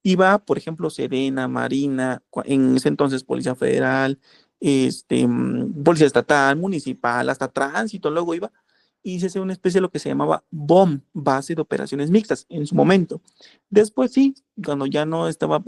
iba, por ejemplo, Sedena, Marina, en ese entonces Policía Federal, Policía Estatal, Municipal, hasta Tránsito, luego iba, y se hacía una especie de lo que se llamaba BOM, Base de Operaciones Mixtas, en su momento. Después sí, cuando ya no estaba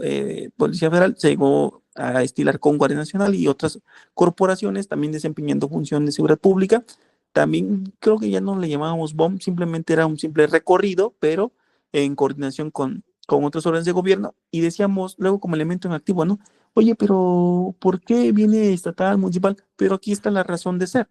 Policía Federal, se llegó a estilar con Guardia Nacional y otras corporaciones también desempeñando función de seguridad pública. También creo que ya no le llamábamos BOM, simplemente era un simple recorrido, pero en coordinación con otros órdenes de gobierno, y decíamos luego como elemento en activo, ¿no? Oye, pero ¿por qué viene estatal, municipal? Pero aquí está la razón de ser.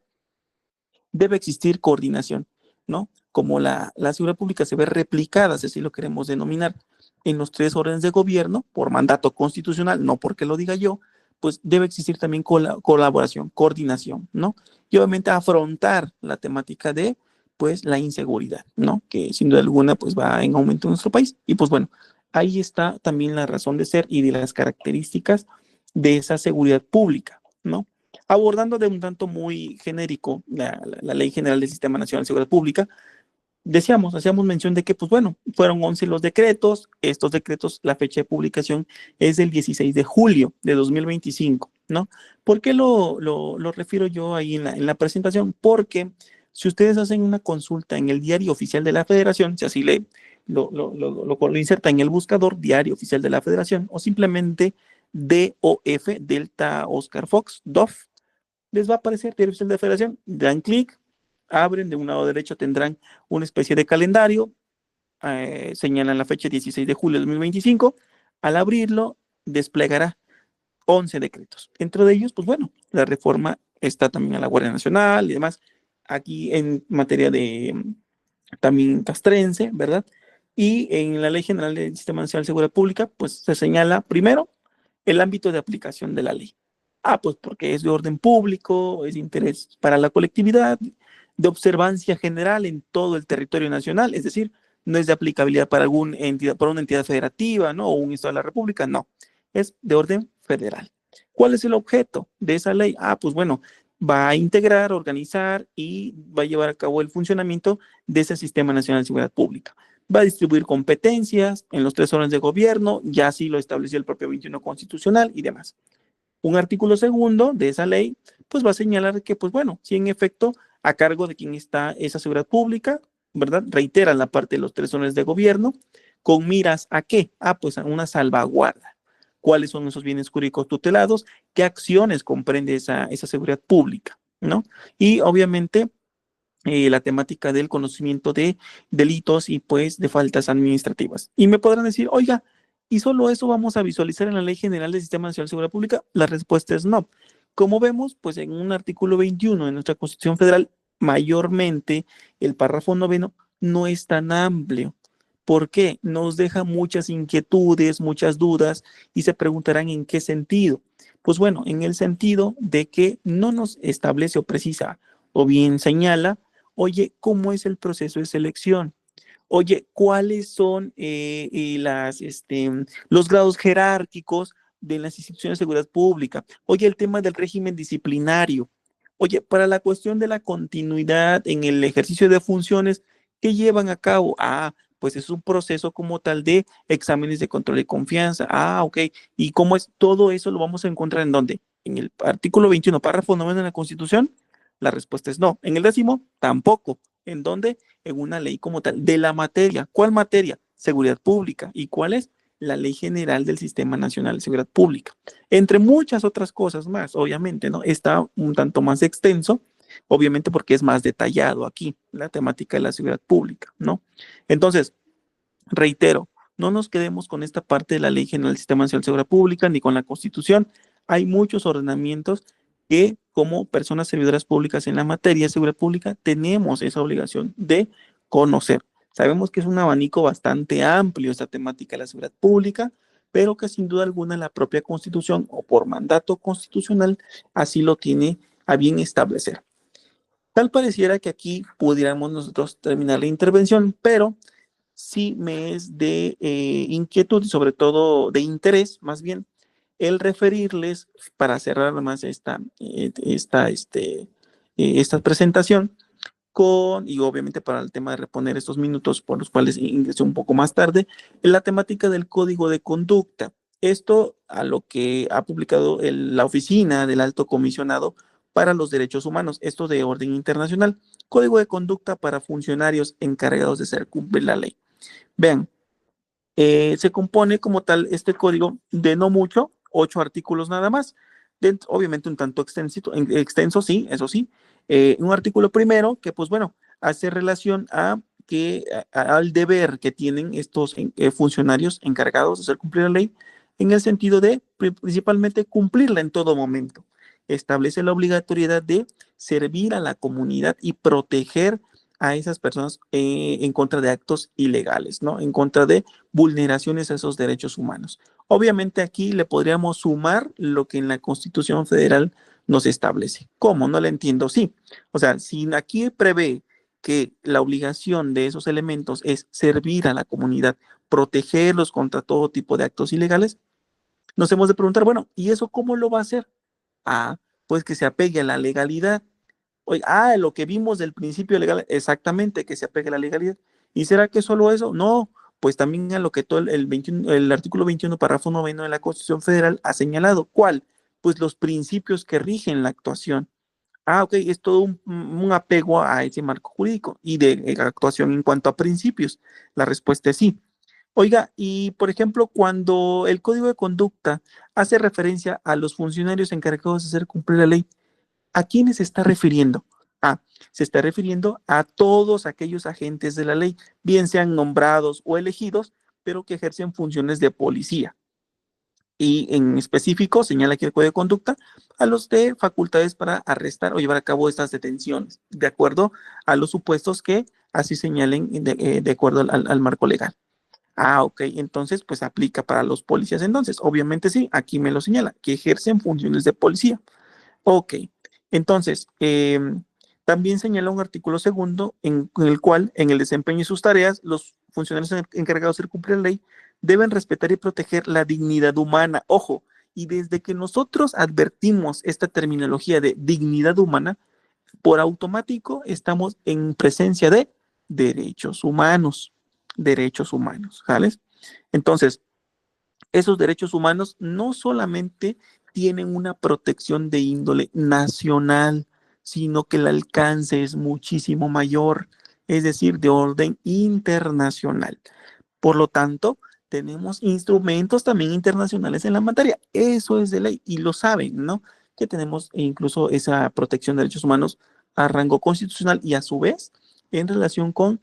Debe existir coordinación, ¿no? Como la seguridad pública se ve replicada, si así lo queremos denominar, en los tres órdenes de gobierno, por mandato constitucional, no porque lo diga yo, pues debe existir también colaboración, coordinación, ¿no? Y obviamente afrontar la temática de, pues, la inseguridad, ¿no? Que sin duda alguna, pues, va en aumento en nuestro país. Y pues bueno, ahí está también la razón de ser y de las características de esa seguridad pública, ¿no? Abordando de un tanto muy genérico la Ley General del Sistema Nacional de Seguridad Pública, hacíamos mención de que, pues bueno, fueron 11 los decretos, estos decretos, la fecha de publicación es del 16 de julio de 2025, ¿no? ¿Por qué lo refiero yo ahí en la presentación? Porque si ustedes hacen una consulta en el Diario Oficial de la Federación, si así lo inserta en el buscador Diario Oficial de la Federación o simplemente DOF, Delta Oscar Fox, DOF, les va a aparecer Diario Oficial de la Federación, dan clic, abren, de un lado derecho tendrán una especie de calendario, señalan la fecha 16 de julio de 2025, al abrirlo desplegará 11 decretos. Dentro de ellos, pues bueno, la reforma está también a la Guardia Nacional y demás, aquí en materia de también castrense, ¿verdad? Y en la Ley General del Sistema Nacional de Seguridad Pública, pues se señala primero el ámbito de aplicación de la ley. Pues porque es de orden público, es de interés para la colectividad, de observancia general en todo el territorio nacional, es decir, no es de aplicabilidad para alguna entidad, para una entidad federativa, ¿no? O un estado de la República, no. Es de orden federal. ¿Cuál es el objeto de esa ley? Pues bueno, va a integrar, organizar y va a llevar a cabo el funcionamiento de ese Sistema Nacional de Seguridad Pública. Va a distribuir competencias en los 3 órdenes de gobierno, ya así lo estableció el propio 21 constitucional y demás. Un artículo segundo de esa ley, pues va a señalar que, pues bueno, si en efecto, a cargo de quién está esa seguridad pública, ¿verdad? Reitera la parte de los 3 órdenes de gobierno, con miras a qué? Pues a una salvaguarda. ¿Cuáles son esos bienes jurídicos tutelados? ¿Qué acciones comprende esa seguridad pública? ¿No? Y obviamente la temática del conocimiento de delitos y pues de faltas administrativas. Y me podrán decir, oiga, ¿y solo eso vamos a visualizar en la Ley General del Sistema Nacional de Seguridad Pública? La respuesta es no. Como vemos, pues en un artículo 21 de nuestra Constitución Federal, mayormente el párrafo noveno no es tan amplio. ¿Por qué? Nos deja muchas inquietudes, muchas dudas y se preguntarán en qué sentido. Pues bueno, en el sentido de que no nos establece o precisa o bien señala, oye, ¿cómo es el proceso de selección? Oye, ¿cuáles son los grados jerárquicos de las instituciones de seguridad pública? Oye, el tema del régimen disciplinario. Oye, para la cuestión de la continuidad en el ejercicio de funciones que llevan a cabo. Pues es un proceso como tal de exámenes de control de confianza. Ok. ¿Y cómo es? Todo eso lo vamos a encontrar en dónde? En el artículo 21, párrafo 9 de la Constitución. La respuesta es no. En el 10º, tampoco. ¿En dónde? En una ley como tal, de la materia. ¿Cuál materia? Seguridad pública. ¿Y cuál es? La Ley General del Sistema Nacional de Seguridad Pública. Entre muchas otras cosas más, obviamente, ¿no? Está un tanto más extenso, obviamente porque es más detallado aquí, la temática de la seguridad pública, ¿no? Entonces, reitero, no nos quedemos con esta parte de la Ley General del Sistema Nacional de Seguridad Pública ni con la Constitución. Hay muchos ordenamientos que como personas servidoras públicas en la materia de seguridad pública tenemos esa obligación de conocer. Sabemos que es un abanico bastante amplio esta temática de la seguridad pública, pero que sin duda alguna la propia Constitución o por mandato constitucional así lo tiene a bien establecer. Tal pareciera que aquí pudiéramos nosotros terminar la intervención, pero sí me es de inquietud y sobre todo de interés, más bien, el referirles para cerrar más esta presentación y obviamente para el tema de reponer estos minutos por los cuales ingresé un poco más tarde, en la temática del código de conducta. Esto a lo que ha publicado la oficina del Alto Comisionado para los Derechos Humanos, esto de orden internacional, código de conducta para funcionarios encargados de hacer cumplir la ley. Vean, se compone como tal este código de no mucho, 8 artículos nada más, obviamente un tanto extenso, sí, eso sí. Un artículo primero que pues bueno, hace relación al deber que tienen estos funcionarios encargados de hacer cumplir la ley, en el sentido de principalmente cumplirla en todo momento. Establece la obligatoriedad de servir a la comunidad y proteger a esas personas en contra de actos ilegales, ¿no? En contra de vulneraciones a esos derechos humanos. Obviamente aquí le podríamos sumar lo que en la Constitución Federal nos establece. ¿Cómo? No le entiendo. Sí. O sea, si aquí prevé que la obligación de esos elementos es servir a la comunidad, protegerlos contra todo tipo de actos ilegales, nos hemos de preguntar, bueno, ¿y eso cómo lo va a hacer? Pues que se apegue a la legalidad. Oye, lo que vimos del principio legal, exactamente, que se apegue a la legalidad. ¿Y será que solo eso? No, pues también a lo que todo el artículo 21, párrafo 9 de la Constitución Federal ha señalado. ¿Cuál? Pues los principios que rigen la actuación. Ok, es todo un apego a ese marco jurídico y de actuación en cuanto a principios. La respuesta es sí. Oiga, y por ejemplo, cuando el Código de Conducta hace referencia a los funcionarios encargados de hacer cumplir la ley, ¿a quiénes se está refiriendo? Se está refiriendo a todos aquellos agentes de la ley, bien sean nombrados o elegidos, pero que ejercen funciones de policía. Y en específico, señala aquí el Código de Conducta, a los de facultades para arrestar o llevar a cabo estas detenciones, de acuerdo a los supuestos que así señalen de acuerdo al marco legal. Ok, entonces pues aplica para los policías entonces. Obviamente sí, aquí me lo señala, que ejercen funciones de policía. Ok, entonces, también señala un artículo segundo en el cual, en el desempeño de sus tareas, los funcionarios encargados de cumplir la ley deben respetar y proteger la dignidad humana. Ojo, Y desde que nosotros advertimos esta terminología de dignidad humana, por automático estamos en presencia de derechos humanos, ¿sabes? Entonces, esos derechos humanos no solamente tienen una protección de índole nacional, sino que el alcance es muchísimo mayor, es decir, de orden internacional. Por lo tanto, tenemos instrumentos también internacionales en la materia. Eso es de ley y lo saben, ¿no? Que tenemos incluso esa protección de derechos humanos a rango constitucional y a su vez en relación con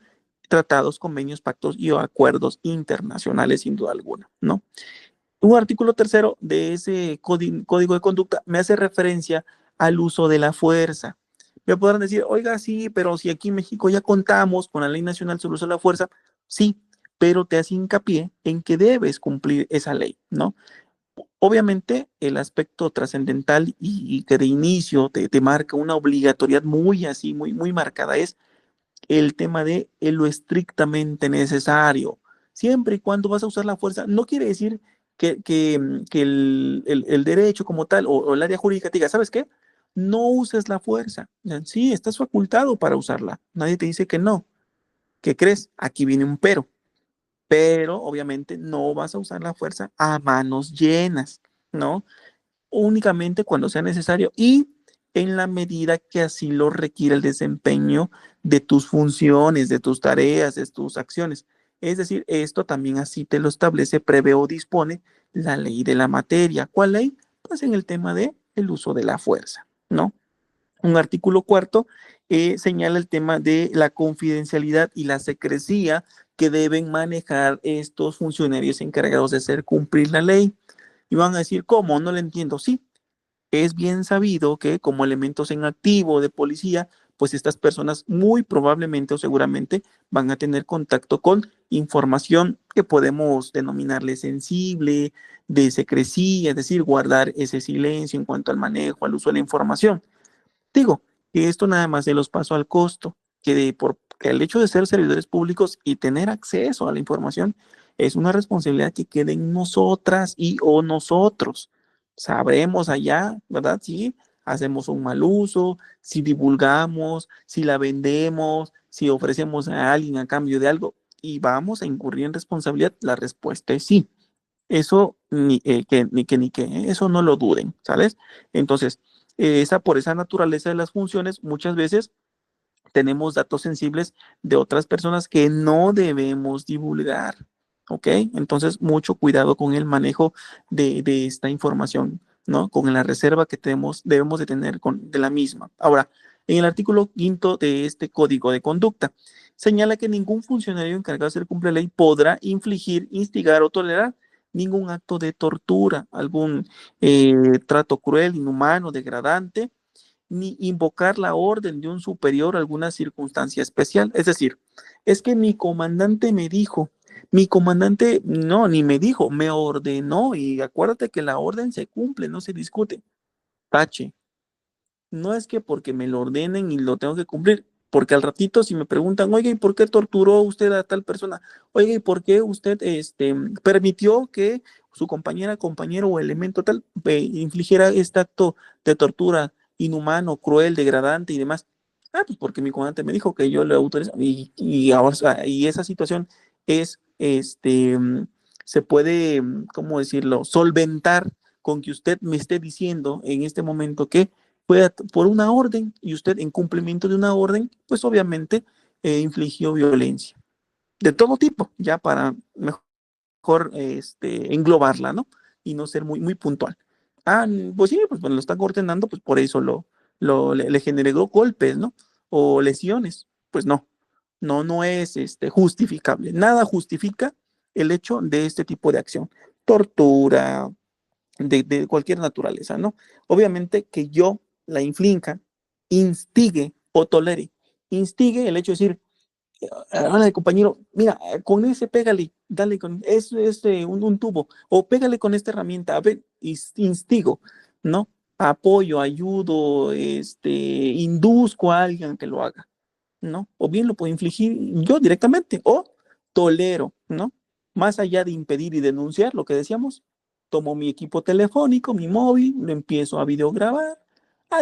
tratados, convenios, pactos y acuerdos internacionales, sin duda alguna, ¿no? Un artículo tercero de ese código de conducta me hace referencia al uso de la fuerza. Me podrán decir, oiga, sí, pero si aquí en México ya contamos con la Ley Nacional sobre el uso de la fuerza, sí, pero te hace hincapié en que debes cumplir esa ley, ¿no? Obviamente, el aspecto trascendental y que de inicio te marca una obligatoriedad muy así, muy marcada, es el tema de lo estrictamente necesario. Siempre y cuando vas a usar la fuerza, no quiere decir que el derecho como tal o el área jurídica te diga, ¿sabes qué? No uses la fuerza. Sí, estás facultado para usarla. Nadie te dice que no. ¿Qué crees? Aquí viene un pero obviamente no vas a usar la fuerza a manos llenas, ¿no? Únicamente cuando sea necesario y en la medida que así lo requiere el desempeño de tus funciones, de tus tareas, de tus acciones. Es decir, esto también así te lo establece, prevé o dispone la ley de la materia. ¿Cuál ley? Pues en el tema de el uso de la fuerza, ¿no? Un artículo cuarto señala el tema de la confidencialidad y la secrecía que deben manejar estos funcionarios encargados de hacer cumplir la ley. Y van a decir, ¿cómo? No lo entiendo. Sí, es bien sabido que como elementos en activo de policía, pues estas personas muy probablemente o seguramente van a tener contacto con información que podemos denominarle sensible, de secrecía, es decir, guardar ese silencio en cuanto al manejo, al uso de la información. Digo, que esto nada más se los paso al costo, que el hecho de ser servidores públicos y tener acceso a la información es una responsabilidad que queda en nosotras y o nosotros. Sabremos allá, ¿verdad? Si hacemos un mal uso, si divulgamos, si la vendemos, si ofrecemos a alguien a cambio de algo y vamos a incurrir en responsabilidad. La respuesta es sí. Eso eso no lo duden, ¿sabes? Entonces, por esa naturaleza de las funciones, muchas veces tenemos datos sensibles de otras personas que no debemos divulgar, ¿ok? Entonces, mucho cuidado con el manejo de esta información, ¿no? Con la reserva que debemos de tener de la misma. Ahora, en el artículo quinto de este código de conducta, señala que ningún funcionario encargado de hacer cumplir la ley podrá infligir, instigar o tolerar ningún acto de tortura, algún trato cruel, inhumano, degradante, ni invocar la orden de un superior a alguna circunstancia especial. Es decir, es que mi comandante me dijo, mi comandante no, ni me dijo, me ordenó y acuérdate que la orden se cumple, no se discute. Tache, no es que porque me lo ordenen y lo tengo que cumplir, porque al ratito si me preguntan, oiga, ¿y por qué torturó usted a tal persona? Oiga, ¿y por qué usted permitió que su compañera, compañero o elemento tal infligiera este acto de tortura inhumano, cruel, degradante y demás? Ah, pues porque mi comandante me dijo que yo le autorizo y ahora, o sea, y esa situación es, se puede, ¿cómo decirlo?, solventar con que usted me esté diciendo en este momento que fue por una orden y usted en cumplimiento de una orden, pues obviamente infligió violencia de todo tipo, ya para mejor englobarla, ¿no? Y no ser muy puntual. Ah, pues sí, pues lo están ordenando, pues por eso le generó golpes, ¿no? O lesiones. Pues no es justificable. Nada justifica el hecho de este tipo de acción. Tortura, de cualquier naturaleza, ¿no? Obviamente que yo la inflinja, instigue o tolere. Instigue el hecho de decir, háblale compañero, mira, con ese pégale, dale con, es un tubo, o pégale con esta herramienta, a ver, instigo, ¿no? Apoyo, ayudo, induzco a alguien que lo haga, ¿no? O bien lo puedo infligir yo directamente, o tolero, ¿no? Más allá de impedir y denunciar, lo que decíamos, tomo mi equipo telefónico, mi móvil, lo empiezo a videograbar.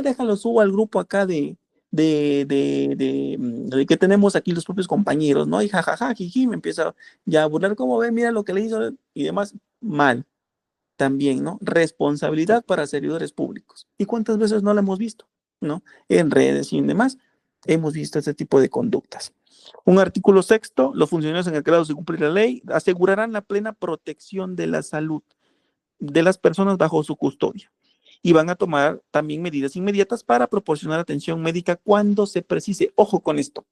Déjalo, subo al grupo acá de que tenemos aquí los propios compañeros, ¿no? Y jajaja, jiji, me empieza ya a burlar, ¿cómo ve? Mira lo que le hizo y demás. Mal también, ¿no? Responsabilidad para servidores públicos. ¿Y cuántas veces no la hemos visto, ¿no? En redes y en demás, hemos visto este tipo de conductas. Un artículo sexto, los funcionarios encargados de cumplir la ley asegurarán la plena protección de la salud de las personas bajo su custodia y van a tomar también medidas inmediatas para proporcionar atención médica cuando se precise. Ojo con esto.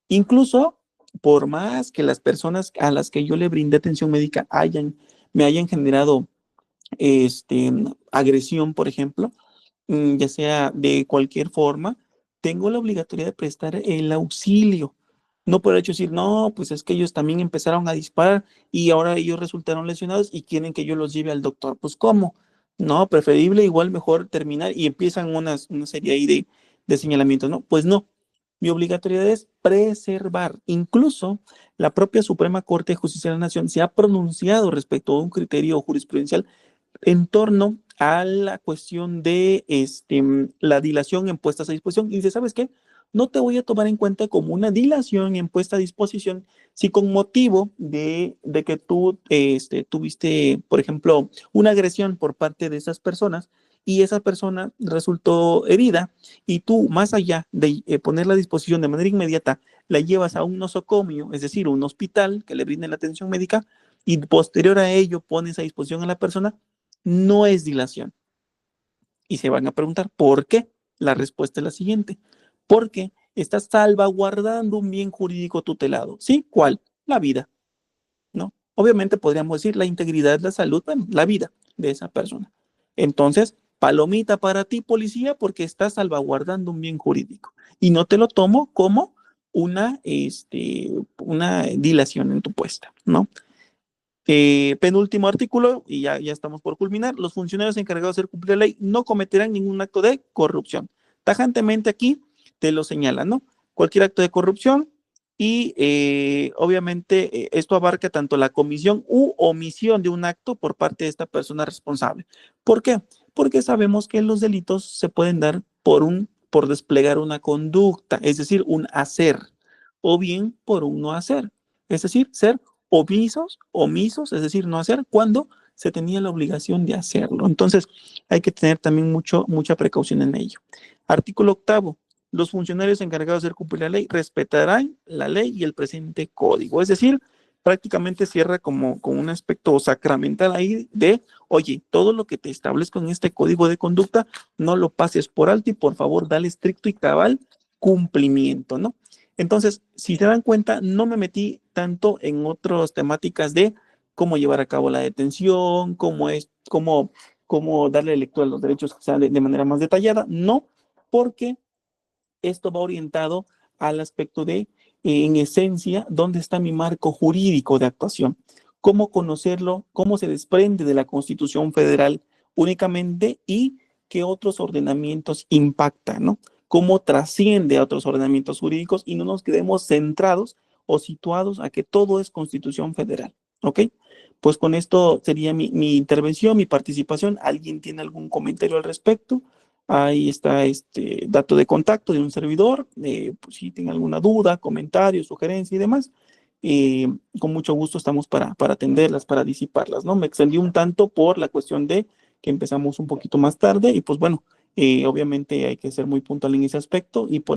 Incluso, por más que las personas a las que yo le brindé atención médica me hayan generado agresión, por ejemplo, ya sea de cualquier forma, tengo la obligatoriedad de prestar el auxilio. No por el hecho de decir, no, pues es que ellos también empezaron a disparar y ahora ellos resultaron lesionados y quieren que yo los lleve al doctor. Pues, ¿cómo? No, preferible, igual mejor terminar y empiezan una serie ahí de señalamientos, ¿no? Pues no, mi obligatoriedad es preservar. Incluso la propia Suprema Corte de Justicia de la Nación se ha pronunciado respecto a un criterio jurisprudencial en torno a la cuestión de la dilación en puestas a disposición. Y dice, ¿sabes qué? No te voy a tomar en cuenta como una dilación en puesta a disposición si con motivo de que tú tuviste, por ejemplo, una agresión por parte de esas personas y esa persona resultó herida y tú, más allá de ponerla a disposición de manera inmediata, la llevas a un nosocomio, es decir, un hospital que le brinde la atención médica y posterior a ello pones a disposición a la persona, no es dilación. Y se van a preguntar, ¿por qué? La respuesta es la siguiente. Porque estás salvaguardando un bien jurídico tutelado. ¿Sí? ¿Cuál? La vida, ¿no? Obviamente podríamos decir la integridad, la salud, bueno, la vida de esa persona. Entonces, palomita para ti, policía, porque estás salvaguardando un bien jurídico. Y no te lo tomo como una dilación en tu puesta, ¿no? Penúltimo artículo, y ya estamos por culminar, los funcionarios encargados de hacer cumplir la ley no cometerán ningún acto de corrupción. Tajantemente aquí te lo señala, ¿no? Cualquier acto de corrupción y obviamente esto abarca tanto la comisión u omisión de un acto por parte de esta persona responsable. ¿Por qué? Porque sabemos que los delitos se pueden dar por desplegar una conducta, es decir, un hacer, o bien por un no hacer, es decir, ser omisos, es decir, no hacer cuando se tenía la obligación de hacerlo. Entonces, hay que tener también mucha precaución en ello. Artículo octavo. Los funcionarios encargados de hacer cumplir la ley respetarán la ley y el presente código. Es decir, prácticamente cierra como con un aspecto sacramental ahí de, oye, todo lo que te establezco en este código de conducta, no lo pases por alto y por favor, dale estricto y cabal cumplimiento, ¿no? Entonces, si se dan cuenta, no me metí tanto en otras temáticas de cómo llevar a cabo la detención, cómo darle lectura a los derechos quizá de manera más detallada, no, porque esto va orientado al aspecto de, en esencia, dónde está mi marco jurídico de actuación, cómo conocerlo, cómo se desprende de la Constitución Federal únicamente y qué otros ordenamientos impactan, ¿no? Cómo trasciende a otros ordenamientos jurídicos y no nos quedemos centrados o situados a que todo es Constitución Federal, ¿ok? Pues con esto sería mi intervención, mi participación. ¿Alguien tiene algún comentario al respecto? Ahí está este dato de contacto de un servidor, pues si tienen alguna duda, comentario, sugerencia y demás, con mucho gusto estamos para atenderlas, para disiparlas, ¿no? Me extendí un tanto por la cuestión de que empezamos un poquito más tarde y pues bueno, obviamente hay que ser muy puntual en ese aspecto y por